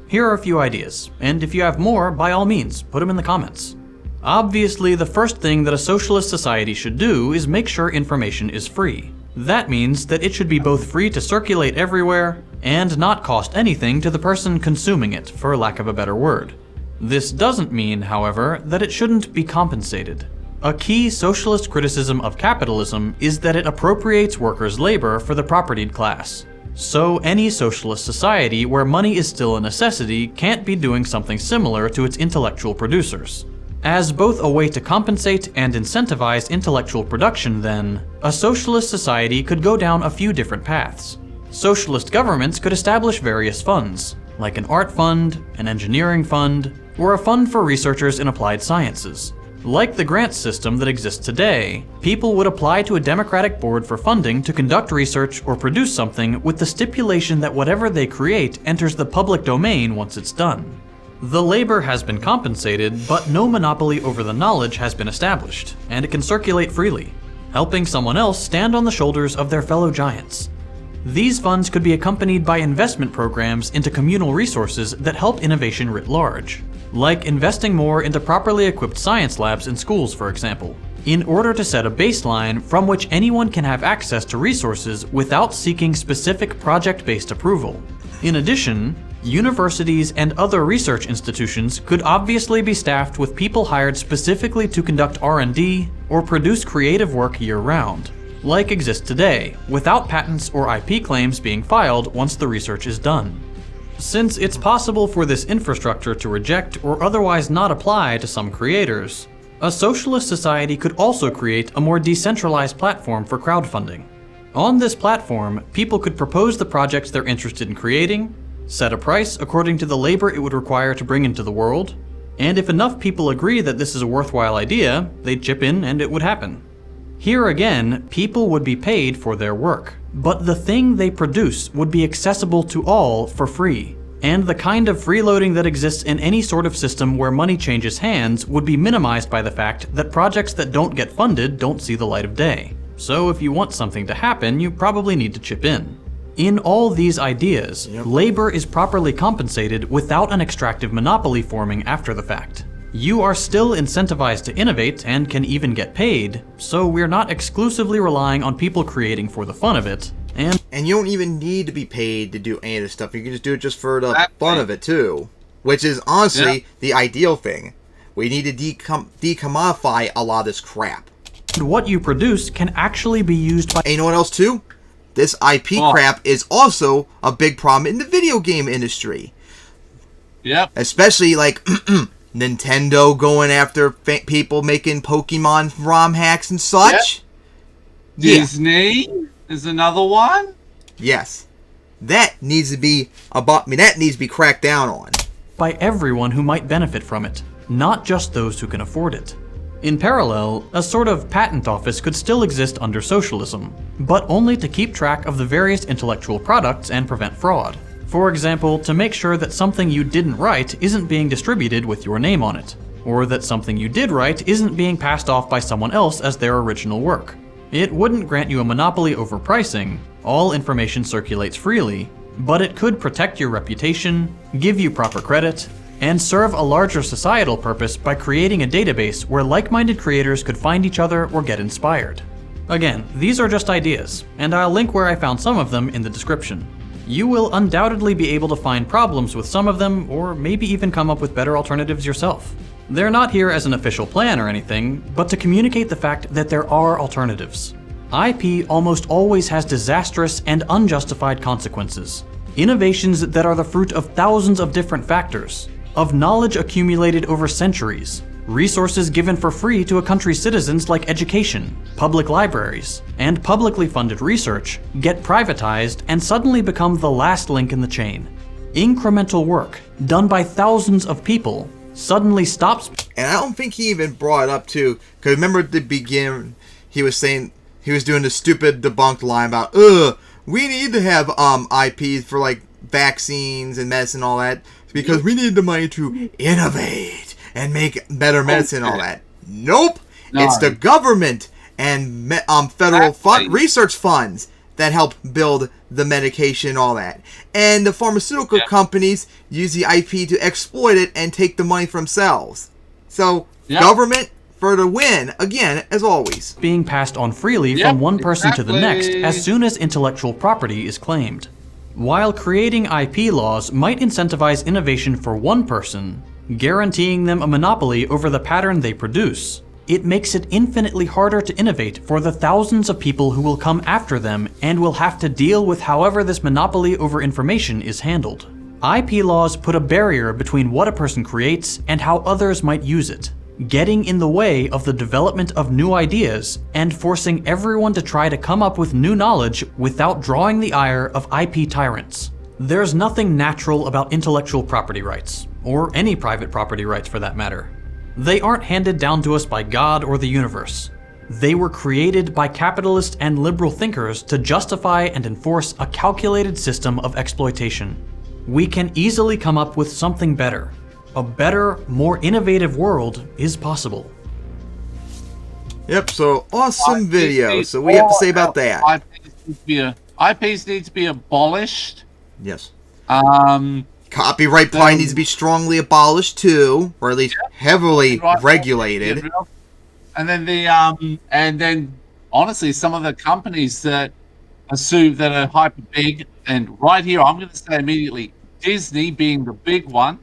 Here are a few ideas, and if you have more, by all means, put them in the comments. Obviously, the first thing that a socialist society should do is make sure information is free. That means that it should be both free to circulate everywhere and not cost anything to the person consuming it, for lack of a better word. This doesn't mean, however, that it shouldn't be compensated. A key socialist criticism of capitalism is that it appropriates workers' labor for the propertied class. So any socialist society where money is still a necessity can't be doing something similar to its intellectual producers. As both a way to compensate and incentivize intellectual production, then, a socialist society could go down a few different paths. Socialist governments could establish various funds, like an art fund, an engineering fund, or a fund for researchers in applied sciences. Like the grant system that exists today, people would apply to a democratic board for funding to conduct research or produce something with the stipulation that whatever they create enters the public domain once it's done. The labor has been compensated, but no monopoly over the knowledge has been established, and it can circulate freely, helping someone else stand on the shoulders of their fellow giants. These funds could be accompanied by investment programs into communal resources that help innovation writ large, like investing more into properly equipped science labs in schools, for example, in order to set a baseline from which anyone can have access to resources without seeking specific project-based approval. In addition, universities and other research institutions could obviously be staffed with people hired specifically to conduct R&D or produce creative work year-round, like exists today, without patents or IP claims being filed once the research is done. Since it's possible for this infrastructure to reject or otherwise not apply to some creators, a socialist society could also create a more decentralized platform for crowdfunding. On this platform, people could propose the projects they're interested in creating, set a price according to the labor it would require to bring into the world, and if enough people agree that this is a worthwhile idea, they'd chip in and it would happen. Here again, people would be paid for their work, but the thing they produce would be accessible to all for free, and the kind of freeloading that exists in any sort of system where money changes hands would be minimized by the fact that projects that don't get funded don't see the light of day. So if you want something to happen, you probably need to chip in. In all these ideas, labor is properly compensated without an extractive monopoly forming after the fact. You are still incentivized to innovate and can even get paid, so we're not exclusively relying on people creating for the fun of it. And you don't even need to be paid to do any of this stuff. You can just do it just for the fun of it too, which is honestly the ideal thing. We need to decommodify a lot of this crap. What you produce can actually be used by... And you know what else too? This IP crap is also a big problem in the video game industry. Yep. Especially like Nintendo going after people making Pokemon ROM hacks and such. Yep. Disney is another one. Yes. That needs to be that needs to be cracked down on. By everyone who might benefit from it, not just those who can afford it. In parallel, a sort of patent office could still exist under socialism, but only to keep track of the various intellectual products and prevent fraud. For example, to make sure that something you didn't write isn't being distributed with your name on it, or that something you did write isn't being passed off by someone else as their original work. It wouldn't grant you a monopoly over pricing, all information circulates freely, but it could protect your reputation, give you proper credit, and serve a larger societal purpose by creating a database where like-minded creators could find each other or get inspired. Again, these are just ideas, and I'll link where I found some of them in the description. You will undoubtedly be able to find problems with some of them, or maybe even come up with better alternatives yourself. They're not here as an official plan or anything, but to communicate the fact that there are alternatives. IP almost always has disastrous and unjustified consequences. Innovations that are the fruit of thousands of different factors, of knowledge accumulated over centuries, resources given for free to a country's citizens like education, public libraries, and publicly funded research, get privatized and suddenly become the last link in the chain. Incremental work, done by thousands of people, suddenly stops. And I don't think he even brought it up too, because remember at the beginning, he was saying, he was doing the stupid debunked line about, we need to have IPs for like vaccines and medicine and all that. because we need the money to innovate and make better medicine and all that. Nope. No. It's the government and federal research funds that help build the medication and all that. And the pharmaceutical companies use the IP to exploit it and take the money for themselves. So, government for the win, again, as always. Being passed on freely from one person to the next as soon as intellectual property is claimed. While creating IP laws might incentivize innovation for one person, guaranteeing them a monopoly over the pattern they produce, it makes it infinitely harder to innovate for the thousands of people who will come after them and will have to deal with however this monopoly over information is handled. IP laws put a barrier between what a person creates and how others might use it, getting in the way of the development of new ideas and forcing everyone to try to come up with new knowledge without drawing the ire of IP tyrants. There's nothing natural about intellectual property rights, or any private property rights for that matter. They aren't handed down to us by God or the universe. They were created by capitalist and liberal thinkers to justify and enforce a calculated system of exploitation. We can easily come up with something better. A better, more innovative world is possible. Yep, so awesome video. So we have to say about that. IPs need to be abolished. Yes. Copyright probably needs to be strongly abolished too, or at least heavily regulated. And then honestly, some of the companies that assume that are hyper big, and right here I'm going to say immediately, Disney being the big one,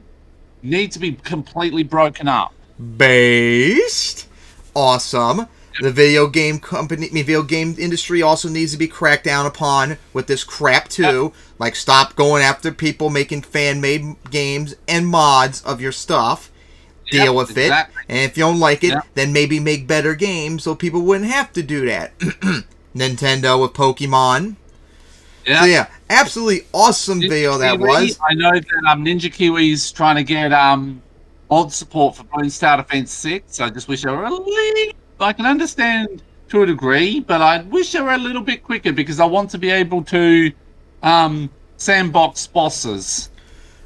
need to be completely broken up. Based. Awesome. The video game industry also needs to be cracked down upon with this crap too. Like, stop going after people making fan-made games and mods of your stuff. Deal with it. And if you don't like it, then maybe make better games so people wouldn't have to do that. Nintendo with Pokemon. So yeah, absolutely awesome video that was. I know that Ninja Kiwi's trying to get mod support for Bloons Tower Defense 6. I just wish they were a little... I can understand to a degree, but I wish they were a little bit quicker because I want to be able to sandbox bosses.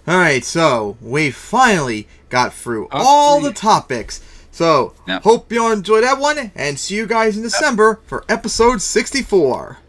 Alright, so we finally got through all the topics. So, hope you all enjoyed that one, and see you guys in December for episode 64.